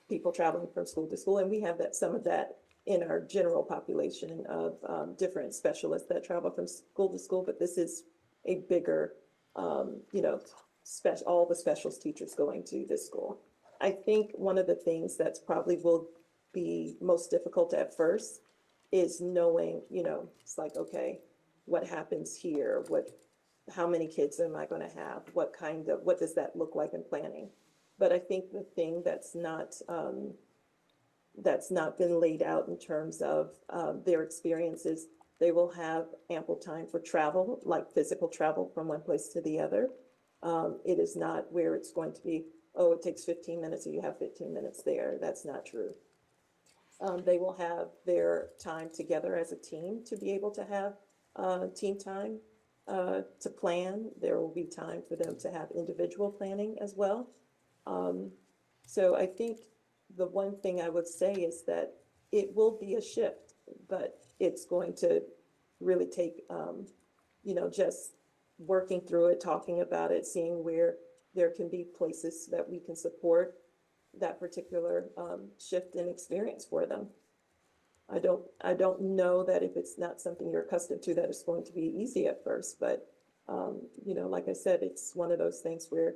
Speaker 6: people traveling from school to school. And we have some of that in our general population of different specialists that travel from school to school. But this is a bigger, all the specials teachers going to this school. I think one of the things that's probably will be most difficult at first is knowing, it's like, okay, what happens here? How many kids am I going to have? What does that look like in planning? But I think the thing that's not been laid out in terms of their experiences, they will have ample time for travel, like physical travel from one place to the other. It is not where it's going to be, oh, it takes 15 minutes and you have 15 minutes there. That's not true. They will have their time together as a team to be able to have team time to plan. There will be time for them to have individual planning as well. So I think the one thing I would say is that it will be a shift, but it's going to really take, just working through it, talking about it, seeing where there can be places that we can support that particular shift in experience for them. I don't know that if it's not something you're accustomed to, that it's going to be easy at first, but like I said, it's one of those things where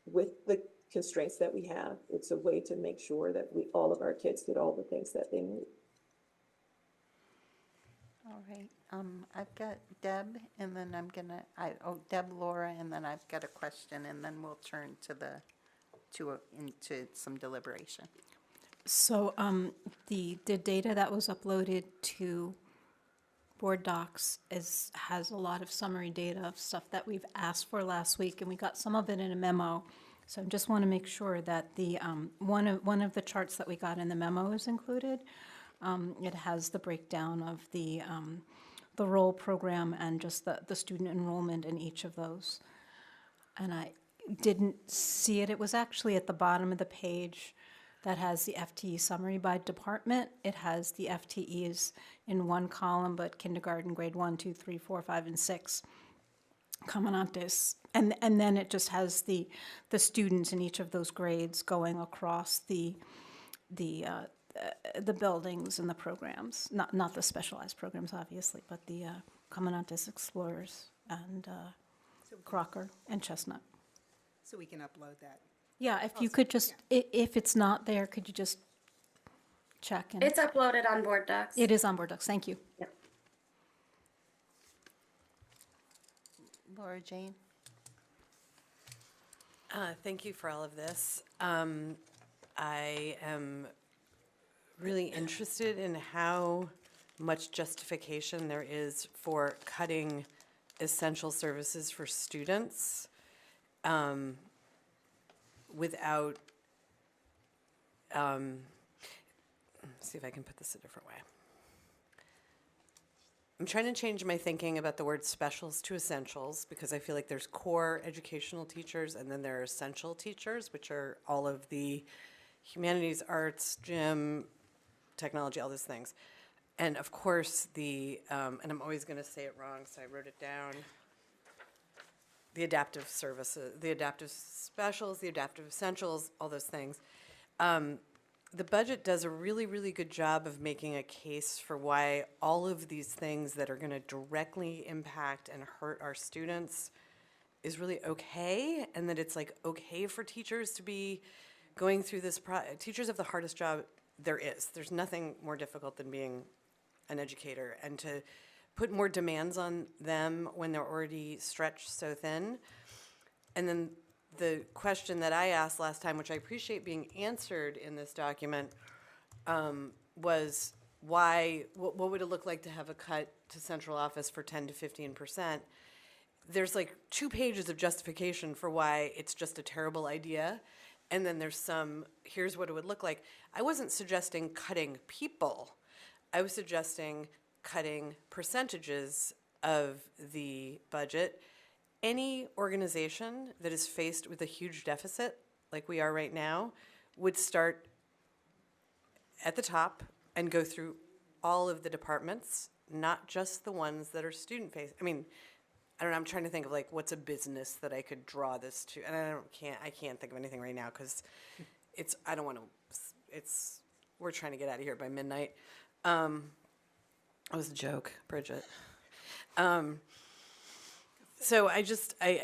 Speaker 6: with the constraints that we have, it's a way to make sure that all of our kids get all the things that they need.
Speaker 11: All right. I've got Deb, and then Deb, Laura, and then I've got a question, and then we'll turn into some deliberation.
Speaker 10: So the data that was uploaded to Board Docs has a lot of summary data of stuff that we've asked for last week, and we got some of it in a memo. So I just want to make sure that the one of the charts that we got in the memo is included. It has the breakdown of the role program and just the student enrollment in each of those. And I didn't see it. It was actually at the bottom of the page that has the FTE summary by department. It has the FTEs in one column, but kindergarten, grade 1, 2, 3, 4, 5, and 6. Comandantes, and then it just has the students in each of those grades going across the buildings and the programs, not the specialized programs, obviously, but the Comandantes, Explorers, and Crocker and Chestnut.
Speaker 3: So we can upload that.
Speaker 10: Yeah, if you could just, if it's not there, could you just check? And
Speaker 7: It's uploaded on Board Docs.
Speaker 10: it is on Board Docs. Thank you.
Speaker 7: Yep.
Speaker 11: Laura Jane.
Speaker 9: Thank you for all of this. I am really interested in how much justification there is for cutting essential services for students without, let's see if I can put this a different way. I'm trying to change my thinking about the word specials to essentials, because I feel like there's core educational teachers and then there are essential teachers, which are all of the humanities, arts, gym, technology, all those things. And of course and I'm always going to say it wrong, so I wrote it down. the adaptive services, the adaptive specials, the adaptive essentials, all those things. The budget does a really, really good job of making a case for why all of these things that are going to directly impact and hurt our students is really okay, and that it's like okay for teachers to be going through this. Teachers have the hardest job there is. There's nothing more difficult than being an educator, and to put more demands on them when they're already stretched so thin. And then the question that I asked last time, which I appreciate being answered in this document, was why, what would it look like to have a cut to central office for 10 to 15%? There's like 2 pages of justification for why it's just a terrible idea. And then there's some, here's what it would look like. I wasn't suggesting cutting people. I was suggesting cutting percentages of the budget. Any organization that is faced with a huge deficit, like we are right now, would start at the top and go through all of the departments, not just the ones that are student-facing. I mean, I don't know, I'm trying to think of like, what's a business that I could draw this to? And I can't think of anything right now because I don't want to, we're trying to get out of here by midnight. That was a joke, Bridget. So I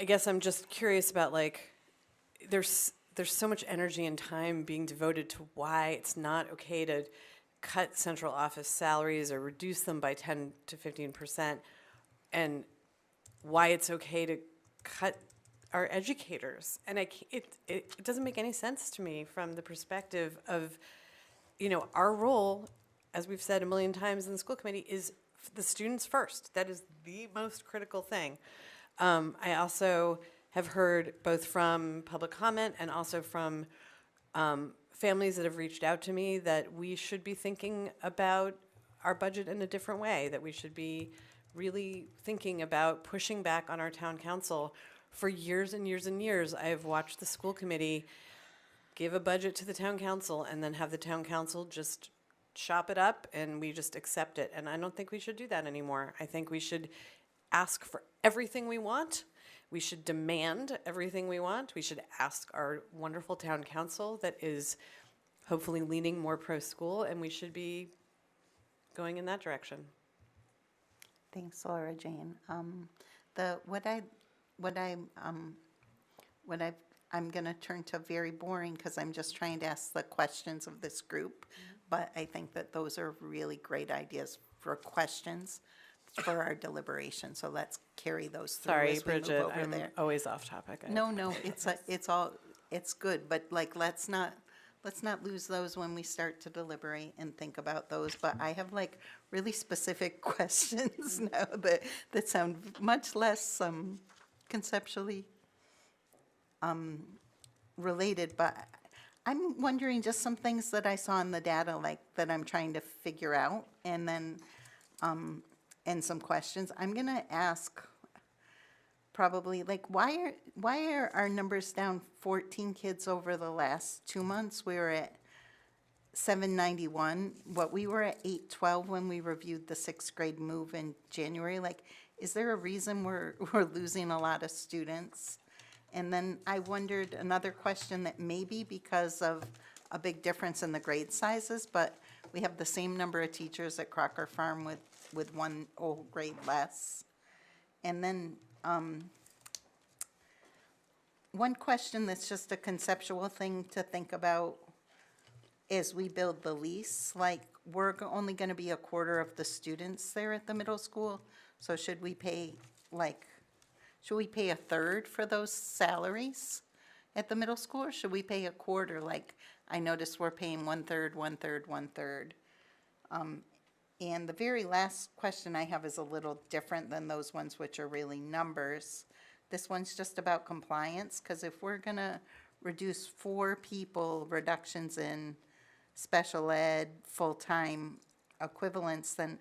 Speaker 9: guess I'm just curious about like, there's so much energy and time being devoted to why it's not okay to cut central office salaries or reduce them by 10 to 15%, and why it's okay to cut our educators. And it doesn't make any sense to me from the perspective of, our role, as we've said a million times in the school committee, is the students first. That is the most critical thing. I also have heard both from public comment and also from families that have reached out to me that we should be thinking about our budget in a different way, that we should be really thinking about pushing back on our town council. For years and years and years, I have watched the school committee give a budget to the town council and then have the town council just chop it up and we just accept it. And I don't think we should do that anymore. I think we should ask for everything we want. We should demand everything we want. We should ask our wonderful town council that is hopefully leaning more pro-school, and we should be going in that direction.
Speaker 11: Thanks, Laura Jane. I'm going to turn to very boring because I'm just trying to ask the questions of this group, but I think that those are really great ideas for questions for our deliberation. So let's carry those through.
Speaker 9: Sorry,
Speaker 11: as we move
Speaker 9: Bridget,
Speaker 11: over
Speaker 9: I'm
Speaker 11: there.
Speaker 9: always off topic.
Speaker 11: No, it's good, but like let's not lose those when we start to deliberate and think about those. But I have like really specific questions now that sound much less conceptually related. But I'm wondering just some things that I saw in the data, like that I'm trying to figure out, and then and some questions. I'm gonna ask probably like why are our numbers down 14 kids over the last 2 months? We were at 791. We were at 812 when we reviewed the 6th grade move in January. Like, is there a reason we're losing a lot of students? And then I wondered another question that may be because of a big difference in the grade sizes, but we have the same number of teachers at Crocker Farm with one whole grade less. And then one question that's just a conceptual thing to think about as we build the lease, like we're only going to be a quarter of the students there at the middle school. So should we pay a third for those salaries at the middle school, or should we pay a quarter? Like I noticed we're paying 1/3, 1/3, 1/3. And the very last question I have is a little different than those ones, which are really numbers. This one's just about compliance, because if we're going to reduce 4 people, reductions in special ed, full-time equivalents, then,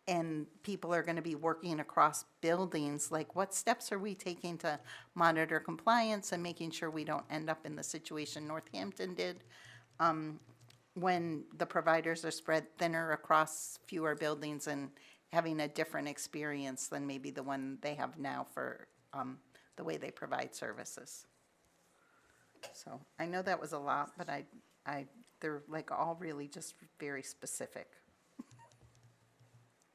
Speaker 11: and people are going to be working across buildings, like what steps are we taking to monitor compliance and making sure we don't end up in the situation Northampton did, when the providers are spread thinner across fewer buildings and having a different experience than maybe the one they have now for the way they provide services. So I know that was a lot, but they're like all really just very specific.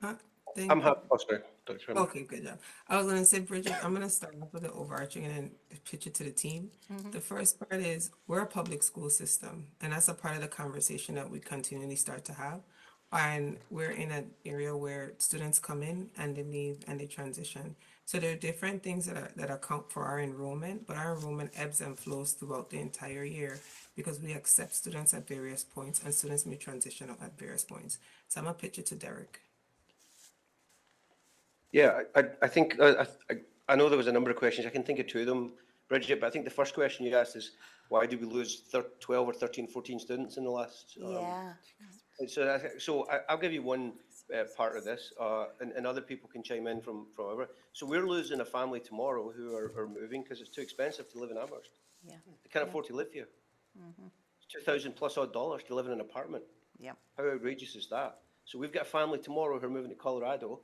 Speaker 2: Thank
Speaker 5: I'm
Speaker 2: you.
Speaker 5: happy, oh, sorry, Dr. Herman.
Speaker 2: Okay, good job. I was gonna say, Bridget, I'm gonna start off with the overarching and then pitch it to the team. The first part is, we're a public school system, and that's a part of the conversation that we continually start to have. And we're in an area where students come in and they leave and they transition. So there are different things that account for our enrollment, but our enrollment ebbs and flows throughout the entire year because we accept students at various points and students may transition at various points. So I'm gonna pitch it to Derek.
Speaker 5: Yeah, I think, I know there was a number of questions. I can think of two of them, Bridget, but I think the first question you asked is, why did we lose 12 or 13, 14 students in the last?
Speaker 11: Yeah.
Speaker 5: I'll give you one part of this, and other people can chime in from wherever. So we're losing a family tomorrow who are moving because it's too expensive to live in Amherst.
Speaker 11: Yeah.
Speaker 5: They can't afford to live here. It's $2,000 plus odd dollars to live in an apartment.
Speaker 11: Yep.
Speaker 5: How outrageous is that? So we've got a family tomorrow who are moving to Colorado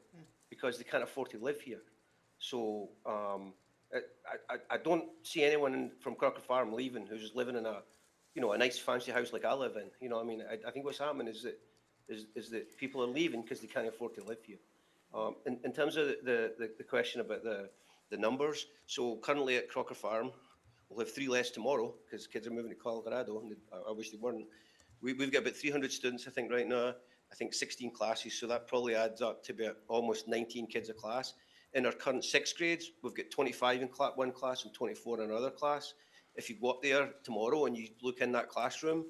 Speaker 5: because they can't afford to live here. So I don't see anyone from Crocker Farm leaving who's living in a nice fancy house like I live in. You know, I mean, I think what's happening is that people are leaving because they can't afford to live here. In terms of the question about the numbers, so currently at Crocker Farm, we'll have 3 less tomorrow because kids are moving to Colorado, and I wish they weren't. We've got about 300 students, I think, right now. I think 16 classes, so that probably adds up to about almost 19 kids a class. In our current 6th grades, we've got 25 in one class and 24 in another class. If you go up there tomorrow and you look in that classroom,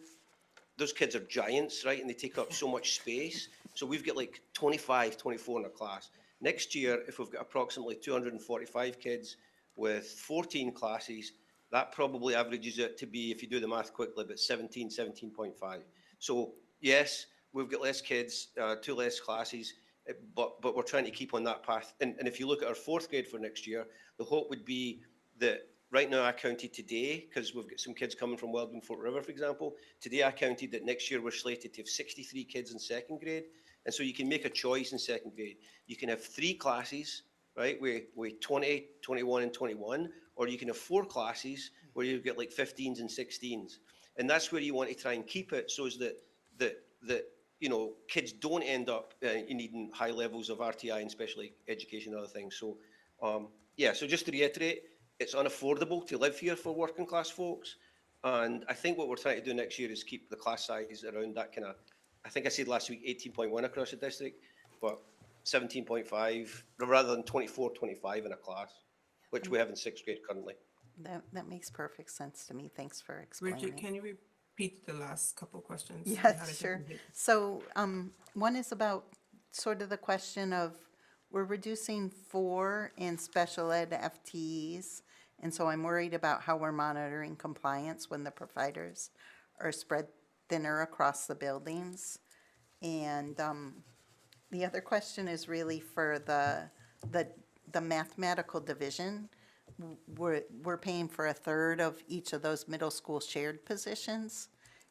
Speaker 5: those kids are giants, right? And they take up so much space. So we've got like 25, 24 in a class. Next year, if we've got approximately 245 kids with 14 classes, that probably averages it to be, if you do the math quickly, about 17.5. So yes, we've got less kids, 2 less classes, but we're trying to keep on that path. And if you look at our 4th grade for next year, the hope would be that right now I counted today, because we've got some kids coming from Weldon, Fort River, for example. Today I counted that next year we're slated to have 63 kids in 2nd grade. And so you can make a choice in 2nd grade. You can have 3 classes, right, with 20, 21, and 21, or you can have 4 classes where you've got like 15s and 16s. And that's where you want to try and keep it, so is that kids don't end up needing high levels of RTI and special education and other things. So, so just to reiterate, it's unaffordable to live here for working class folks. And I think what we're trying to do next year is keep the class size around that kind of, I think I said last week 18.1 across the district, but 17.5 rather than 24, 25 in a class, which we have in 6th grade currently.
Speaker 11: That makes perfect sense to me. Thanks for explaining.
Speaker 2: Richard, can you repeat the last couple questions?
Speaker 11: Yeah, sure. So one is about sort of the question of, we're reducing 4 in special ed FTEs, and so I'm worried about how we're monitoring compliance when the providers are spread thinner across the buildings. And the other question is really for the mathematical division. We're paying for 1/3 of each of those middle school shared positions.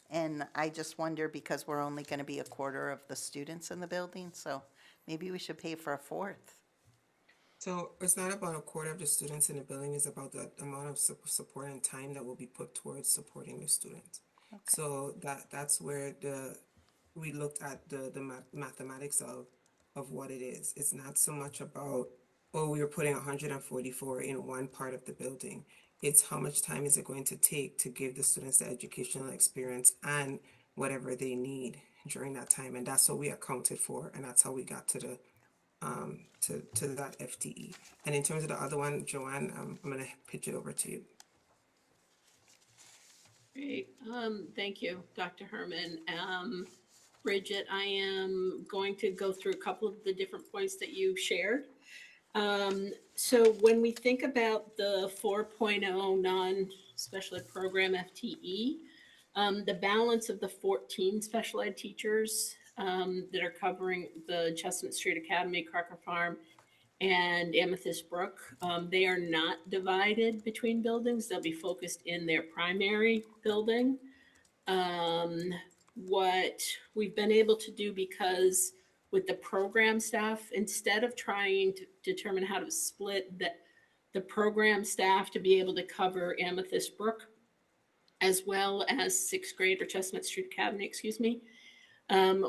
Speaker 11: And I just wonder, because we're only going to be 1/4 of the students in the building, so maybe we should pay for 1/4.
Speaker 2: So it's not about 1/4 of the students in the building, it's about the amount of support and time that will be put towards supporting the students. Okay. So that's where we looked at the mathematics of what it is. It's not so much about, we were putting 144 in one part of the building. It's how much time is it going to take to give the students the educational experience and whatever they need during that time. And that's what we accounted for, and that's how we got to the to that FTE. And in terms of the other one, Joanne, I'm going to pitch it over to you.
Speaker 8: Great. Thank you, Dr. Herman. Bridget, I am going to go through a couple of the different points that you shared. So when we think about the 4.0 non-special ed program FTE, the balance of the 14 special ed teachers that are covering the Chestnut Street Academy, Crocker Farm, and Amethyst Brook, they are not divided between buildings. They'll be focused in their primary building. What we've been able to do, because with the program staff, instead of trying to determine how to split the program staff to be able to cover Amethyst Brook, as well as sixth grade, or Chestnut Street Academy, excuse me.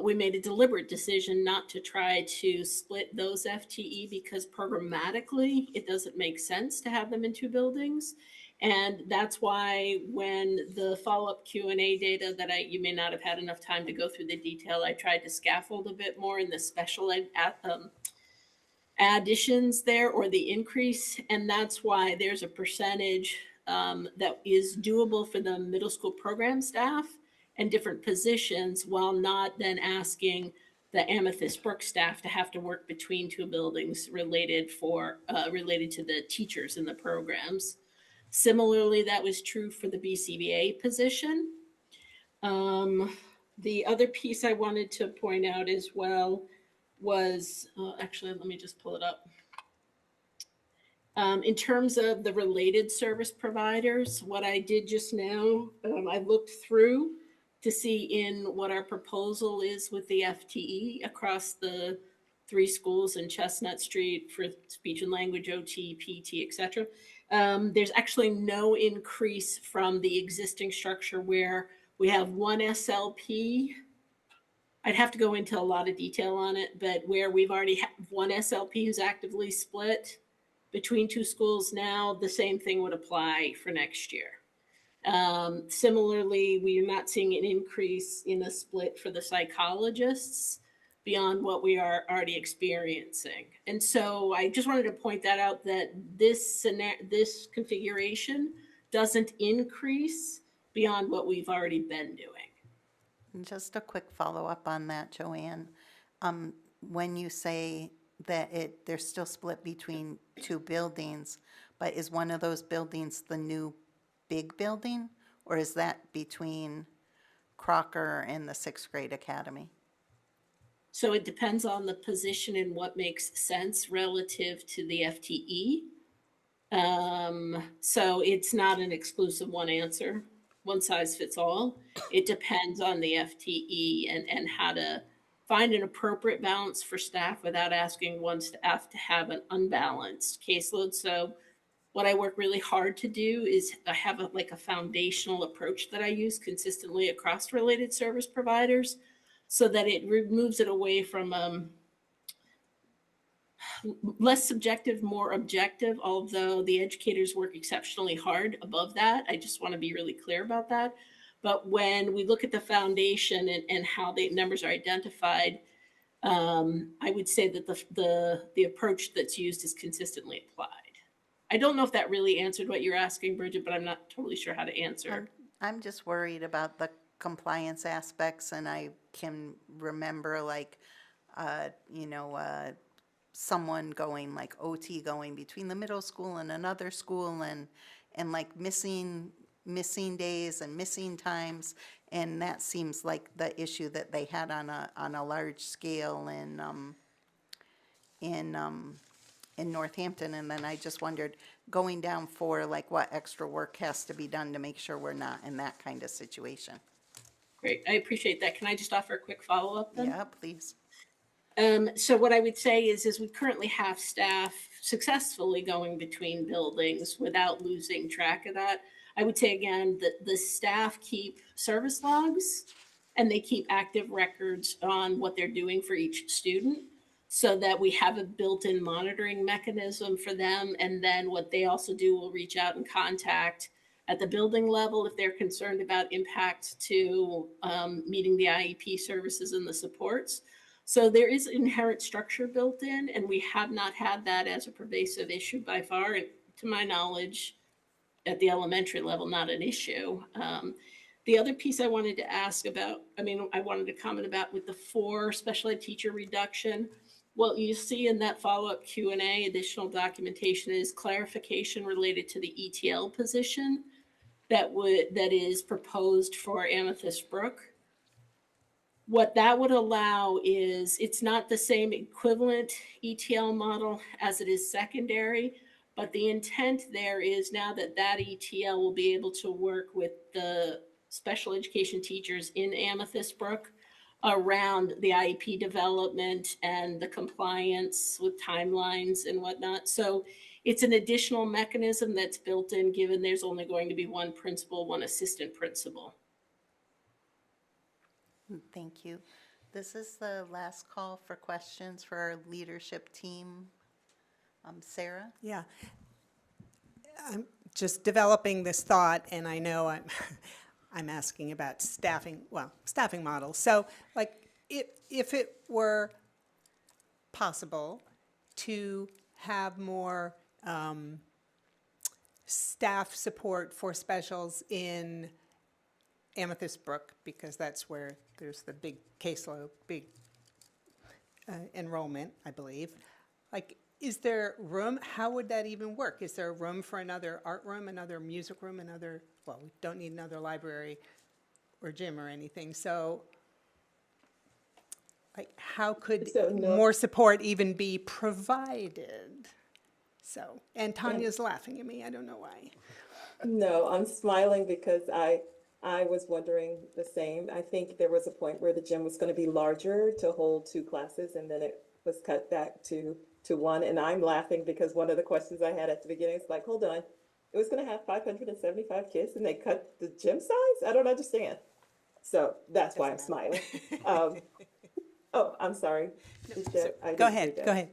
Speaker 8: We made a deliberate decision not to try to split those FTE because programmatically it doesn't make sense to have them in two buildings. And that's why when the follow-up Q&A data that you may not have had enough time to go through the detail, I tried to scaffold a bit more in the special ed additions there, or the increase. And that's why there's a percentage that is doable for the middle school program staff and different positions, while not then asking the Amethyst Brook staff to have to work between two buildings related to the teachers in the programs. Similarly, that was true for the BCBA position. The other piece I wanted to point out as well was, actually, let me just pull it up. In terms of the related service providers, what I did just now, I looked through to see in what our proposal is with the FTE across the 3 schools in Chestnut Street for speech and language, OT, PT, etc. There's actually no increase from the existing structure where we have one SLP. I'd have to go into a lot of detail on it, but where we've already have one SLP who's actively split between 2 schools now, the same thing would apply for next year. Similarly, we are not seeing an increase in a split for the psychologists beyond what we are already experiencing. And so I just wanted to point that out, that this configuration doesn't increase beyond what we've already been doing.
Speaker 11: And just a quick follow-up on that, Joanne. When you say that they're still split between 2 buildings, but is one of those buildings the new big building, or is that between Crocker and the 6th grade academy?
Speaker 8: So it depends on the position and what makes sense relative to the FTE. So it's not an exclusive one answer, one size fits all. It depends on the FTE and how to find an appropriate balance for staff without asking one staff to have an unbalanced caseload. So what I work really hard to do is I have a foundational approach that I use consistently across related service providers, so that it moves it away from less subjective, more objective, although the educators work exceptionally hard above that. I just want to be really clear about that. But when we look at the foundation and how the numbers are identified, I would say that the approach that's used is consistently applied. I don't know if that really answered what you're asking, Bridget, but I'm not totally sure how to answer.
Speaker 11: I'm just worried about the compliance aspects, and I can remember someone going like OT going between the middle school and another school, and like missing days and missing times, and that seems like the issue that they had on a large scale in Northampton. And then I just wondered, going down for like what extra work has to be done to make sure we're not in that kind of situation.
Speaker 8: Great, I appreciate that. Can I just offer a quick follow-up then?
Speaker 11: Yeah, please.
Speaker 8: So what I would say is we currently have staff successfully going between buildings without losing track of that. I would say again that the staff keep service logs and they keep active records on what they're doing for each student, so that we have a built-in monitoring mechanism for them. And then what they also do will reach out and contact at the building level if they're concerned about impact to meeting the IEP services and the supports. So there is inherent structure built in, and we have not had that as a pervasive issue by far. And to my knowledge, at the elementary level, not an issue. The other piece I wanted to ask about, I wanted to comment about with the 4 special ed teacher reduction. What you see in that follow-up Q&A, additional documentation, is clarification related to the ETL position that is proposed for Amethyst Brook. What that would allow is, it's not the same equivalent ETL model as it is secondary, but the intent there is now that ETL will be able to work with the special education teachers in Amethyst Brook around the IEP development and the compliance with timelines and whatnot. So it's an additional mechanism that's built in, given there's only going to be one principal, one assistant principal.
Speaker 11: Thank you. This is the last call for questions for our leadership team. Sarah?
Speaker 3: Yeah. I'm just developing this thought, and I know I'm, I'm asking about staffing models. So, like, if it were possible to have more staff support for specials in Amethyst Brook, because that's where there's the big caseload, big enrollment, I believe. Like, is there room? How would that even work? Is there room for another art room, another music room, another, well, we don't need another library or gym or anything. So, like, how could more support even be provided? So, and Tanya's laughing at me. I don't know why.
Speaker 6: No, I'm smiling because I was wondering the same. I think there was a point where the gym was going to be larger to hold 2 classes, and then it was cut back to 1. And I'm laughing because one of the questions I had at the beginning is like, hold on, it was going to have 575 kids and they cut the gym size? I don't understand. So that's why I'm smiling. Oh, I'm sorry.
Speaker 3: Go ahead.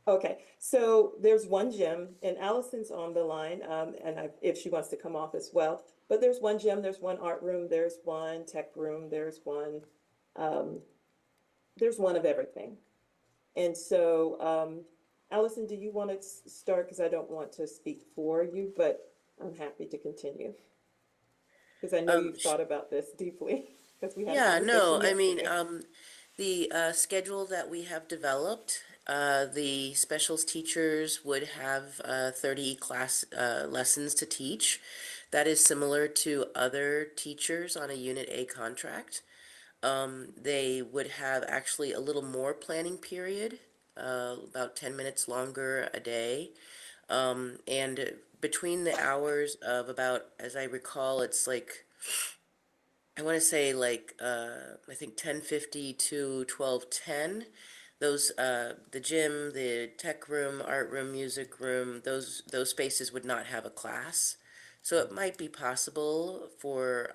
Speaker 6: Okay, so there's one gym, and Allison's on the line, if she wants to come off as well. But there's one gym, there's one art room, there's one tech room, there's one of everything. And so, Allison, do you want to start? Because I don't want to speak for you, but I'm happy to continue. Because I know you've thought about this deeply. Because we had a conversation yesterday.
Speaker 4: The schedule that we have developed, the specials teachers would have 30 class lessons to teach. That is similar to other teachers on a Unit A contract. They would have actually a little more planning period, about 10 minutes longer a day. And between the hours of about, as I recall, it's like, I want to say like, I think 10:50 to 12:10. Those, the gym, the tech room, art room, music room, those spaces would not have a class. So it might be possible for,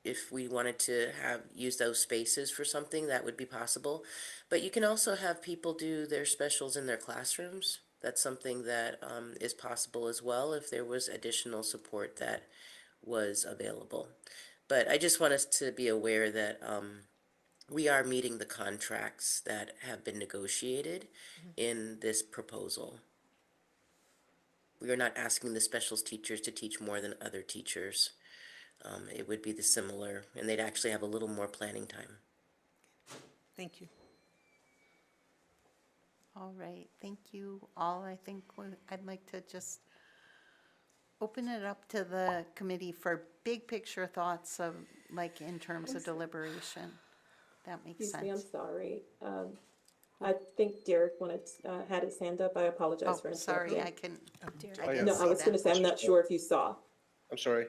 Speaker 4: if we wanted to use those spaces for something, that would be possible. But you can also have people do their specials in their classrooms. That's something that is possible as well if there was additional support that was available. But I just want us to be aware that we are meeting the contracts that have been negotiated in this proposal. We are not asking the specials teachers to teach more than other teachers. It would be the similar, and they'd actually have a little more planning time.
Speaker 3: Thank you.
Speaker 11: All right, thank you all. I think I'd like to just open it up to the committee for big picture thoughts of, like, in terms of deliberation. That makes sense.
Speaker 6: Excuse me, I'm sorry. I think Derek had his hand up. I apologize for interrupting.
Speaker 11: Sorry, I can.
Speaker 6: No, I was going to say, I'm not sure if you saw.
Speaker 5: I'm sorry.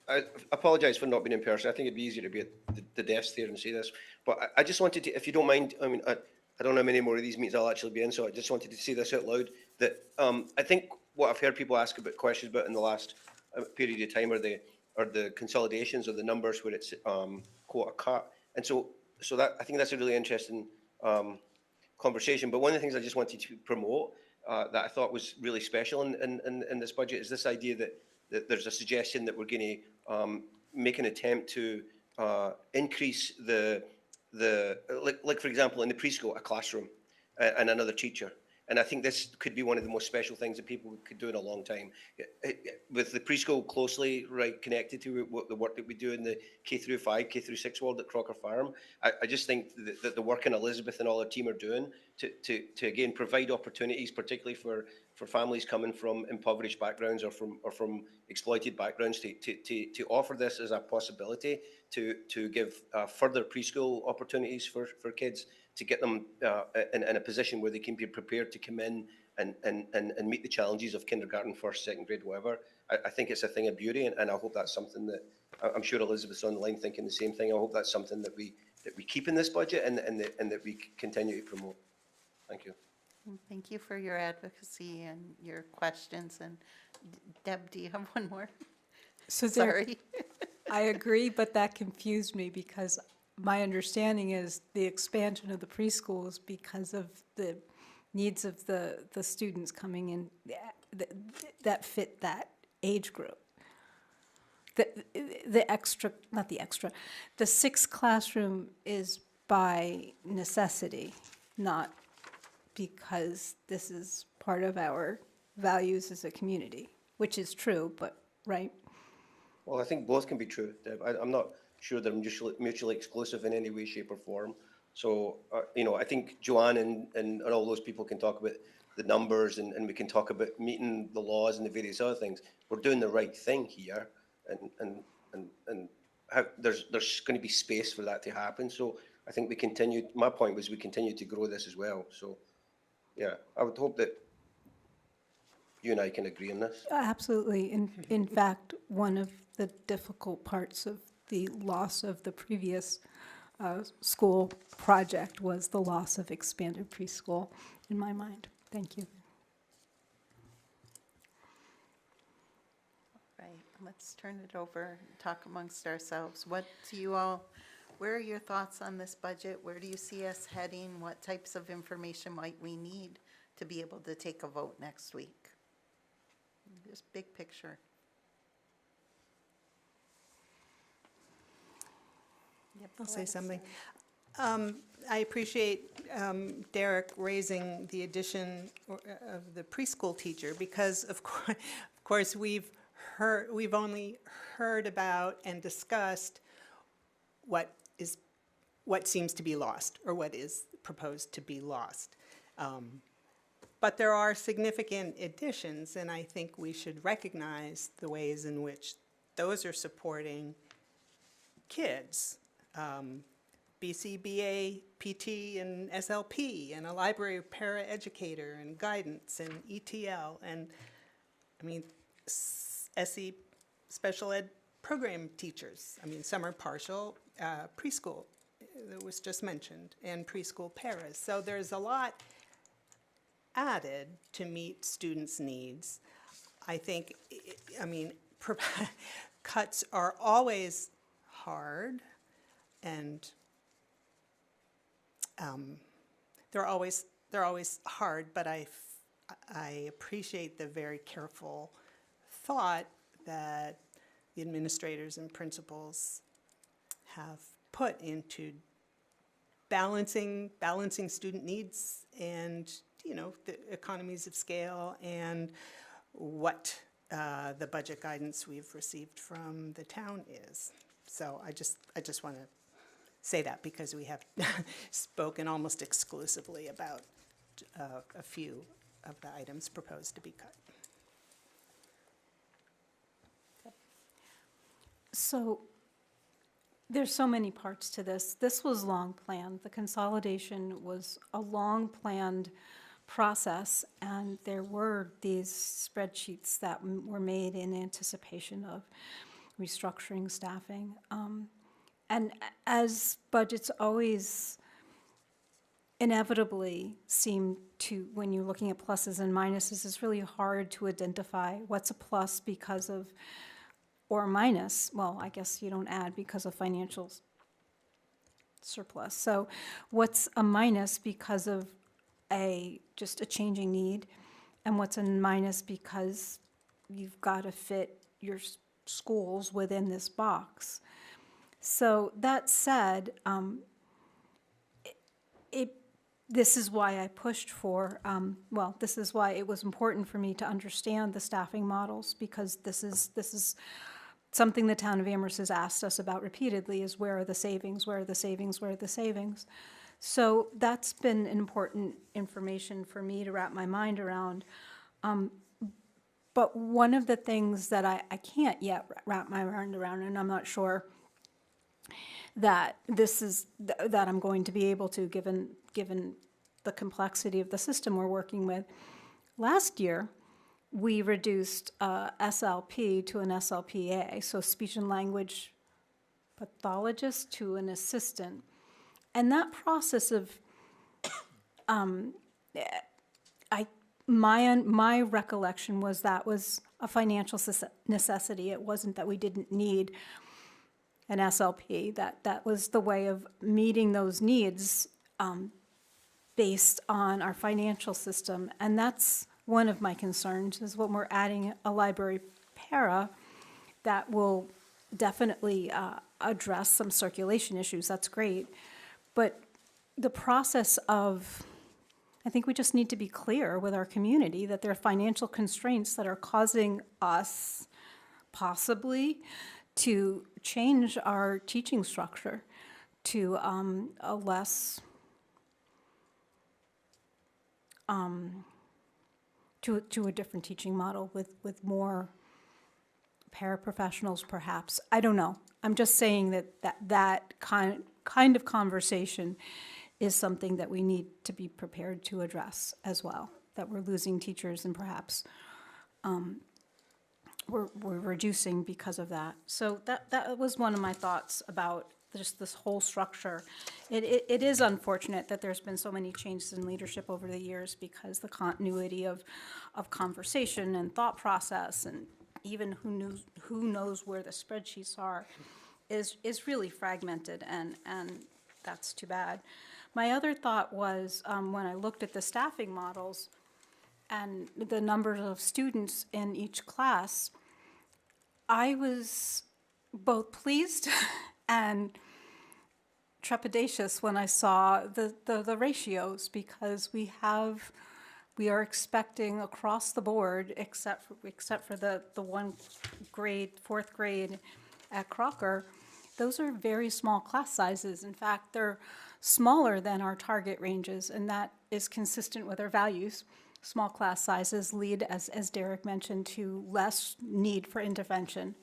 Speaker 5: I apologize for not being in person. I think it'd be easier to be at the desk there and see this. But I just wanted to, if you don't mind, I mean, I don't know how many more of these meetings I'll actually be in, so I just wanted to say this out loud, that I think what I've heard people ask about questions about in the last period of time are the consolidations of the numbers where it's quote a cut. And so that, I think that's a really interesting conversation. But one of the things I just wanted to promote that I thought was really special in this budget is this idea that there's a suggestion that we're going to make an attempt to increase like for example, in the preschool, a classroom and another teacher. And I think this could be one of the most special things that people could do in a long time. With the preschool closely connected to the work that we do in the K-5, K-6 world at Crocker Farm, I just think that the work in Elizabeth and all her team are doing to again provide opportunities, particularly for families coming from impoverished backgrounds or from exploited backgrounds, to offer this as a possibility to give further preschool opportunities for kids, to get them in a position where they can be prepared to come in and meet the challenges of kindergarten, first, second grade, whatever. I think it's a thing of beauty, and I hope that's something that, I'm sure Elizabeth's on the line thinking the same thing. I hope that's something that we keep in this budget and that we continue to promote. Thank you.
Speaker 11: Thank you for your advocacy and your questions. And Deb, do you have one more?
Speaker 10: So
Speaker 11: Sorry.
Speaker 10: I agree, but that confused me because my understanding is the expansion of the preschools because of the needs of the students coming in that fit that age group. The extra, not the extra, the sixth classroom is by necessity, not because this is part of our values as a community, which is true, but, right?
Speaker 5: Well, I think both can be true, Deb. I'm not sure they're mutually exclusive in any way, shape, or form. So, I think Joanne and all those people can talk about the numbers, and we can talk about meeting the laws and the various other things. We're doing the right thing here, and there's going to be space for that to happen. So I think we continue. My point was we continue to grow this as well. So, yeah, I would hope that you and I can agree on this.
Speaker 10: Absolutely. In fact, one of the difficult parts of the loss of the previous school project was the loss of expanded preschool, in my mind. Thank you.
Speaker 11: Right, let's turn it over, talk amongst ourselves. Where are your thoughts on this budget? Where do you see us heading? What types of information might we need to be able to take a vote next week? Just big picture. Yep,
Speaker 3: I'll
Speaker 11: go
Speaker 3: say
Speaker 11: ahead,
Speaker 3: something.
Speaker 11: Sarah.
Speaker 3: I appreciate Derek raising the addition of the preschool teacher because, of course, we've only heard about and discussed what seems to be lost or what is proposed to be lost. But there are significant additions, and I think we should recognize the ways in which those are supporting kids. BCBA, PT, and SLP, and a library paraeducator, and guidance, and ETL, and, SE special ed program teachers. Some are partial, preschool, that was just mentioned, and preschool paras. So there's a lot added to meet students' needs. I think, cuts are always hard, and they're always hard, but I appreciate the very careful thought that the administrators and principals have put into balancing student needs and the economies of scale and what the budget guidance we've received from the town is. So I just want to say that because we have spoken almost exclusively about a few of the items proposed to be cut.
Speaker 10: So there's so many parts to this. This was long planned. The consolidation was a long planned process, and there were these spreadsheets that were made in anticipation of restructuring staffing. And as budgets always inevitably seem to, when you're looking at pluses and minuses, it's really hard to identify what's a plus because of, or a minus. Well, I guess you don't add because of financial surplus. So what's a minus because of just a changing need, and what's a minus because you've got to fit your schools within this box. So that said, this is why I pushed for, this is why it was important for me to understand the staffing models, because this is something the town of Amherst has asked us about repeatedly, is where are the savings, where are the savings, where are the savings? So that's been important information for me to wrap my mind around. But one of the things that I can't yet wrap my mind around, and I'm not sure that that I'm going to be able to, given the complexity of the system we're working with. Last year, we reduced SLP to an SLPA, so speech and language pathologist to an assistant. And that process of my recollection was that was a financial necessity. It wasn't that we didn't need an SLP, that was the way of meeting those needs based on our financial system. And that's one of my concerns, is when we're adding a library para that will definitely address some circulation issues. That's great. But the process of, I think we just need to be clear with our community that there are financial constraints that are causing us possibly to change our teaching structure to a less, to a different teaching model with more paraprofessionals perhaps. I don't know. I'm just saying that kind of conversation is something that we need to be prepared to address as well, that we're losing teachers and perhaps we're reducing because of that. So that was one of my thoughts about just this whole structure. It is unfortunate that there's been so many changes in leadership over the years, because the continuity of conversation and thought process, and even who knows where the spreadsheets are, is really fragmented, and that's too bad. My other thought was when I looked at the staffing models and the numbers of students in each class, I was both pleased and trepidatious when I saw the ratios, because we are expecting across the board, except for the one grade, fourth grade at Crocker, those are very small class sizes. In fact, they're smaller than our target ranges, and that is consistent with our values. Small class sizes lead, as Derek mentioned, to less need for intervention.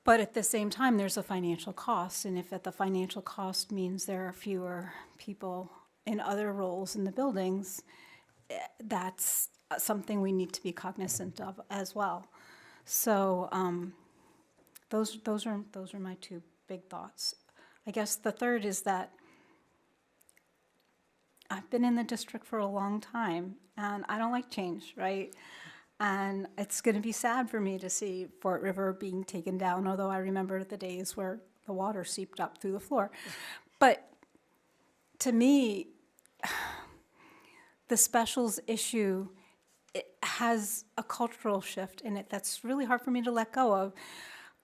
Speaker 10: But at the same time, there's a financial cost, and if the financial cost means there are fewer people in other roles in the buildings, that's something we need to be cognizant of as well. So those are my two big thoughts. I guess the third is that I've been in the district for a long time, and I don't like change, right? And it's going to be sad for me to see Fort River being taken down, although I remember the days where the water seeped up through the floor. But to me, the specials issue, it has a cultural shift in it that's really hard for me to let go of.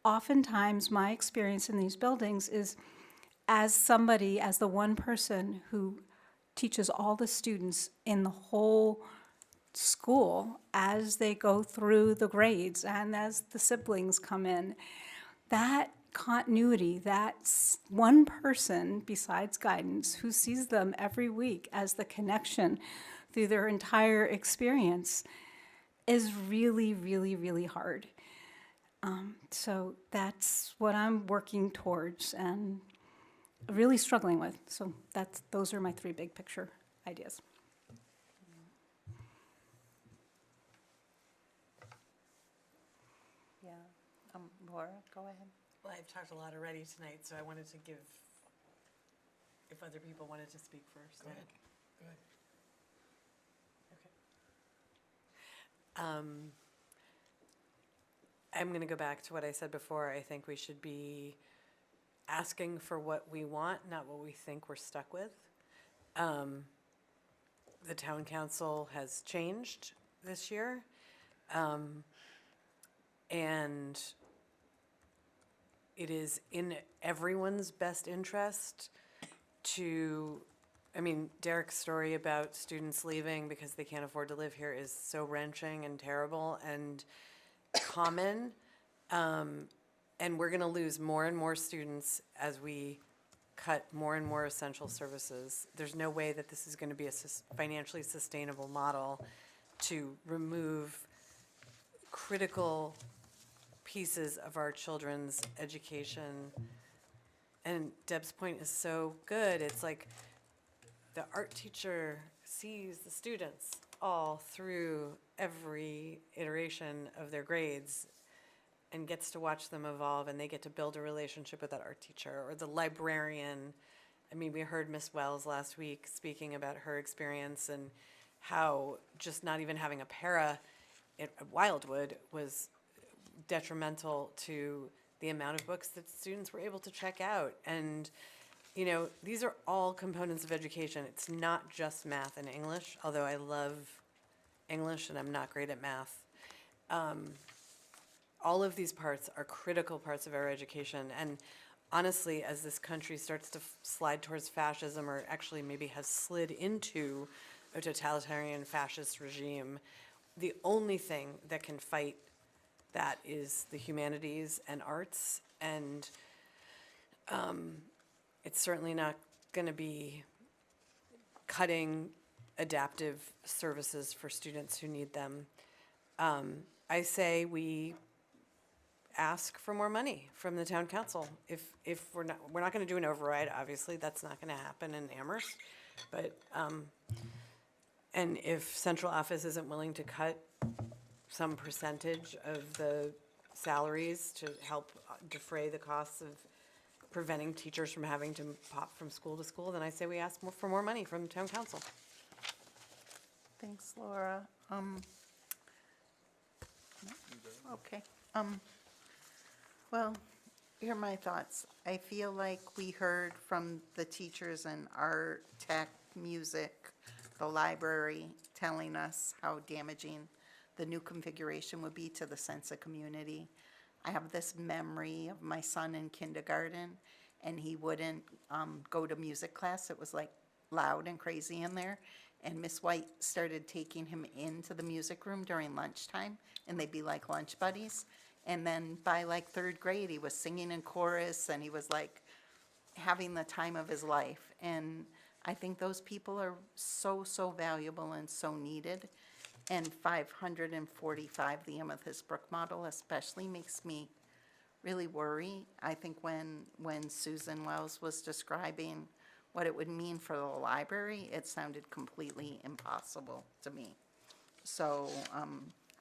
Speaker 10: Oftentimes, my experience in these buildings is as the one person who teaches all the students in the whole school as they go through the grades and as the siblings come in. That continuity, that's one person besides guidance who sees them every week as the connection through their entire experience, is really, really, really hard. So that's what I'm working towards and really struggling with. So those are my three big picture ideas.
Speaker 11: Yeah, Laura, go ahead.
Speaker 9: Well, I've talked a lot already tonight, so I wanted to give, if other people wanted to speak first.
Speaker 13: Go ahead.
Speaker 9: Okay. I'm going to go back to what I said before. I think we should be asking for what we want, not what we think we're stuck with. The town council has changed this year, and it is in everyone's best interest to, I mean, Derek's story about students leaving because they can't afford to live here is so wrenching and terrible and common. And we're going to lose more and more students as we cut more and more essential services. There's no way that this is going to be a financially sustainable model to remove critical pieces of our children's education. And Deb's point is so good. It's like the art teacher sees the students all through every iteration of their grades and gets to watch them evolve, and they get to build a relationship with that art teacher. Or the librarian. I mean, we heard Miss Wells last week speaking about her experience and how just not even having a para at Wildwood was detrimental to the amount of books that students were able to check out. And, you know, these are all components of education. It's not just math and English, although I love English and I'm not great at math. All of these parts are critical parts of our education. And honestly, as this country starts to slide towards fascism, or actually maybe has slid into a totalitarian fascist regime, the only thing that can fight that is the humanities and arts. And it's certainly not going to be cutting adaptive services for students who need them. I say we ask for more money from the town council. If we're not going to do an override, obviously, that's not going to happen in Amherst. But, and if central office isn't willing to cut some percentage of the salaries to help defray the costs of preventing teachers from having to pop from school to school, then I say we ask for more money from town council.
Speaker 11: Thanks, Laura. Okay. Well, here are my thoughts. I feel like we heard from the teachers in art, tech, music, the library, telling us how damaging the new configuration would be to the sense of community. I have this memory of my son in kindergarten, and he wouldn't go to music class. It was like loud and crazy in there. And Miss White started taking him into the music room during lunchtime, and they'd be like lunch buddies. And then by like third grade, he was singing in chorus, and he was like having the time of his life. And I think those people are so, so valuable and so needed. And 545, the Amethyst Brook model especially, makes me really worry. I think when Susan Wells was describing what it would mean for the library, it sounded completely impossible to me. So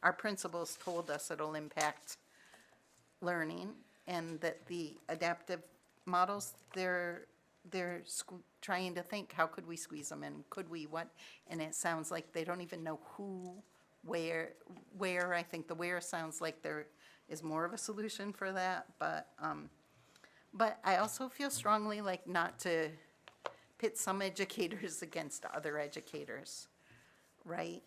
Speaker 11: our principals told us it'll impact learning, and that the adaptive models, they're trying to think, how could we squeeze them in? Could we what? And it sounds like they don't even know who, where. I think the where sounds like there is more of a solution for that. But I also feel strongly like not to pit some educators against other educators, right?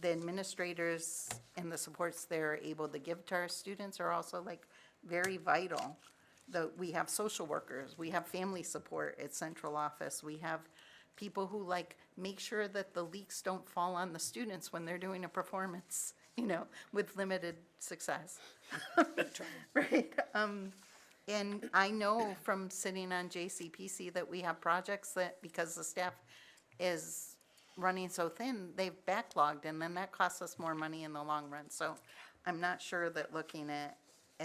Speaker 11: The administrators and the supports they're able to give to our students are also like very vital. We have social workers, we have family support at central office, we have people who like make sure that the leaks don't fall on the students when they're doing a performance, you know, with limited success. Right? And I know from sitting on JCPC that we have projects that, because the staff is running so thin, they've backlogged, and then that costs us more money in the long run. So I'm not sure that looking at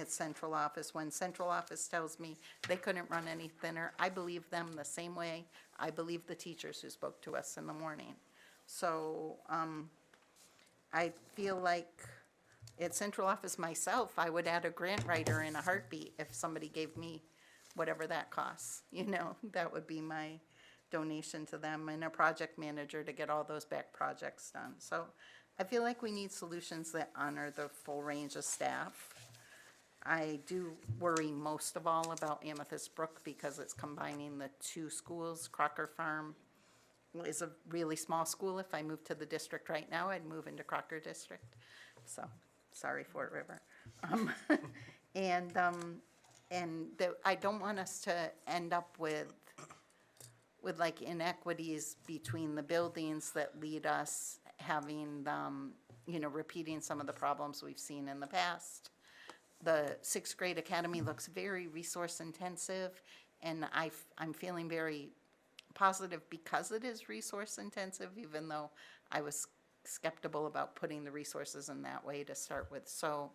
Speaker 11: central office, when central office tells me they couldn't run any thinner, I believe them the same way I believe the teachers who spoke to us in the morning. So I feel like at central office myself, I would add a grant writer in a heartbeat if somebody gave me whatever that costs. You know, that would be my donation to them, and a project manager to get all those back projects done. So I feel like we need solutions that honor the full range of staff. I do worry most of all about Amethyst Brook because it's combining the two schools. Crocker Farm is a really small school. If I moved to the district right now, I'd move into Crocker District. So, sorry, Fort River. I don't want us to end up with like inequities between the buildings that lead us having, repeating some of the problems we've seen in the past. The sixth grade academy looks very resource intensive, and I'm feeling very positive because it is resource intensive, even though I was skeptical about putting the resources in that way to start with. So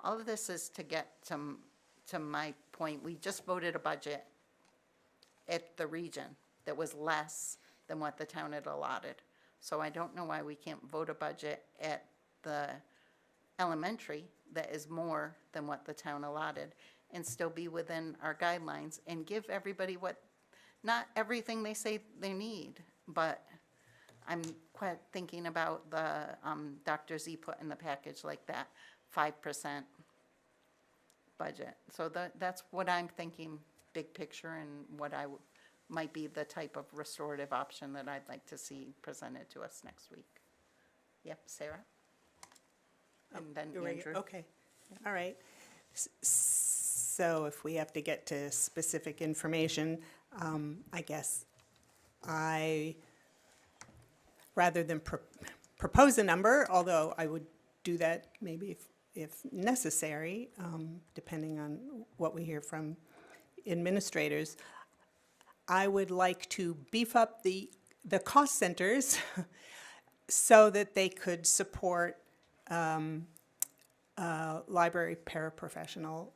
Speaker 11: all of this is to get to my point. We just voted a budget at the region that was less than what the town had allotted. So I don't know why we can't vote a budget at the elementary that is more than what the town allotted and still be within our guidelines and give everybody not everything they say they need, but I'm quite thinking about the, Dr. Z put in the package like that 5% budget. So that's what I'm thinking, big picture, and what might be the type of restorative option that I'd like to see presented to us next week. Yep, Sarah? And then
Speaker 3: You're ready?
Speaker 11: Andrew.
Speaker 3: Okay, all right. So if we have to get to specific information, I guess rather than propose a number, although I would do that maybe if necessary, depending on what we hear from administrators, I would like to beef up the cost centers so that they could support library paraprofessional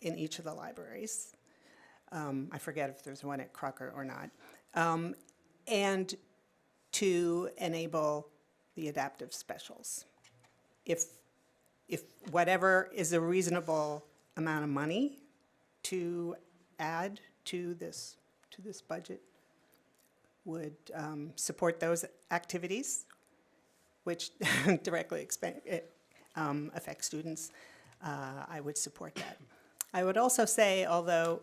Speaker 3: in each of the libraries. I forget if there's one at Crocker or not. And to enable the adaptive specials. If whatever is a reasonable amount of money to add to this budget would support those activities, which directly affect students, I would support that. I would also say, although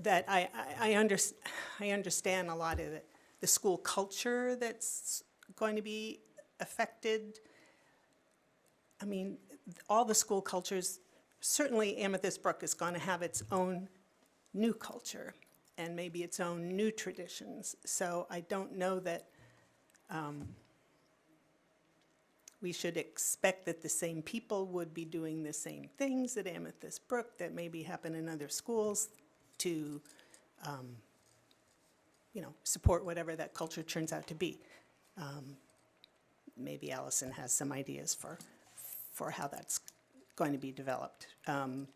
Speaker 3: that I understand a lot of the school culture that's going to be affected. I mean, all the school cultures, certainly Amethyst Brook is going to have its own new culture and maybe its own new traditions. So I don't know that we should expect that the same people would be doing the same things at Amethyst Brook that maybe happen in other schools to support whatever that culture turns out to be. Maybe Allison has some ideas for how that's going to be developed. And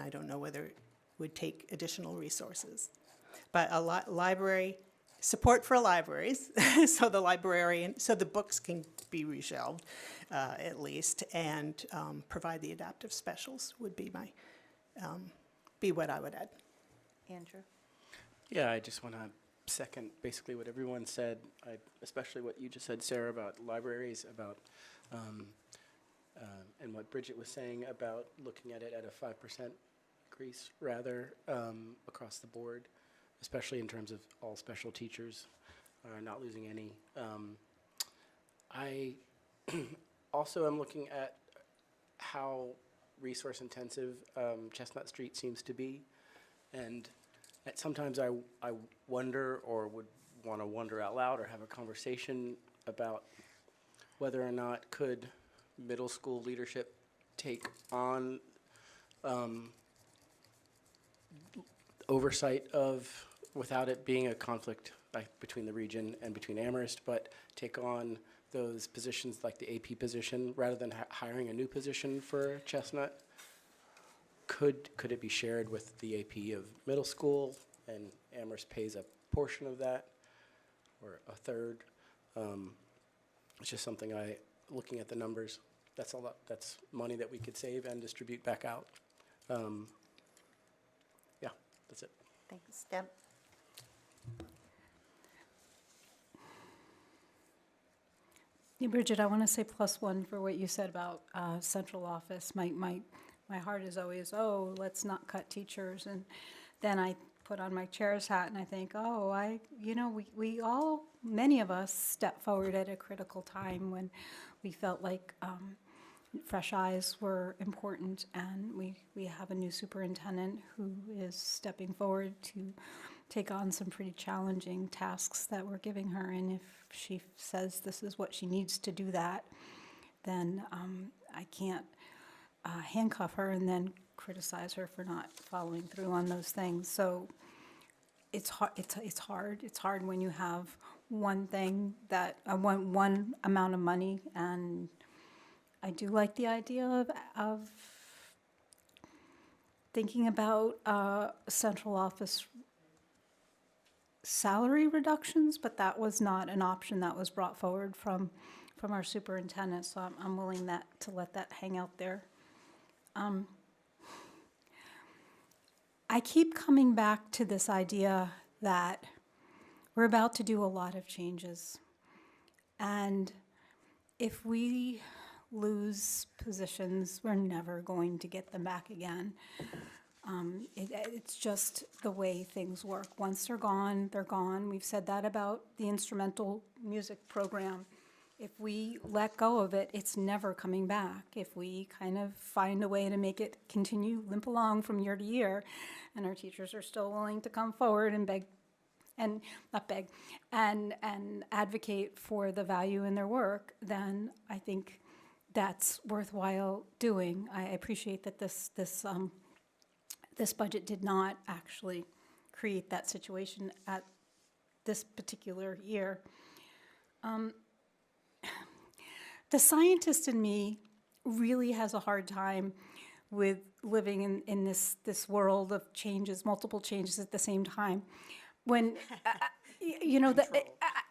Speaker 3: I don't know whether it would take additional resources. But library, support for libraries, so the books can be reshelved at least, and provide the adaptive specials would be be what I would add.
Speaker 11: Andrew?
Speaker 13: Yeah, I just want to second basically what everyone said, especially what you just said, Sarah, about libraries, about and what Bridget was saying about looking at it at a 5% increase rather across the board, especially in terms of all special teachers, not losing any. I also am looking at how resource intensive Chestnut Street seems to be, and sometimes I wonder, or would want to wonder out loud or have a conversation about whether or not could middle school leadership take on oversight of, without it being a conflict between the region and between Amherst, but take on those positions like the AP position rather than hiring a new position for Chestnut. Could it be shared with the AP of middle school, and Amherst pays a portion of that, or a third? It's just something looking at the numbers, that's a lot. That's money that we could save and distribute back out. Yeah, that's it.
Speaker 11: Thanks, Deb.
Speaker 10: Yeah, Bridget, I want to say +1 for what you said about central office. My heart is always, oh, let's not cut teachers, and then I put on my chair's hat and I think, oh, we all, many of us stepped forward at a critical time when we felt like fresh eyes were important, and we have a new superintendent who is stepping forward to take on some pretty challenging tasks that we're giving her, and if she says this is what she needs to do that, then I can't handcuff her and then criticize her for not following through on those things. So it's hard. It's hard when you have one thing that one amount of money, and I do like the idea of thinking about central office salary reductions, but that was not an option that was brought forward from our superintendent, so I'm willing to let that hang out there. I keep coming back to this idea that we're about to do a lot of changes. And if we lose positions, we're never going to get them back again. It's just the way things work. Once they're gone, they're gone. We've said that about the instrumental music program. If we let go of it, it's never coming back. If we kind of find a way to make it continue, limp along from year to year, and our teachers are still willing to come forward and beg, and not beg, and advocate for the value in their work, then I think that's worthwhile doing. I appreciate that this budget did not actually create that situation at this particular year. The scientist in me really has a hard time with living in this world of changes, multiple changes at the same time. When,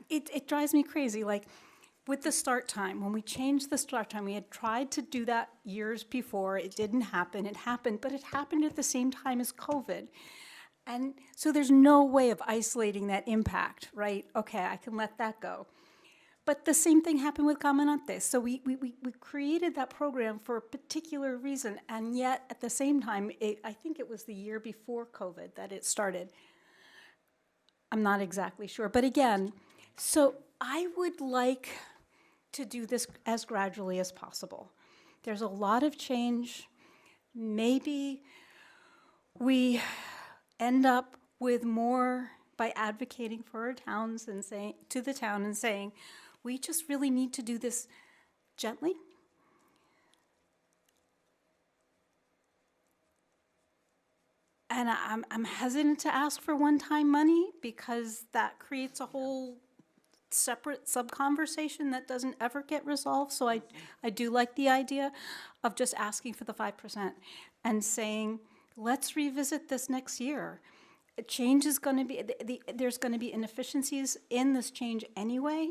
Speaker 10: it drives me crazy. Like with the start time, when we changed the start time, we had tried to do that years before. It didn't happen. It happened, but it happened at the same time as COVID. And so there's no way of isolating that impact, right? Okay, I can let that go. But the same thing happened with Caminantes. So we created that program for a particular reason, and yet at the same time, I think it was the year before COVID that it started. I'm not exactly sure. But again, so I would like to do this as gradually as possible. There's a lot of change. Maybe we end up with more by advocating for our towns and saying to the town and saying, we just really need to do this gently. And I'm hesitant to ask for one-time money because that creates a whole separate sub-conversation that doesn't ever get resolved. So I do like the idea of just asking for the 5% and saying, let's revisit this next year. Change is going to be, there's going to be inefficiencies in this change anyway.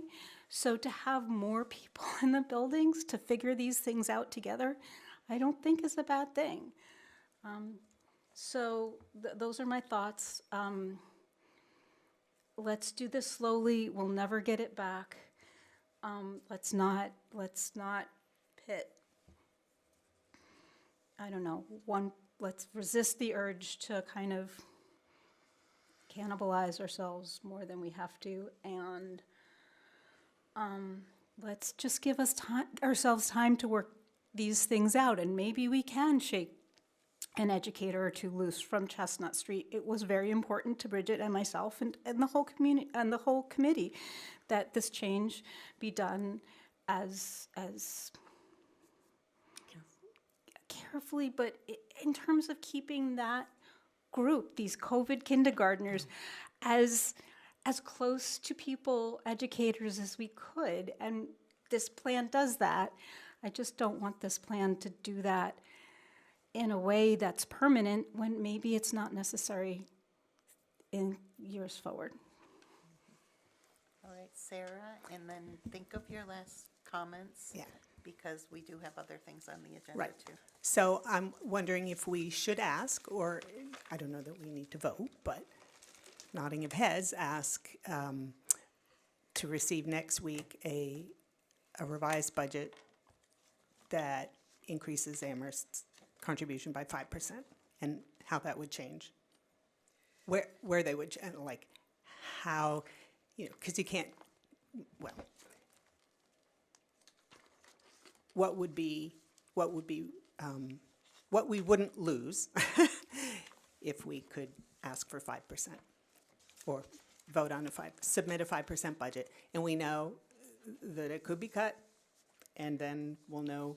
Speaker 10: So to have more people in the buildings to figure these things out together, I don't think is a bad thing. So those are my thoughts. Let's do this slowly. We'll never get it back. Let's not pit, I don't know, let's resist the urge to kind of cannibalize ourselves more than we have to, and let's just give ourselves time to work these things out, and maybe we can shake an educator or two loose from Chestnut Street. It was very important to Bridget and myself and the whole community and the whole committee that this change be done as carefully, but in terms of keeping that group, these COVID kindergartners, as close to people, educators as we could. And this plan does that. I just don't want this plan to do that in a way that's permanent when maybe it's not necessary in years forward.
Speaker 11: All right, Sarah, and then think of your last comments.
Speaker 3: Yeah.
Speaker 11: Because we do have other things on the agenda
Speaker 3: Right.
Speaker 11: too.
Speaker 3: So I'm wondering if we should ask, or I don't know that we need to vote, but nodding of heads, ask to receive next week a revised budget that increases Amherst's contribution by 5%, and how that would change. Where they would, and like how, because you can't, well, what we wouldn't lose if we could ask for 5% or vote on submit a 5% budget, and we know that it could be cut, and then we'll know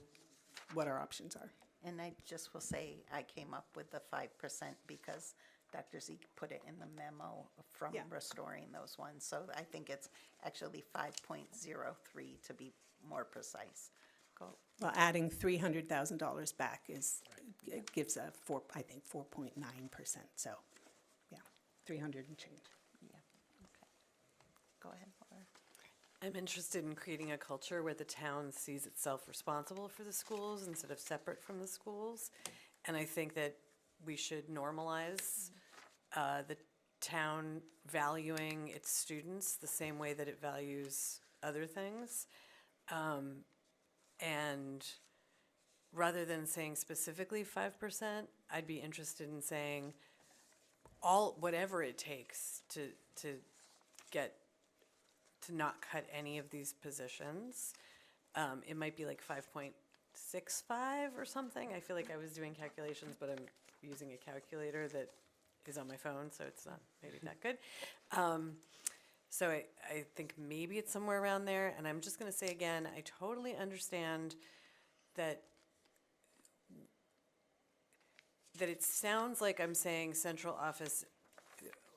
Speaker 3: what our options are.
Speaker 11: And I just will say, I came up with the 5% because Dr. Zeke put it in the memo from restoring those ones. So I think it's actually 5.03 to be more precise. Go.
Speaker 3: Well, adding $300,000 back it gives a 4.9%. So, yeah, 300 and change.
Speaker 11: Yeah. Okay. Go ahead, Laura.
Speaker 9: I'm interested in creating a culture where the town sees itself responsible for the schools instead of separate from the schools. And I think that we should normalize the town valuing its students the same way that it values other things. And rather than saying specifically 5%, I'd be interested in saying whatever it takes to not cut any of these positions. It might be like 5.65 or something. I feel like I was doing calculations, but I'm using a calculator that is on my phone, so it's not maybe that good. So I think maybe it's somewhere around there. And I'm just going to say again, I totally understand that it sounds like I'm saying central office.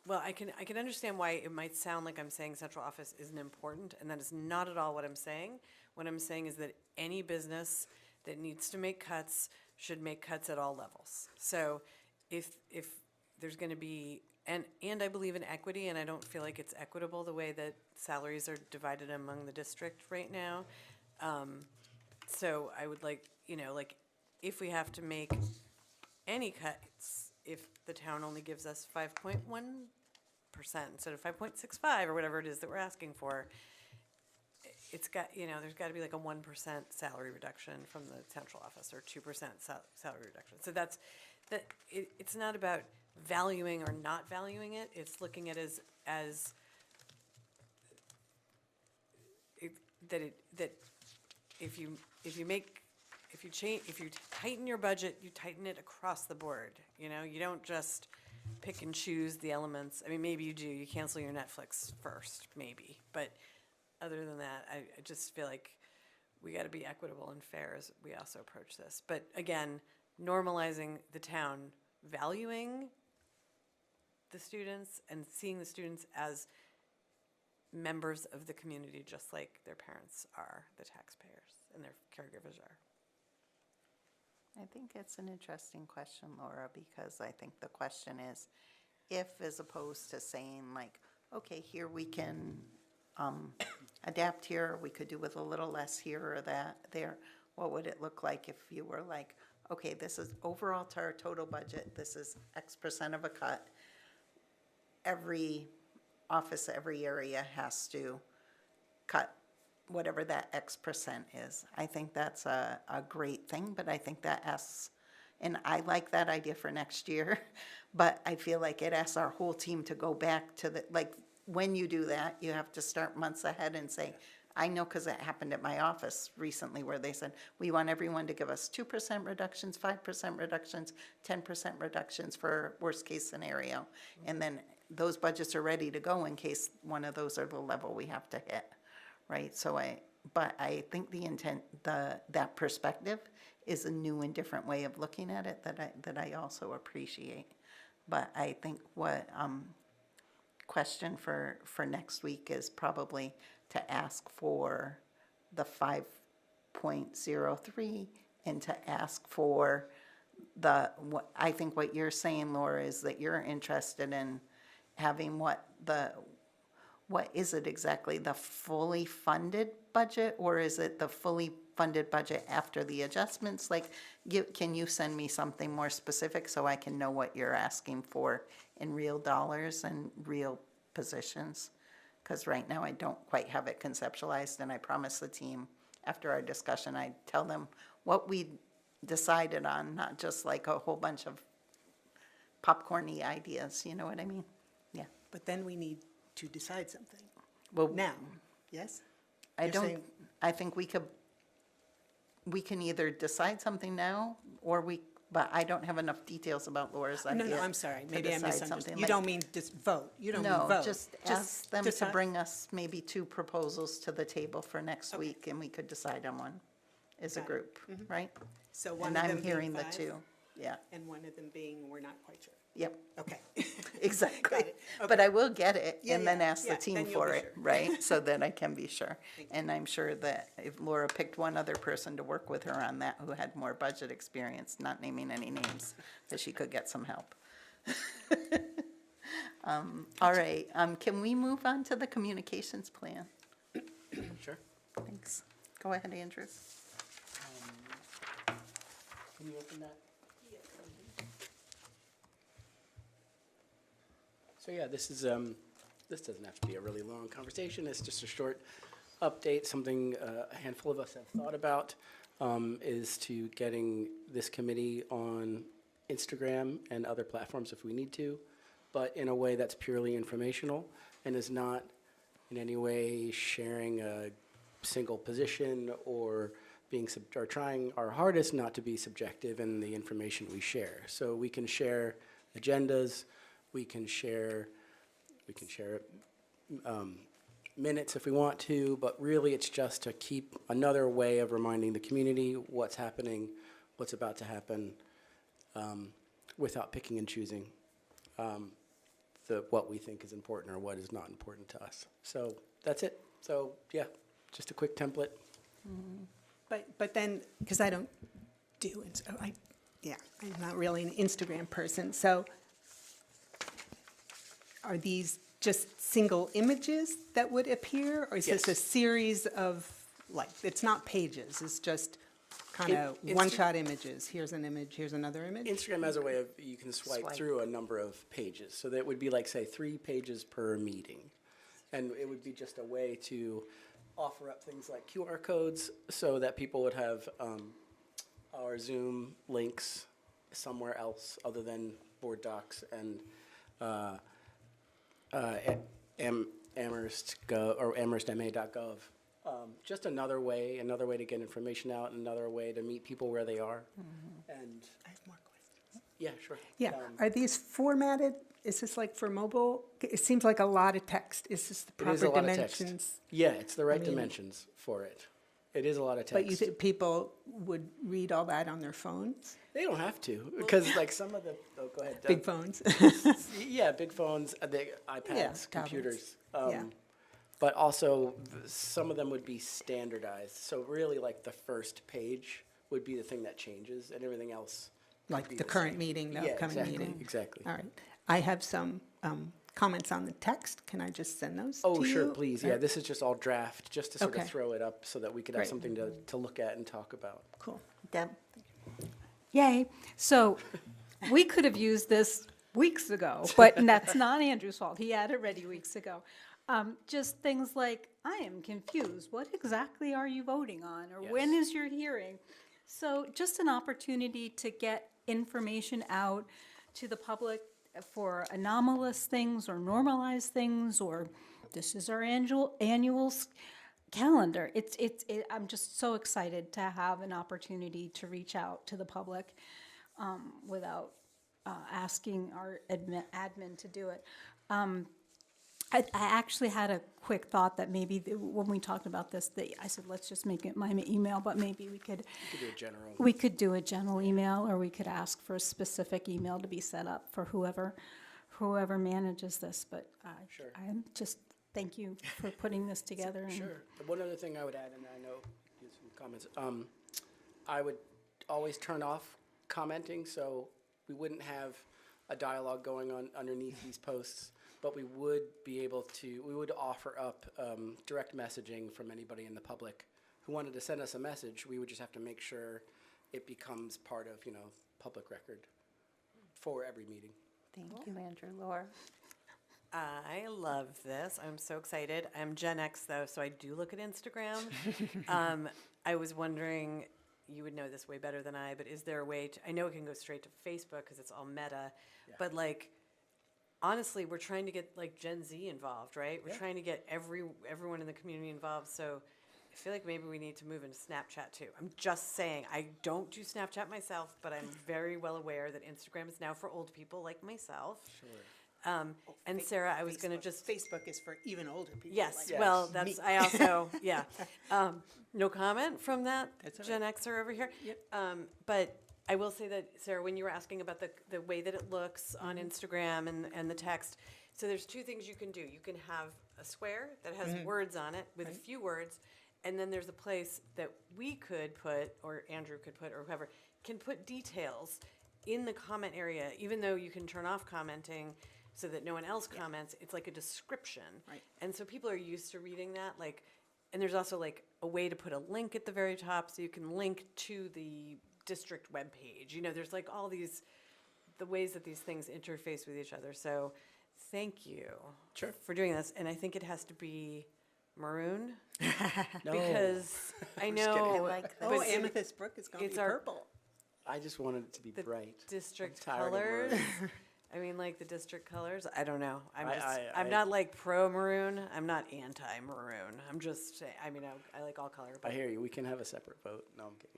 Speaker 9: Well, I can understand why it might sound like I'm saying central office isn't important, and that is not at all what I'm saying. What I'm saying is that any business that needs to make cuts should make cuts at all levels. So if there's going to be, and I believe in equity, and I don't feel like it's equitable the way that salaries are divided among the district right now. So I would like, if we have to make any cuts, if the town only gives us 5.1% instead of 5.65 or whatever it is that we're asking for, it's got, there's got to be like a 1% salary reduction from the central office or 2% salary reduction. So it's not about valuing or not valuing it. It's looking at it as that if you tighten your budget, you tighten it across the board. You don't just pick and choose the elements. I mean, maybe you do. You cancel your Netflix first, maybe. But other than that, I just feel like we got to be equitable and fair as we also approach this. But again, normalizing the town valuing the students and seeing the students as members of the community, just like their parents are, the taxpayers, and their caregivers are.
Speaker 11: I think it's an interesting question, Laura, because I think the question is if, as opposed to saying like, okay, here we can adapt here, we could do with a little less here or that there. What would it look like if you were like, okay, this is overall to our total budget, this is X% of a cut. Every office, every area has to cut whatever that X% is. I think that's a great thing, but I think that asks, and I like that idea for next year, but I feel like it asks our whole team to go back to when you do that, you have to start months ahead and say, I know because it happened at my office recently where they said, we want everyone to give us 2% reductions, 5% reductions, 10% reductions for worst case scenario. And then those budgets are ready to go in case one of those are the level we have to hit, right? But I think the intent, that perspective is a new and different way of looking at it that I also appreciate. But I think what question for next week is probably to ask for the 5.03 and to ask for I think what you're saying, Laura, is that you're interested in having what is it exactly, the fully funded budget, or is it the fully funded budget after the adjustments? Can you send me something more specific so I can know what you're asking for in real dollars and real positions? Because right now I don't quite have it conceptualized, and I promised the team after our discussion I'd tell them what we decided on, not just like a whole bunch of popcorny ideas, you know what I mean? Yeah.
Speaker 3: But then we need to decide something.
Speaker 11: Well,
Speaker 3: now, yes?
Speaker 11: I think we can either decide something now, but I don't have enough details about Laura's idea.
Speaker 3: No, I'm sorry. Maybe I misunderstood. You
Speaker 11: Like,
Speaker 3: don't mean just vote. You don't mean vote.
Speaker 11: No, just ask them to
Speaker 3: decide.
Speaker 11: bring us maybe 2 proposals to the table for next week, and we could decide on one as a group, right?
Speaker 3: So one
Speaker 11: And
Speaker 3: of them
Speaker 11: I'm hearing the
Speaker 3: being 5,
Speaker 11: 2, yeah.
Speaker 3: and one of them being we're not quite sure.
Speaker 11: Yep.
Speaker 3: Okay.
Speaker 11: Exactly.
Speaker 3: Got it. Okay.
Speaker 11: But I will get it
Speaker 3: Yeah,
Speaker 11: and then
Speaker 3: yeah,
Speaker 11: ask the
Speaker 3: yeah,
Speaker 11: team
Speaker 3: then you'll
Speaker 11: for
Speaker 3: be
Speaker 11: it,
Speaker 3: sure.
Speaker 11: right? So that I can be sure. And I'm sure that if Laura picked one other person to work with her on that who had more budget experience, not naming any names, that she could get some help. All right, can we move on to the communications plan?
Speaker 13: Sure.
Speaker 11: Thanks. Go ahead, Andrew.
Speaker 13: Can you open that? So yeah, this is, this doesn't have to be a really long conversation. It's just a short update. Something a handful of us have thought about is to getting this committee on Instagram and other platforms if we need to, but in a way that's purely informational and is not in any way sharing a single position or or trying our hardest not to be subjective in the information we share. So we can share agendas, we can share minutes if we want to, but really it's just to keep another way of reminding the community what's happening, what's about to happen, without picking and choosing what we think is important or what is not important to us. So that's it. So yeah, just a quick template.
Speaker 3: But then, because I don't do, I'm not really an Instagram person, so are these just single images that would appear? Or is this a series of, like, it's not pages, it's just kind of one-shot images? Here's an image, here's another image?
Speaker 13: Instagram has a way of, you can swipe through a number of pages. So that would be like, say, 3 pages per meeting. And it would be just a way to offer up things like QR codes so that people would have our Zoom links somewhere else other than board docs and Amherst or amherstma.gov. Just another way to get information out, another way to meet people where they are. And
Speaker 3: I have more questions.
Speaker 13: Yeah, sure.
Speaker 3: Yeah, are these formatted? Is this like for mobile? It seems like a lot of text. Is this the
Speaker 13: it is
Speaker 3: proper
Speaker 13: a lot of text.
Speaker 3: dimensions?
Speaker 13: Yeah, it's the right
Speaker 3: I mean,
Speaker 13: dimensions for it. It is a lot of text.
Speaker 3: But you think people would read all that on their phones?
Speaker 13: They don't have to, because like some of the, go ahead.
Speaker 3: Big phones.
Speaker 13: Yeah, big phones, the iPads,
Speaker 3: Yeah,
Speaker 13: computers.
Speaker 3: Yeah.
Speaker 13: But also, some of them would be standardized. So really, like the first page would be the thing that changes, and everything else.
Speaker 3: Like the current meeting, the upcoming meeting?
Speaker 13: Exactly.
Speaker 3: All right. I have some comments on the text. Can I just send those to you?
Speaker 13: Oh, sure, please. Yeah, this is just all draft, just to sort of
Speaker 3: Okay.
Speaker 13: throw it up so that we could have
Speaker 3: Great.
Speaker 13: something to look at and talk about.
Speaker 3: Cool.
Speaker 11: Deb?
Speaker 10: Yay. So we could have used this weeks ago, but that's not Andrew's fault. He had it ready weeks ago. Just things like, I am confused. What exactly are you voting on? Or when is your hearing? So just an opportunity to get information out to the public for anomalous things or normalized things, or this is our annual calendar. I'm just so excited to have an opportunity to reach out to the public without asking our admin to do it. I actually had a quick thought that maybe when we talked about this, I said, let's just make it my email, but maybe we could
Speaker 13: do a general.
Speaker 10: We could do a general email, or we could ask for a specific email to be set up for whoever manages this. But I'm just, thank you for putting this together.
Speaker 13: Sure. One other thing I would add, and I know you have some comments, I would always turn off commenting, so we wouldn't have a dialogue going on underneath these posts. But we would be able to, we would offer up direct messaging from anybody in the public who wanted to send us a message. We would just have to make sure it becomes part of, public record for every meeting.
Speaker 11: Thank you, Andrew. Laura?
Speaker 9: I love this. I'm so excited. I'm Gen X, though, so I do look at Instagram. I was wondering, you would know this way better than I, but is there a way to, I know it can go straight to Facebook because it's all meta, but like, honestly, we're trying to get like Gen Z involved, right? We're trying to get everyone in the community involved. So I feel like maybe we need to move into Snapchat too. I'm just saying, I don't do Snapchat myself, but I'm very well aware that Instagram is now for old people like myself. Sure. And Sarah, I was going to just...
Speaker 3: Facebook is for even older people.
Speaker 9: Yes,
Speaker 3: like
Speaker 9: well, that's,
Speaker 3: me.
Speaker 9: I also, yeah. No comment from that Gen Xer over here.
Speaker 3: Yep.
Speaker 9: But I will say that, Sarah, when you were asking about the way that it looks on Instagram and the text, so there's 2 things you can do. You can have a square that has words on it with a few words, and then there's a place that we could put, or Andrew could put, or whoever, can put details in the comment area, even though you can turn off commenting so that no one else comments. It's like a description.
Speaker 3: Right.
Speaker 9: And so people are used to reading that, like, and there's also like a way to put a link at the very top so you can link to the district webpage. There's like all these, the ways that these things interface with each other. So Thank you
Speaker 13: Sure.
Speaker 9: for doing this, and I think it has to be maroon.
Speaker 13: No.
Speaker 9: Because I
Speaker 13: I'm just
Speaker 9: know,
Speaker 13: kidding. I
Speaker 3: like
Speaker 9: but
Speaker 3: this. Oh, Amethyst Brook is gonna
Speaker 9: it's
Speaker 3: be
Speaker 9: our
Speaker 3: purple.
Speaker 13: I just wanted it to be
Speaker 9: the
Speaker 13: bright.
Speaker 9: district
Speaker 13: I'm tired of
Speaker 9: colors.
Speaker 13: maroon.
Speaker 9: I mean, like the district colors. I don't know.
Speaker 13: I-
Speaker 9: I'm not like pro maroon. I'm not anti maroon. I'm just saying. I mean, I like all color.
Speaker 13: I
Speaker 9: But
Speaker 13: hear you. We can have a separate vote. No, I'm kidding.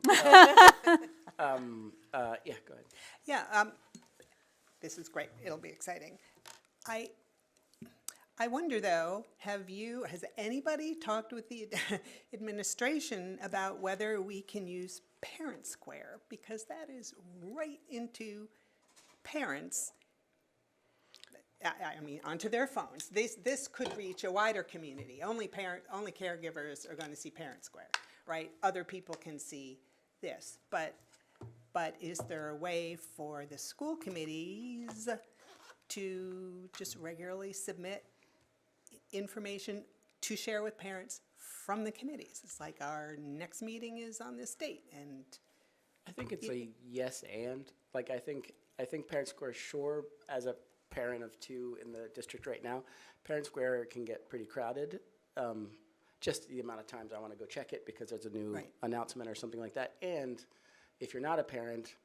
Speaker 13: Yeah, go ahead.
Speaker 3: Yeah, this is great. It'll be exciting. I wonder though, has anybody talked with the administration about whether we can use Parent Square? Because that is right into parents, I mean, onto their phones. This could reach a wider community. Only caregivers are going to see Parent Square, right? Other people can see this, but is there a way for the school committees to just regularly submit information to share with parents from the committees? It's like our next meeting is on this date, and
Speaker 13: I think it's a yes and. Like, I think Parent Square, sure, as a parent of 2 in the district right now, Parent Square can get pretty crowded. Just the amount of times I want to go check it because there's a new announcement or something like that. And if you're not a parent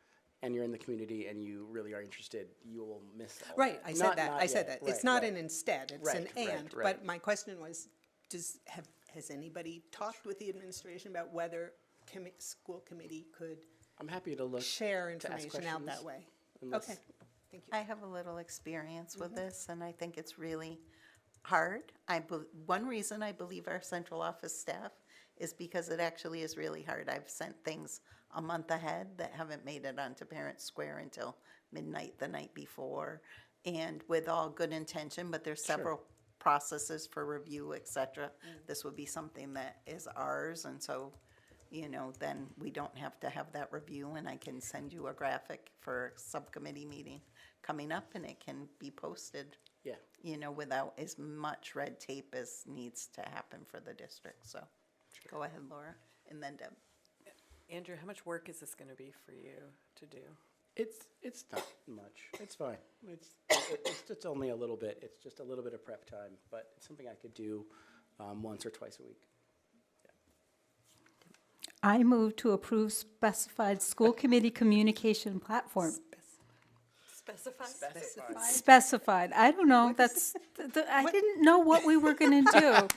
Speaker 13: and you're in the community and you really are interested, you will miss all
Speaker 3: right,
Speaker 13: that.
Speaker 3: I said that. It's not an instead, it's an
Speaker 13: Right,
Speaker 3: and.
Speaker 13: right.
Speaker 3: But my question was, has anybody talked with the administration about whether school committee could
Speaker 13: I'm happy to look
Speaker 3: share
Speaker 13: to ask
Speaker 3: information out that
Speaker 13: questions,
Speaker 3: way?
Speaker 13: unless-
Speaker 3: Okay, thank you.
Speaker 11: I have a little experience with this, and I think it's really hard. One reason I believe our central office staff is because it actually is really hard. I've sent things a month ahead that haven't made it onto Parent Square until midnight the night before, and with all good intention, but there's several processes for review, et cetera. This would be something that is ours, and so, then we don't have to have that review, and I can send you a graphic for a subcommittee meeting coming up, and it can be posted, without as much red tape as needs to happen for the district. So go ahead, Laura, and then Deb.
Speaker 9: Andrew, how much work is this going to be for you to do?
Speaker 13: It's not much. It's fine. It's just only a little bit. It's just a little bit of prep time, but it's something I could do once or twice a week.
Speaker 10: I move to approve specified school committee communication platform.
Speaker 9: Specified.
Speaker 10: Specified. I don't know. I didn't know what we were going to do.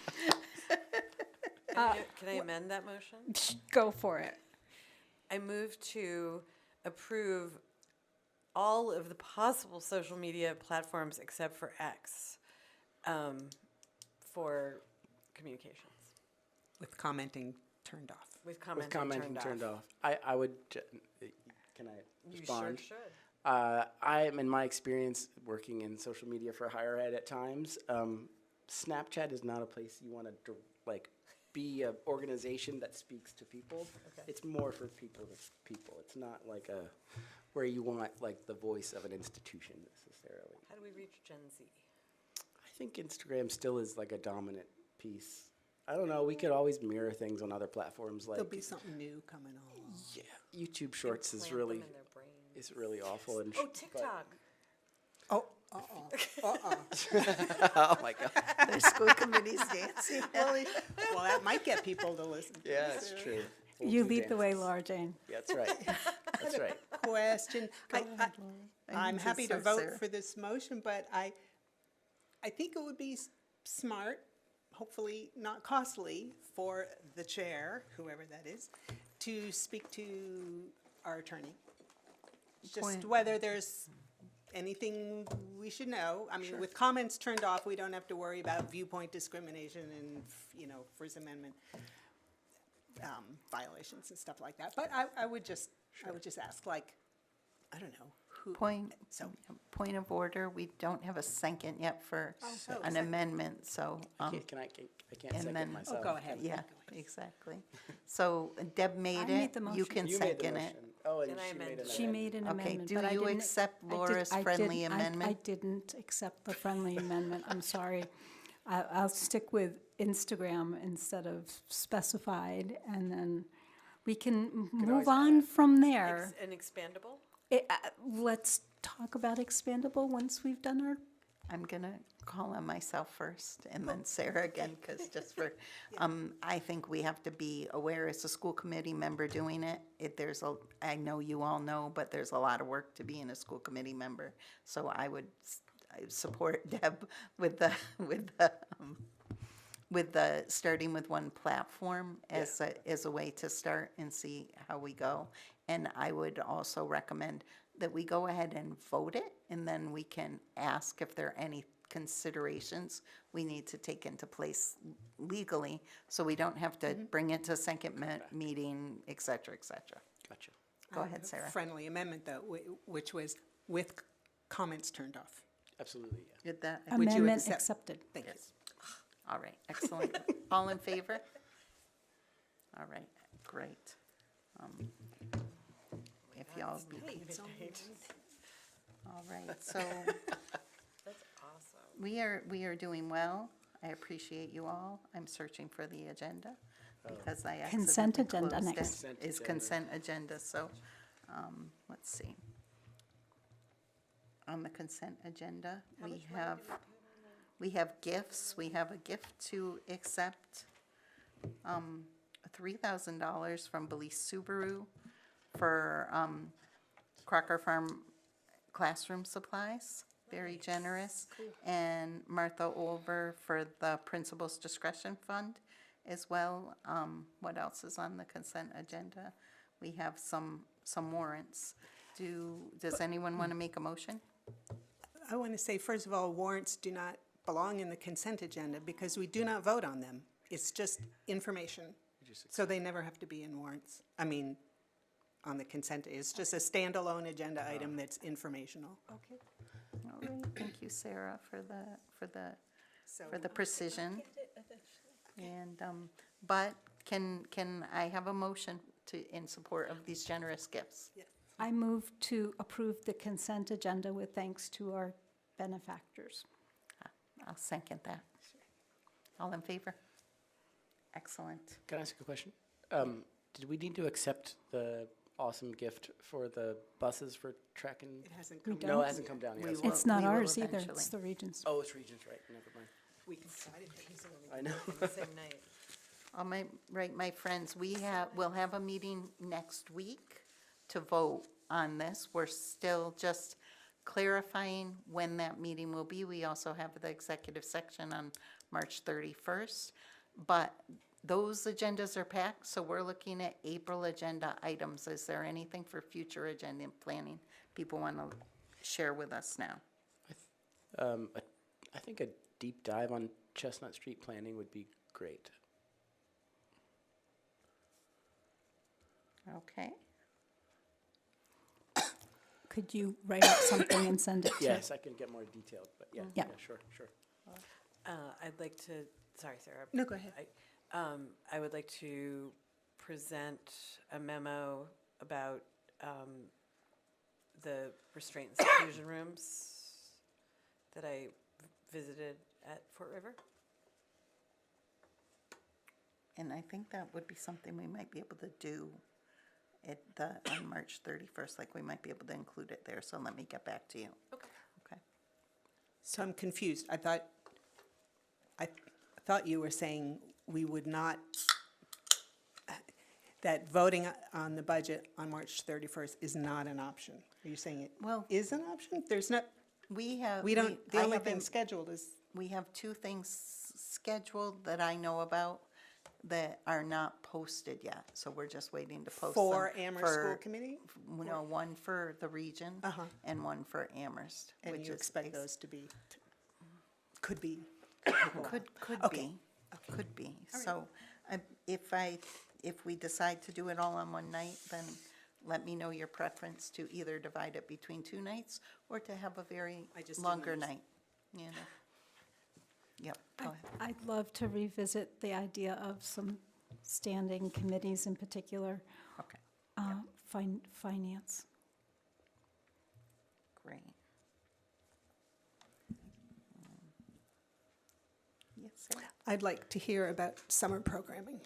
Speaker 9: Can I amend that motion?
Speaker 10: Go for it.
Speaker 9: I move to approve all of the possible social media platforms except for X for communications.
Speaker 3: With commenting turned off.
Speaker 9: With
Speaker 13: With
Speaker 9: commenting
Speaker 13: commenting
Speaker 9: turned off.
Speaker 13: I would, can I
Speaker 9: You
Speaker 13: respond?
Speaker 9: sure should.
Speaker 13: I am, in my experience, working in social media for higher ed at times, Snapchat is not a place you want to, be an organization that speaks to people.
Speaker 9: Okay.
Speaker 13: It's more for people to people. It's not like where you want, the voice of an institution necessarily.
Speaker 9: How do we reach Gen Z?
Speaker 13: I think Instagram still is, a dominant piece. I don't know. We could always mirror things on other platforms.
Speaker 3: There'll be something new coming on.
Speaker 13: Yeah, YouTube Shorts is really awful. And
Speaker 9: Oh, TikTok.
Speaker 3: Oh,
Speaker 13: oh my God.
Speaker 11: There's school committees dancing.
Speaker 3: Well, that might get people to listen. To
Speaker 13: Yeah,
Speaker 3: this.
Speaker 13: it's true.
Speaker 10: You lead the way, Laura Jane.
Speaker 13: Yeah, that's right. That's right.
Speaker 3: Question. I'm
Speaker 11: need to
Speaker 3: happy to
Speaker 11: start,
Speaker 3: vote
Speaker 11: Sarah.
Speaker 3: for this motion, but I think it would be smart, hopefully not costly, for the chair, whoever that is, to speak to our attorney. Just
Speaker 11: Point.
Speaker 3: whether there's anything we should know. I mean, with comments turned off, we don't have to worry about viewpoint discrimination and, First Amendment violations and stuff like that. But I would just ask, I don't know.
Speaker 11: Point of order, we don't have a second yet for an amendment, so.
Speaker 13: I can't second
Speaker 11: then-
Speaker 13: myself.
Speaker 3: Go ahead.
Speaker 11: Yeah, exactly. So Deb made
Speaker 10: made
Speaker 11: it,
Speaker 10: the
Speaker 11: you
Speaker 10: motion.
Speaker 11: can
Speaker 13: You made the
Speaker 11: second it.
Speaker 13: motion. Oh, and
Speaker 9: And I
Speaker 13: she made
Speaker 9: amended
Speaker 13: an
Speaker 9: it.
Speaker 10: She
Speaker 13: amendment.
Speaker 10: made an
Speaker 11: Okay,
Speaker 10: amendment.
Speaker 11: do
Speaker 10: but I
Speaker 11: you
Speaker 10: didn't-
Speaker 11: accept
Speaker 10: I did-
Speaker 11: Laura's
Speaker 10: I
Speaker 11: friendly
Speaker 10: didn't-
Speaker 11: amendment?
Speaker 10: I didn't accept the friendly amendment. I'm sorry. I'll stick with Instagram instead of specified, and then we can move
Speaker 13: always
Speaker 10: on from there.
Speaker 9: An expandable?
Speaker 10: Let's talk about expandable once we've done our
Speaker 11: I'm gonna call on myself first and then Sarah again, because just for, I think we have to be aware as a school committee member doing it. I know you all know, but there's a lot of work to being a school committee member. So I support Deb with the starting with one platform as a way to start and see how we go. And I would also recommend that we go ahead and vote it, and then we can ask if there are any considerations we need to take into place legally, so we don't have to bring it to second meeting, et cetera, et cetera.
Speaker 13: Gotcha.
Speaker 11: Go ahead, Sarah.
Speaker 3: Friendly amendment, though, which was with comments turned off.
Speaker 13: Absolutely, yeah.
Speaker 11: Did that?
Speaker 3: Would you
Speaker 10: Amendment
Speaker 3: accept?
Speaker 10: accepted.
Speaker 3: Thank you.
Speaker 11: All right, excellent. All in favor? All right, great. If y'all be, all right, so
Speaker 9: That's awesome.
Speaker 11: we are doing well. I appreciate you all. I'm searching for the agenda because I accidentally
Speaker 10: Consent agenda
Speaker 11: closed it.
Speaker 10: next.
Speaker 11: Is consent agenda, so, let's see. On the consent agenda, we have gifts. We have a gift to accept, $3,000 from Belize Subaru for Crocker Farm classroom supplies, very generous. And Martha Olver for the Principal's Discretion Fund as well. What else is on the consent agenda? We have some warrants. Does anyone want to make a motion?
Speaker 3: I want to say, first of all, warrants do not belong in the consent agenda because we do not vote on them. It's just information. So they never have to be in warrants. I mean, on the consent, it's just a standalone agenda item that's informational.
Speaker 11: Okay. All right, thank you, Sarah, for the precision. And, but can I have a motion in support of these generous gifts?
Speaker 10: I move to approve the consent agenda with thanks to our benefactors.
Speaker 11: I'll second that. All in favor? Excellent.
Speaker 13: Can I ask a question? Did we need to accept the awesome gift for the buses for track and?
Speaker 3: It hasn't
Speaker 10: We
Speaker 3: come
Speaker 10: don't.
Speaker 13: No, it hasn't come down yet.
Speaker 10: It's not
Speaker 11: we will
Speaker 10: ours either,
Speaker 11: eventually.
Speaker 10: it's the region's.
Speaker 13: Oh, it's Regents, right? Never mind.
Speaker 3: We decided that he's
Speaker 13: I know.
Speaker 9: The same night.
Speaker 11: All my friends, we'll have a meeting next week to vote on this. We're still just clarifying when that meeting will be. We also have the executive section on March 31st. But those agendas are packed, so we're looking at April agenda items. Is there anything for future agenda planning people want to share with us now?
Speaker 13: I think a deep dive on Chestnut Street planning would be great.
Speaker 11: Okay.
Speaker 10: Could you write up something and send it to?
Speaker 13: Yes, I can get more detailed, but yeah,
Speaker 10: Yeah.
Speaker 13: sure.
Speaker 9: I'd like to, sorry, Sarah.
Speaker 3: No, go ahead.
Speaker 9: I would like to present a memo about the restraint and seclusion rooms that I visited at Fort River.
Speaker 11: And I think that would be something we might be able to do on March 31st, like we might be able to include it there, so let me get back to you. Okay.
Speaker 3: So I'm confused. I thought you were saying we would not, that voting on the budget on March 31st is not an option. Are you saying it is an option? There's not, the only thing scheduled is.
Speaker 11: We have two things scheduled that I know about that are not posted yet, so we're just waiting to post them.
Speaker 3: For Amherst School Committee?
Speaker 11: No, one for the region and one for Amherst.
Speaker 3: And
Speaker 11: which
Speaker 3: you
Speaker 11: is
Speaker 3: expect those to be, could be?
Speaker 11: Could
Speaker 3: Okay.
Speaker 11: be, could be. So if we decide to do it all on one night, then let me know your preference to either divide it between two nights or to have a very longer night, you know. Yep, go ahead.
Speaker 10: I'd love to revisit the idea of some standing committees, in particular.
Speaker 11: Okay.
Speaker 10: Finance.
Speaker 11: Great. Yes, Sarah?
Speaker 3: I'd like to hear about summer programming.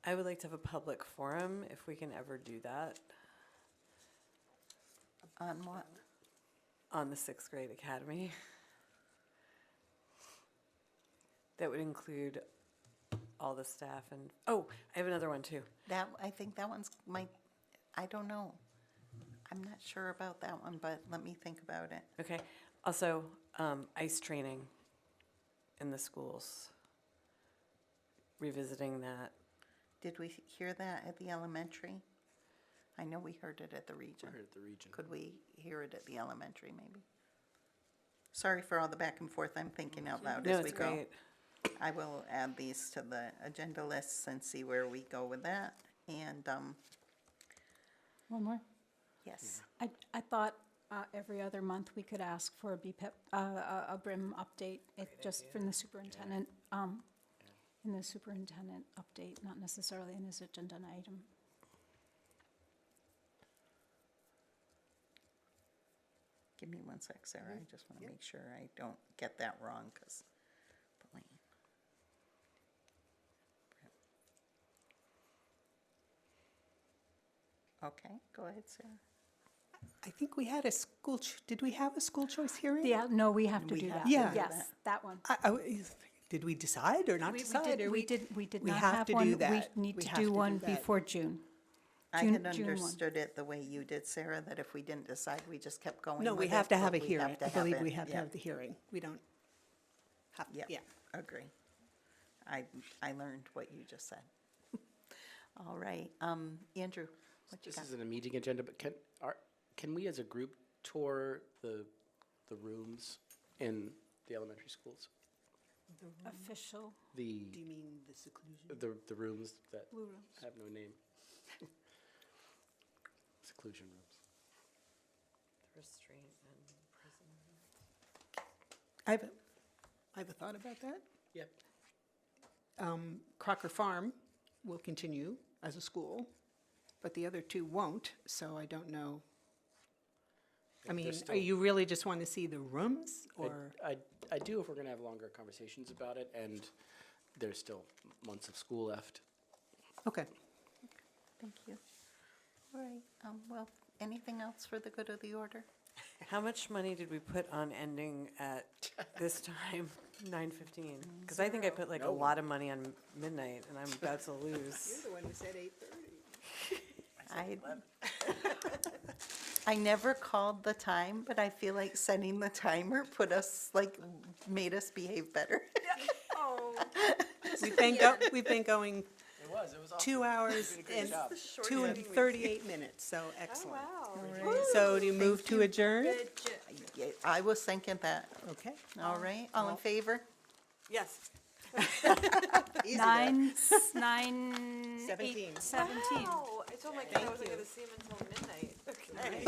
Speaker 9: I would like to have a public forum if we can ever do that.
Speaker 11: On what?
Speaker 9: on the sixth grade academy. That would include all the staff and, oh, I have another one too.
Speaker 11: I think that one's I don't know. I'm not sure about that one, but let me think about it.
Speaker 9: Okay. Also, ice training in the schools. Revisiting that.
Speaker 11: Did we hear that at the elementary? I know we heard it at the region.
Speaker 13: We heard at the region.
Speaker 11: Could we hear it at the elementary, maybe? Sorry for all the back and forth. I'm thinking out loud
Speaker 9: No,
Speaker 11: as we
Speaker 9: it's
Speaker 11: go.
Speaker 9: great.
Speaker 11: I will add these to the agenda lists and see where we go with that. And,
Speaker 10: One more.
Speaker 11: yes.
Speaker 10: I thought every other month we could ask for a BPIP, a BRIM update, just from the superintendent, in the superintendent update, not necessarily in his agenda item.
Speaker 11: Give me one sec, Sarah. I just want to make sure I don't get that wrong, because, okay, go ahead, Sarah.
Speaker 3: I think we had a school, did we have a school choice hearing?
Speaker 10: Yeah, no, we have to do that.
Speaker 3: Yeah.
Speaker 10: Yes, that one.
Speaker 3: Did we decide or not decide?
Speaker 10: We did
Speaker 3: we
Speaker 10: not
Speaker 3: have
Speaker 10: have
Speaker 3: to
Speaker 10: one.
Speaker 3: do that.
Speaker 10: We need
Speaker 3: We
Speaker 10: to
Speaker 3: have
Speaker 10: do
Speaker 3: to do
Speaker 10: one
Speaker 3: that.
Speaker 10: before June.
Speaker 11: I
Speaker 10: June-
Speaker 11: had
Speaker 10: June 1.
Speaker 11: understood it the way you did, Sarah, that if we didn't decide, we just kept going
Speaker 3: No,
Speaker 11: with
Speaker 3: we
Speaker 11: it,
Speaker 3: have to have
Speaker 11: but
Speaker 3: a
Speaker 11: we
Speaker 3: hearing.
Speaker 11: to
Speaker 3: I
Speaker 11: have
Speaker 3: believe
Speaker 11: it.
Speaker 3: we have to
Speaker 11: Yeah.
Speaker 3: have the hearing. We don't have,
Speaker 11: Yep.
Speaker 3: yeah.
Speaker 11: Agree. I learned what you just said. All right, Andrew, what you
Speaker 13: This
Speaker 11: got?
Speaker 13: isn't a meeting agenda, but can we as a group tour the rooms in the elementary schools?
Speaker 10: Official.
Speaker 3: Do you mean the seclusion?
Speaker 13: The rooms that
Speaker 10: Blue rooms.
Speaker 13: have no name. Seclusion rooms.
Speaker 9: Restraint and prison.
Speaker 3: I have a thought about that.
Speaker 13: Yep.
Speaker 3: Crocker Farm will continue as a school, but the other two won't, so I don't know. I mean, you really just want to see the rooms, or?
Speaker 13: I do if we're going to have longer conversations about it, and there's still months of school left.
Speaker 3: Okay.
Speaker 11: Thank you. All right, well, anything else for the good of the order?
Speaker 9: How much money did we put on ending at this time, 9:15? Because I think I put like a lot of money on midnight, and I'm about to lose.
Speaker 3: You're the one who said 8:30.
Speaker 11: I never called the time, but I feel like setting the timer made us behave better.
Speaker 3: Oh. We've been going
Speaker 13: It was
Speaker 3: 2 hours
Speaker 13: You did a great
Speaker 3: and
Speaker 13: job.
Speaker 3: 2 and 38 minutes, so excellent.
Speaker 9: Wow.
Speaker 3: All right, so do you move to adjourn?
Speaker 11: Yeah, I was thinking that.
Speaker 3: Okay.
Speaker 11: All right, all in favor?
Speaker 9: Yes.
Speaker 10: 9,
Speaker 3: 17.
Speaker 10: 17.
Speaker 9: Wow. I told my kid I wasn't going to see him until midnight. Okay.